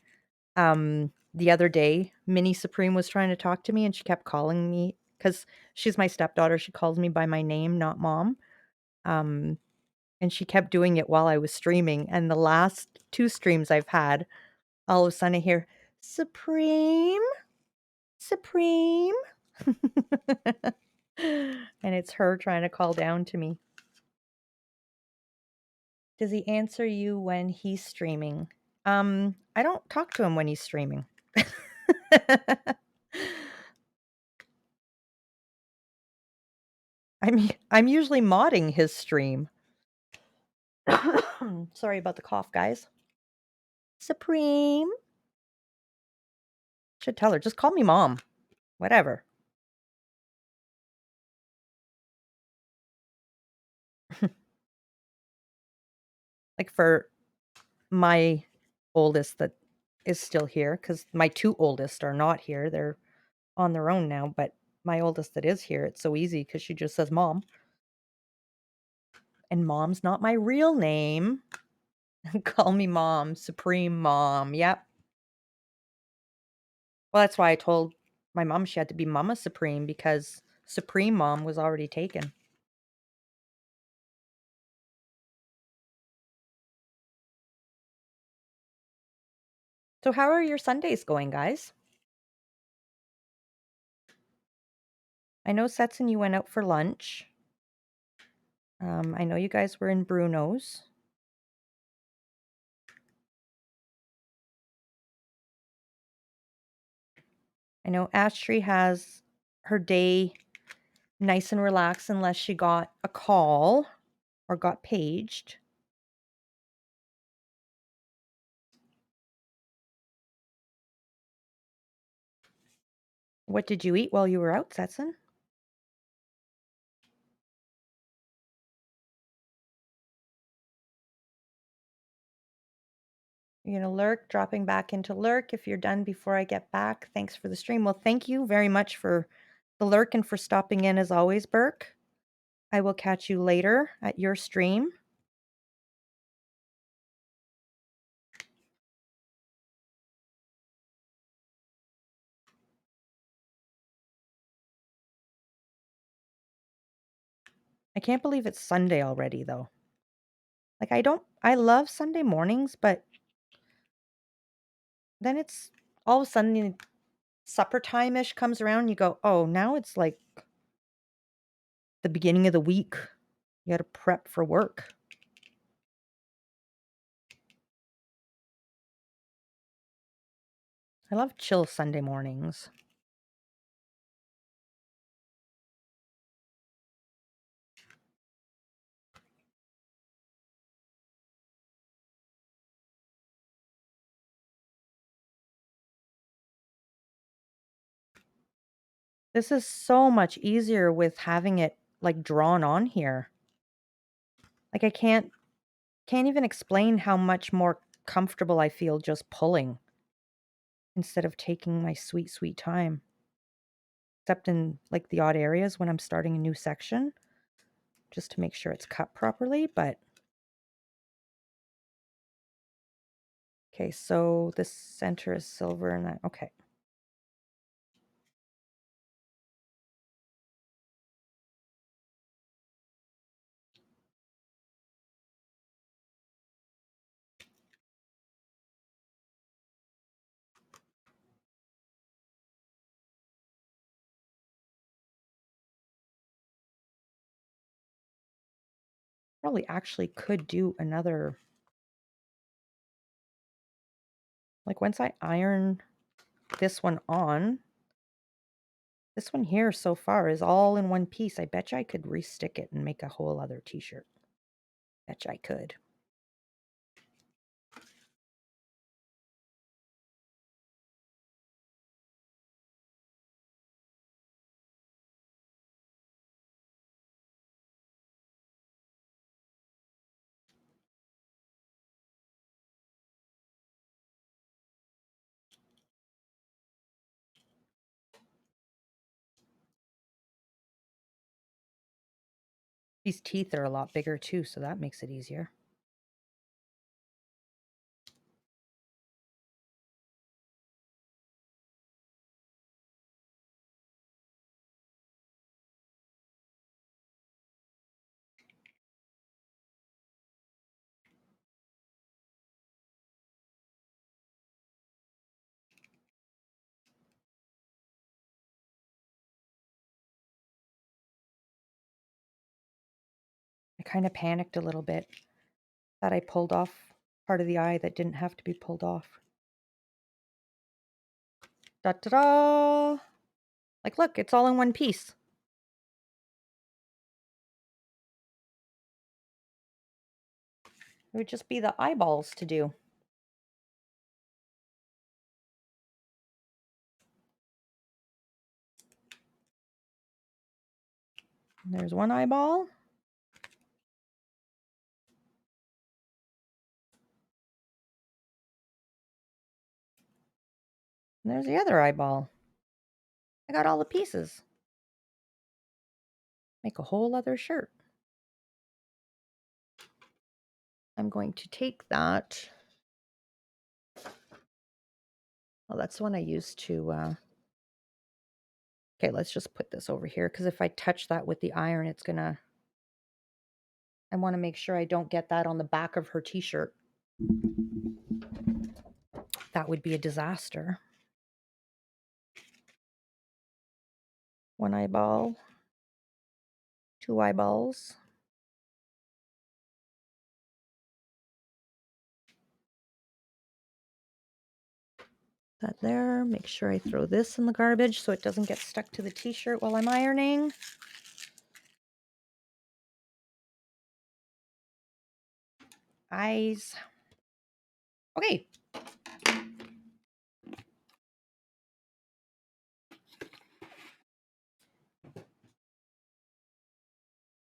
Speaker 1: The other day, Minnie Supreme was trying to talk to me and she kept calling me because she's my stepdaughter. She calls me by my name, not mom. And she kept doing it while I was streaming. And the last 2 streams I've had, all of a sudden I hear, Supreme, Supreme. And it's her trying to call down to me. Does he answer you when he's streaming? I don't talk to him when he's streaming. I'm usually modding his stream. Sorry about the cough, guys. Supreme. Should tell her, just call me mom. Whatever. Like for my oldest that is still here, because my 2 oldest are not here. They're on their own now, but my oldest that is here, it's so easy because she just says mom. And mom's not my real name. Call me mom, Supreme Mom. Yep. Well, that's why I told my mom she had to be Mama Supreme because Supreme Mom was already taken. So how are your Sundays going, guys? I know Sets and you went out for lunch. I know you guys were in Bruno's. I know Ashley has her day nice and relaxed unless she got a call or got paged. What did you eat while you were out, Setson? You're going to lurk, dropping back into lurk if you're done before I get back. Thanks for the stream. Well, thank you very much for the lurk and for stopping in as always, Burke. I will catch you later at your stream. I can't believe it's Sunday already, though. Like, I love Sunday mornings, but then it's all of a sudden supper time-ish comes around and you go, oh, now it's like the beginning of the week. You got to prep for work. I love chill Sunday mornings. This is so much easier with having it, like, drawn on here. Like, I can't even explain how much more comfortable I feel just pulling instead of taking my sweet, sweet time. Except in, like, the odd areas when I'm starting a new section, just to make sure it's cut properly, but okay, so this center is silver and that, okay. Probably actually could do another, like, once I iron this one on, this one here so far is all in one piece. I bet you I could restick it and make a whole other t-shirt. Bet you I could. These teeth are a lot bigger too, so that makes it easier. I kind of panicked a little bit that I pulled off part of the eye that didn't have to be pulled off. Da da da! Like, look, it's all in one piece. It would just be the eyeballs to do. There's one eyeball. And there's the other eyeball. I got all the pieces. Make a whole other shirt. I'm going to take that. Oh, that's the one I used to, okay, let's just put this over here, because if I touch that with the iron, it's gonna, I want to make sure I don't get that on the back of her t-shirt. That would be a disaster. One eyeball, two eyeballs. That there. Make sure I throw this in the garbage so it doesn't get stuck to the t-shirt while I'm ironing. Eyes. Okay.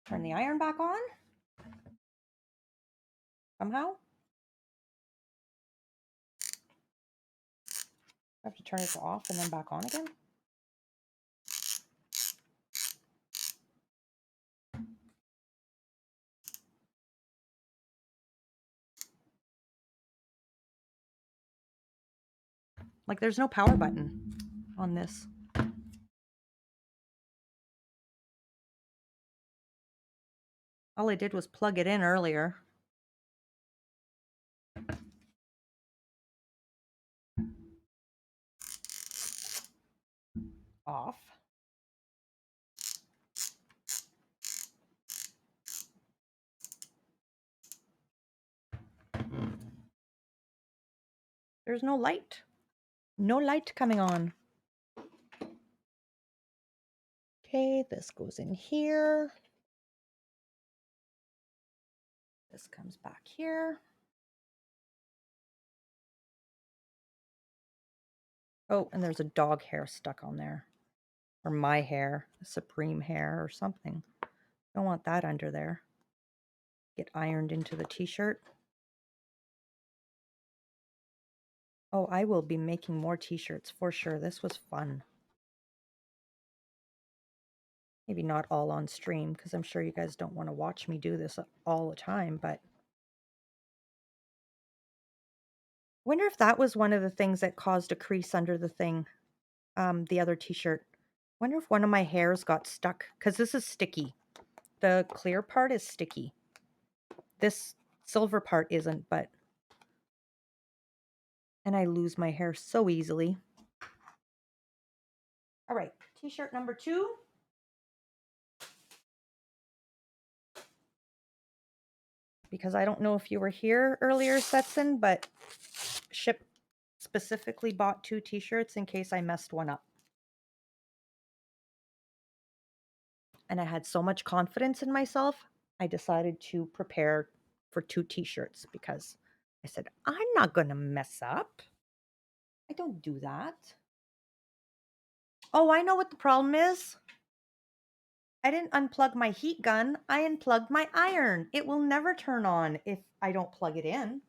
Speaker 1: Turn the iron back on. Somehow. I have to turn it off and then back on again. Like, there's no power button on this. All I did was plug it in earlier. Off. There's no light. No light coming on. Okay, this goes in here. This comes back here. Oh, and there's a dog hair stuck on there. or my hair, Supreme hair or something. Don't want that under there. Get ironed into the t-shirt. Oh, I will be making more t-shirts for sure. This was fun. Maybe not all on stream, because I'm sure you guys don't want to watch me do this all the time, but I wonder if that was one of the things that caused a crease under the thing, the other t-shirt. Wonder if one of my hairs got stuck, because this is sticky. The clear part is sticky. This silver part isn't, but... And I lose my hair so easily. All right, t-shirt number 2. Because I don't know if you were here earlier, Setson, but Ship specifically bought 2 t-shirts in case I messed one up. And I had so much confidence in myself, I decided to prepare for 2 t-shirts because I said, I'm not going to mess up. I don't do that. Oh, I know what the problem is. I didn't unplug my heat gun. I unplugged my iron. It will never turn on if I don't plug it in.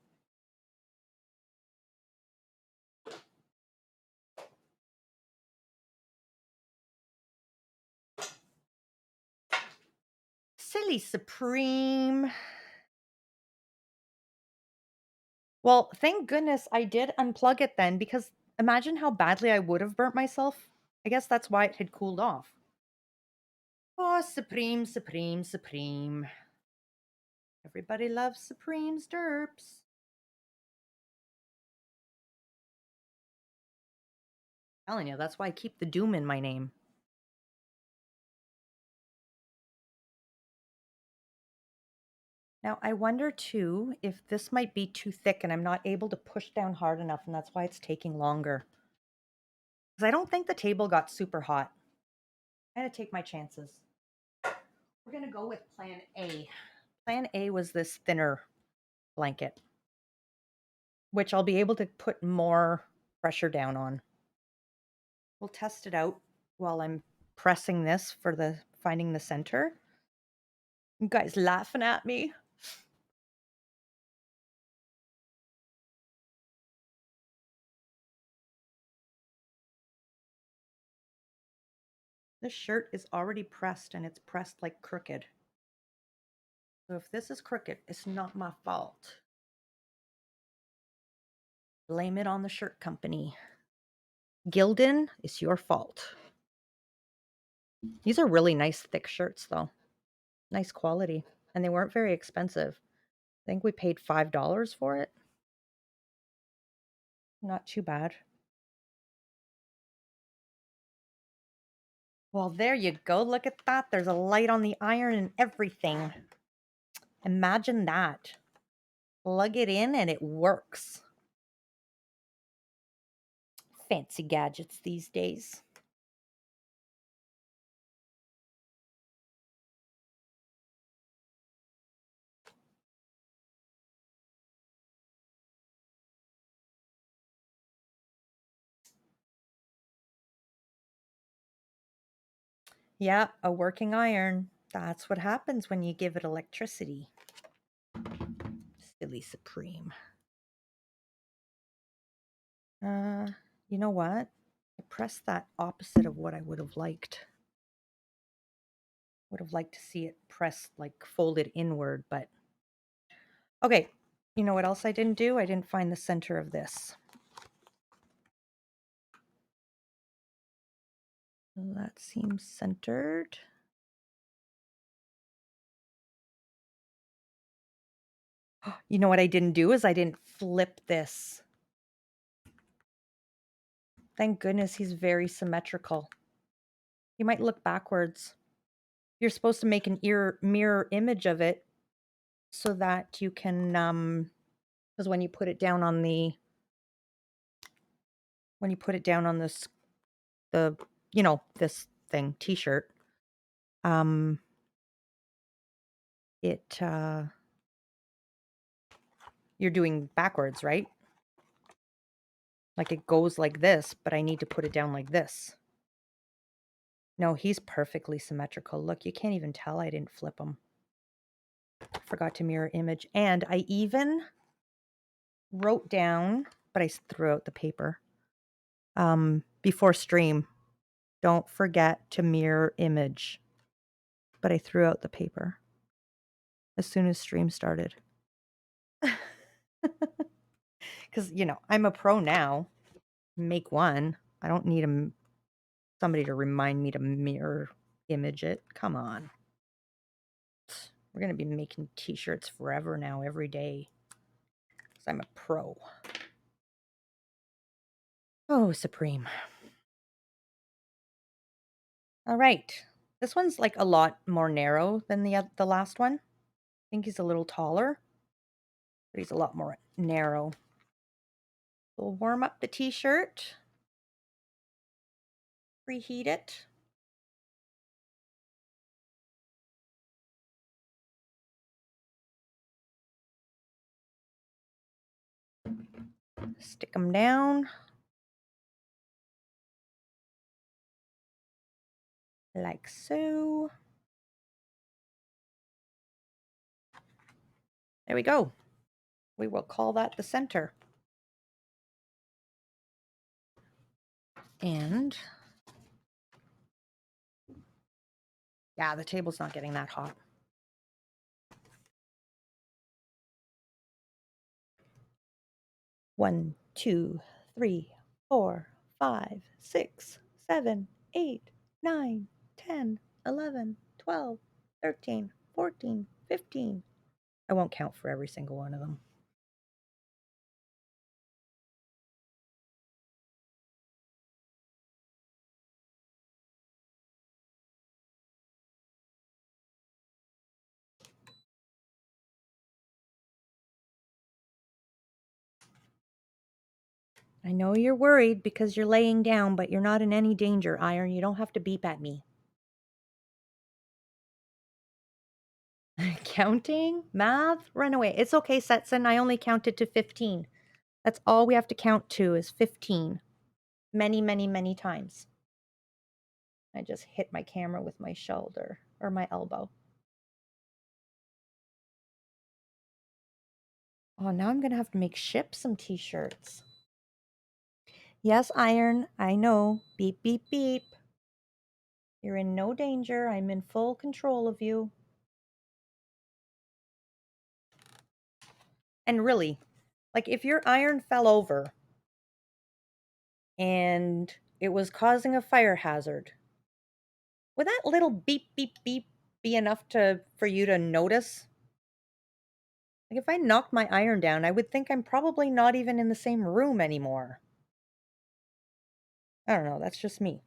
Speaker 1: Silly Supreme. Well, thank goodness I did unplug it then, because imagine how badly I would have burnt myself. I guess that's why it had cooled off. Oh, Supreme, Supreme, Supreme. Everybody loves Supreme's derps. I'm telling you, that's why I keep the Doom in my name. Now, I wonder too if this might be too thick and I'm not able to push down hard enough, and that's why it's taking longer. Because I don't think the table got super hot. I had to take my chances. We're going to go with plan A. Plan A was this thinner blanket, which I'll be able to put more pressure down on. We'll test it out while I'm pressing this for the finding the center. You guys laughing at me? This shirt is already pressed and it's pressed like crooked. So if this is crooked, it's not my fault. Blame it on the shirt company. Gildan, it's your fault. These are really nice thick shirts though. Nice quality. And they weren't very expensive. I think we paid $5 for it. Not too bad. Well, there you go. Look at that. There's a light on the iron and everything. Imagine that. Plug it in and it works. Fancy gadgets these days. Yeah, a working iron. That's what happens when you give it electricity. Silly Supreme. You know what? I pressed that opposite of what I would have liked. Would have liked to see it pressed, like folded inward, but... Okay, you know what else I didn't do? I didn't find the center of this. That seems centered. You know what I didn't do is I didn't flip this. Thank goodness he's very symmetrical. You might look backwards. You're supposed to make an mirror image of it so that you can, because when you put it down on the, this, the, you know, this thing, t-shirt, you're doing backwards, right? Like it goes like this, but I need to put it down like this. No, he's perfectly symmetrical. Look, you can't even tell I didn't flip him. Forgot to mirror image. And I even wrote down, but I threw out the paper. Before stream, don't forget to mirror image. But I threw out the paper as soon as stream started. Because, you know, I'm a pro now. Make one. I don't need somebody to remind me to mirror image it. Come on. We're going to be making t-shirts forever now, every day. Because I'm a pro. Oh, Supreme. All right. This one's like a lot more narrow than the last one. I think he's a little taller, but he's a lot more narrow. We'll warm up the t-shirt. Preheat it. Stick them down. Like so. There we go. We will call that the center. And yeah, the table's not getting that hot. One, two, 3, 4, 5, 6, 7, 8, 9, 10, 11, 12, 13, 14, 15. I won't count for every single one of them. I know you're worried because you're laying down, but you're not in any danger, Iron. You don't have to beep at me. Counting? Math? Run away. It's okay, Setson. I only counted to 15. That's all we have to count to is 15. Many, many, many times. I just hit my camera with my shoulder or my elbow. Oh, now I'm going to have to ship some t-shirts. Yes, Iron. I know. Beep, beep, beep. You're in no danger. I'm in full control of you. And really, like if your iron fell over and it was causing a fire hazard, would that little beep, beep, beep be enough for you to notice? Like if I knocked my iron down, I would think I'm probably not even in the same room anymore. I don't know. That's just me.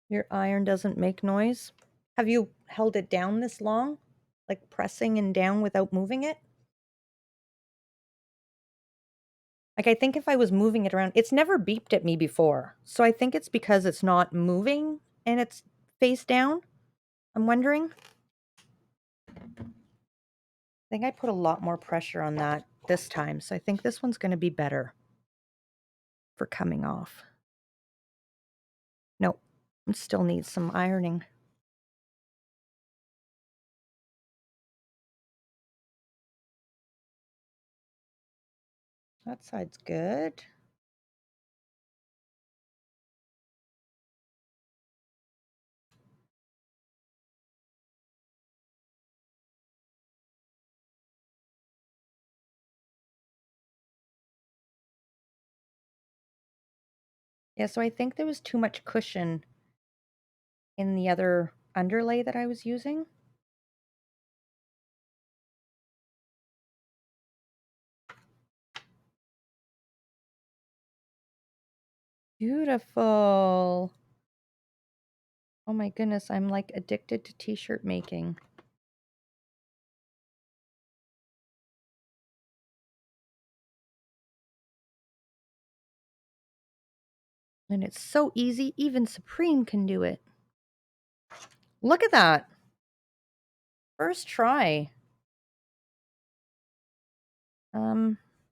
Speaker 1: Your iron doesn't make noise? Have you held it down this long? Like pressing and down without moving it? Like I think if I was moving it around, it's never beeped at me before. So I think it's because it's not moving and it's face down. I'm wondering. I think I put a lot more pressure on that this time. So I think this one's going to be better for coming off. Nope. It still needs some ironing. That side's good. Yeah, so I think there was too much cushion in the other underlay that I was using. Beautiful. Oh my goodness, I'm like addicted to t-shirt making. And it's so easy, even Supreme can do it. Look at that. First try.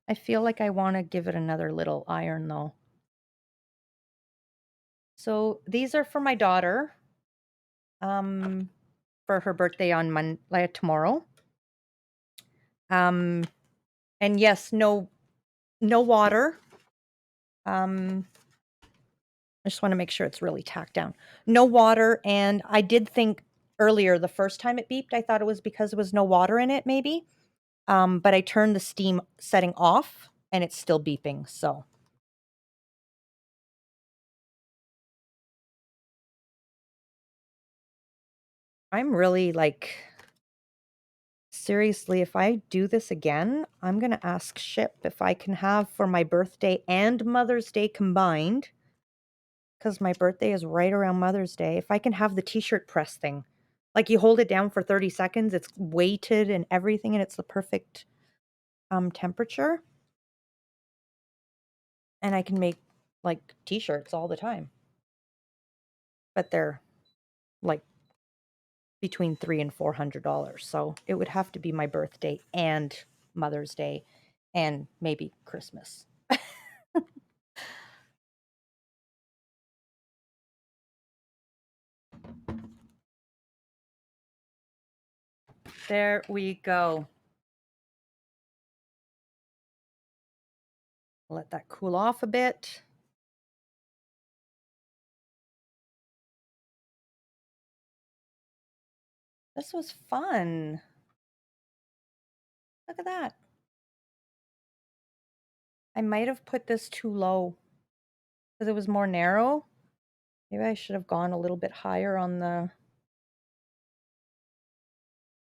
Speaker 1: I feel like I want to give it another little iron though. So these are for my daughter. For her birthday on Monday, like tomorrow. Um, and yes, no water. I just want to make sure it's really tacked down. No water, and I did think earlier the first time it beeped, I thought it was because there was no water in it, maybe. But I turned the steam setting off, and it's still beeping. So I'm really like, seriously, if I do this again, I'm gonna ask Ship if I can have for my birthday and Mother's Day combined, because my birthday is right around Mother's Day. If I can have the t-shirt press thing, like you hold it down for 30 seconds, it's weighted and everything, and it's the perfect temperature, and I can make like t-shirts all the time. But they're like between $300 and $400. So it would have to be my birthday and Mother's Day and maybe Christmas. There we go. Let that cool off a bit. This was fun. Look at that. I might have put this too low because it was more narrow. Maybe I should have gone a little bit higher on the,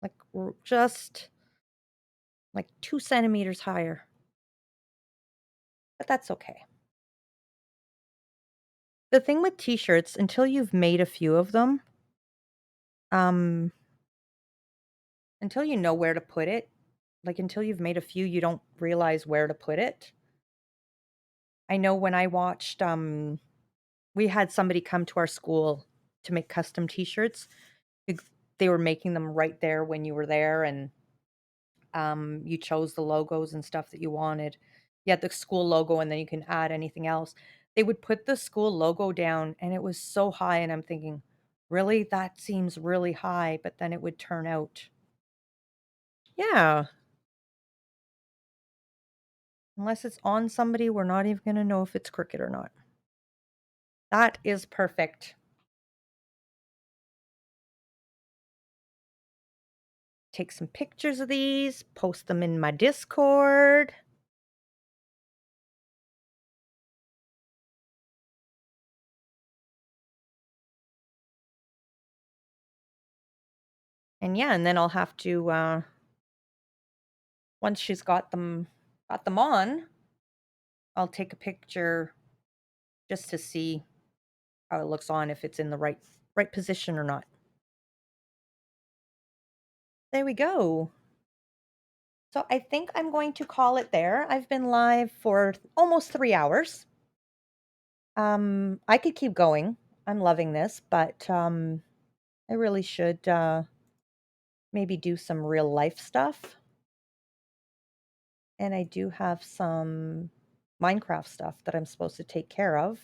Speaker 1: like just like 2 centimeters higher. But that's okay. The thing with t-shirts, until you've made a few of them, um, until you know where to put it, like until you've made a few, you don't realize where to put it. I know when I watched, we had somebody come to our school to make custom t-shirts. They were making them right there when you were there, and you chose the logos and stuff that you wanted. You had the school logo, and then you can add anything else. They would put the school logo down, and it was so high, and I'm thinking, really? That seems really high, but then it would turn out. Yeah. Unless it's on somebody, we're not even gonna know if it's crooked or not. That is perfect. Take some pictures of these, post them in my Discord. And yeah, and then I'll have to once she's got them on, I'll take a picture just to see how it looks on, if it's in the right position or not. There we go. So I think I'm going to call it there. I've been live for almost 3 hours. I could keep going. I'm loving this, but I really should maybe do some real life stuff. And I do have some Minecraft stuff that I'm supposed to take care of.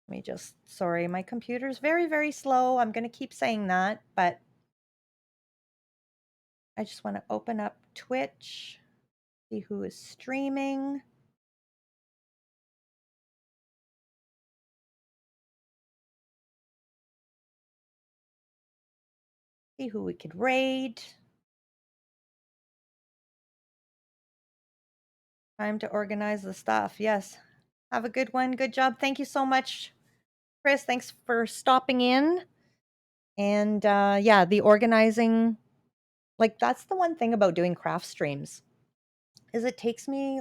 Speaker 1: Let me just, sorry, my computer's very, very slow. I'm going to keep saying that, but I just want to open up Twitch, see who is streaming. See who we could raid. Time to organize the stuff. Yes. Have a good one. Good job. Thank you so much, Chris. Thanks for stopping in. And yeah, the organizing, like that's the one thing about doing craft streams, is it takes me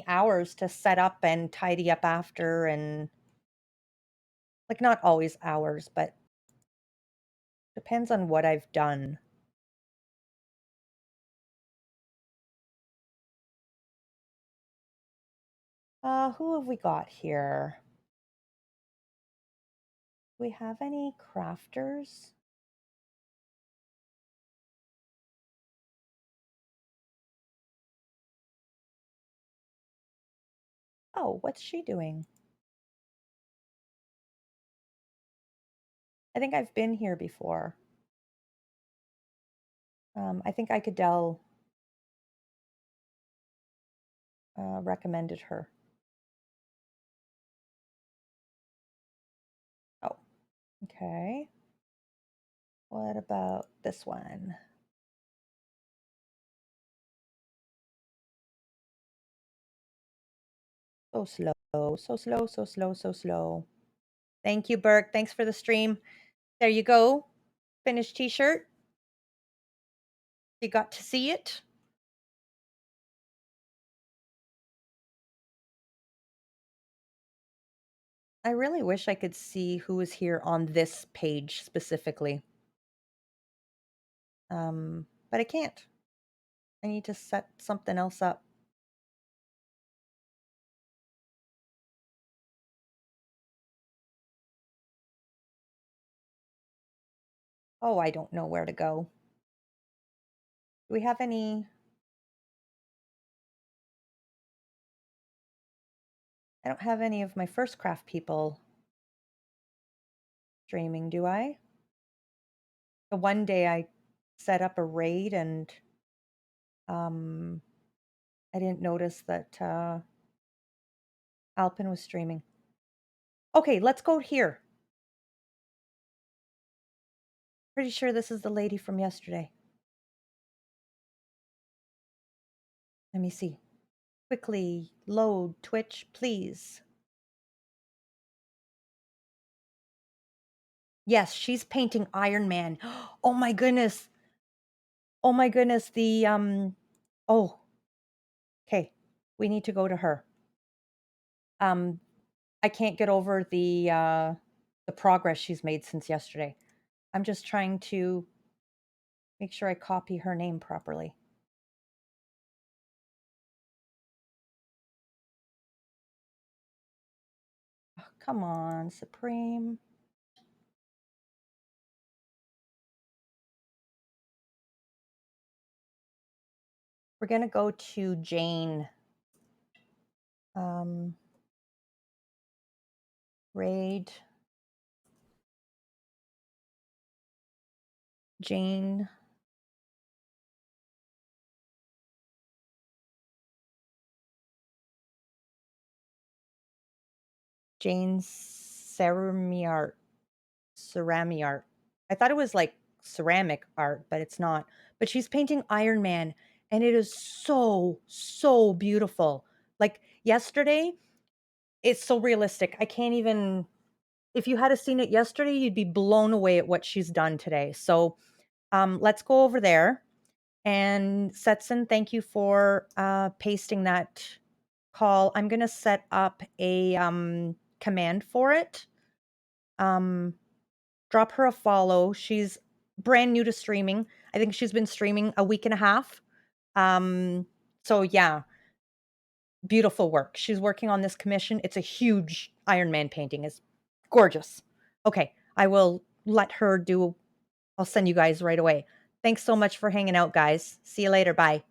Speaker 1: hours to set up and tidy up after, and like not always hours, but depends on what I've done. Who have we got here? Do we have any crafters? Oh, what's she doing? I think I've been here before. I think Icadell recommended her. Oh, okay. What about this one? So slow, so slow, so slow, so slow. Thank you, Burke. Thanks for the stream. There you go. Finished t-shirt. You got to see it. I really wish I could see who was here on this page specifically. But I can't. I need to set something else up. Oh, I don't know where to go. Do we have any? I don't have any of my first craft people streaming, do I? The one day I set up a raid and um, I didn't notice that Alpin was streaming. Okay, let's go here. Pretty sure this is the lady from yesterday. Let me see. Quickly load Twitch, please. Yes, she's painting Iron Man. Oh my goodness. Oh my goodness. Oh, okay. We need to go to her. I can't get over the progress she's made since yesterday. I'm just trying to make sure I copy her name properly. Oh, come on, Supreme. We're gonna go to Jane. Raid. Jane. Jane Ceramiart. Ceramiart. I thought it was like ceramic art, but it's not. But she's painting Iron Man, and it is so, so beautiful. Like yesterday, it's so realistic. I can't even, if you had seen it yesterday, you'd be blown away at what she's done today. So let's go over there. And Setson, thank you for pasting that call. I'm going to set up a command for it. Drop her a follow. She's brand new to streaming. I think she's been streaming a week and a half. So yeah, beautiful work. She's working on this commission. It's a huge Iron Man painting. It's gorgeous. Okay, I will let her do. I'll send you guys right away. Thanks so much for hanging out, guys. See you later. Bye.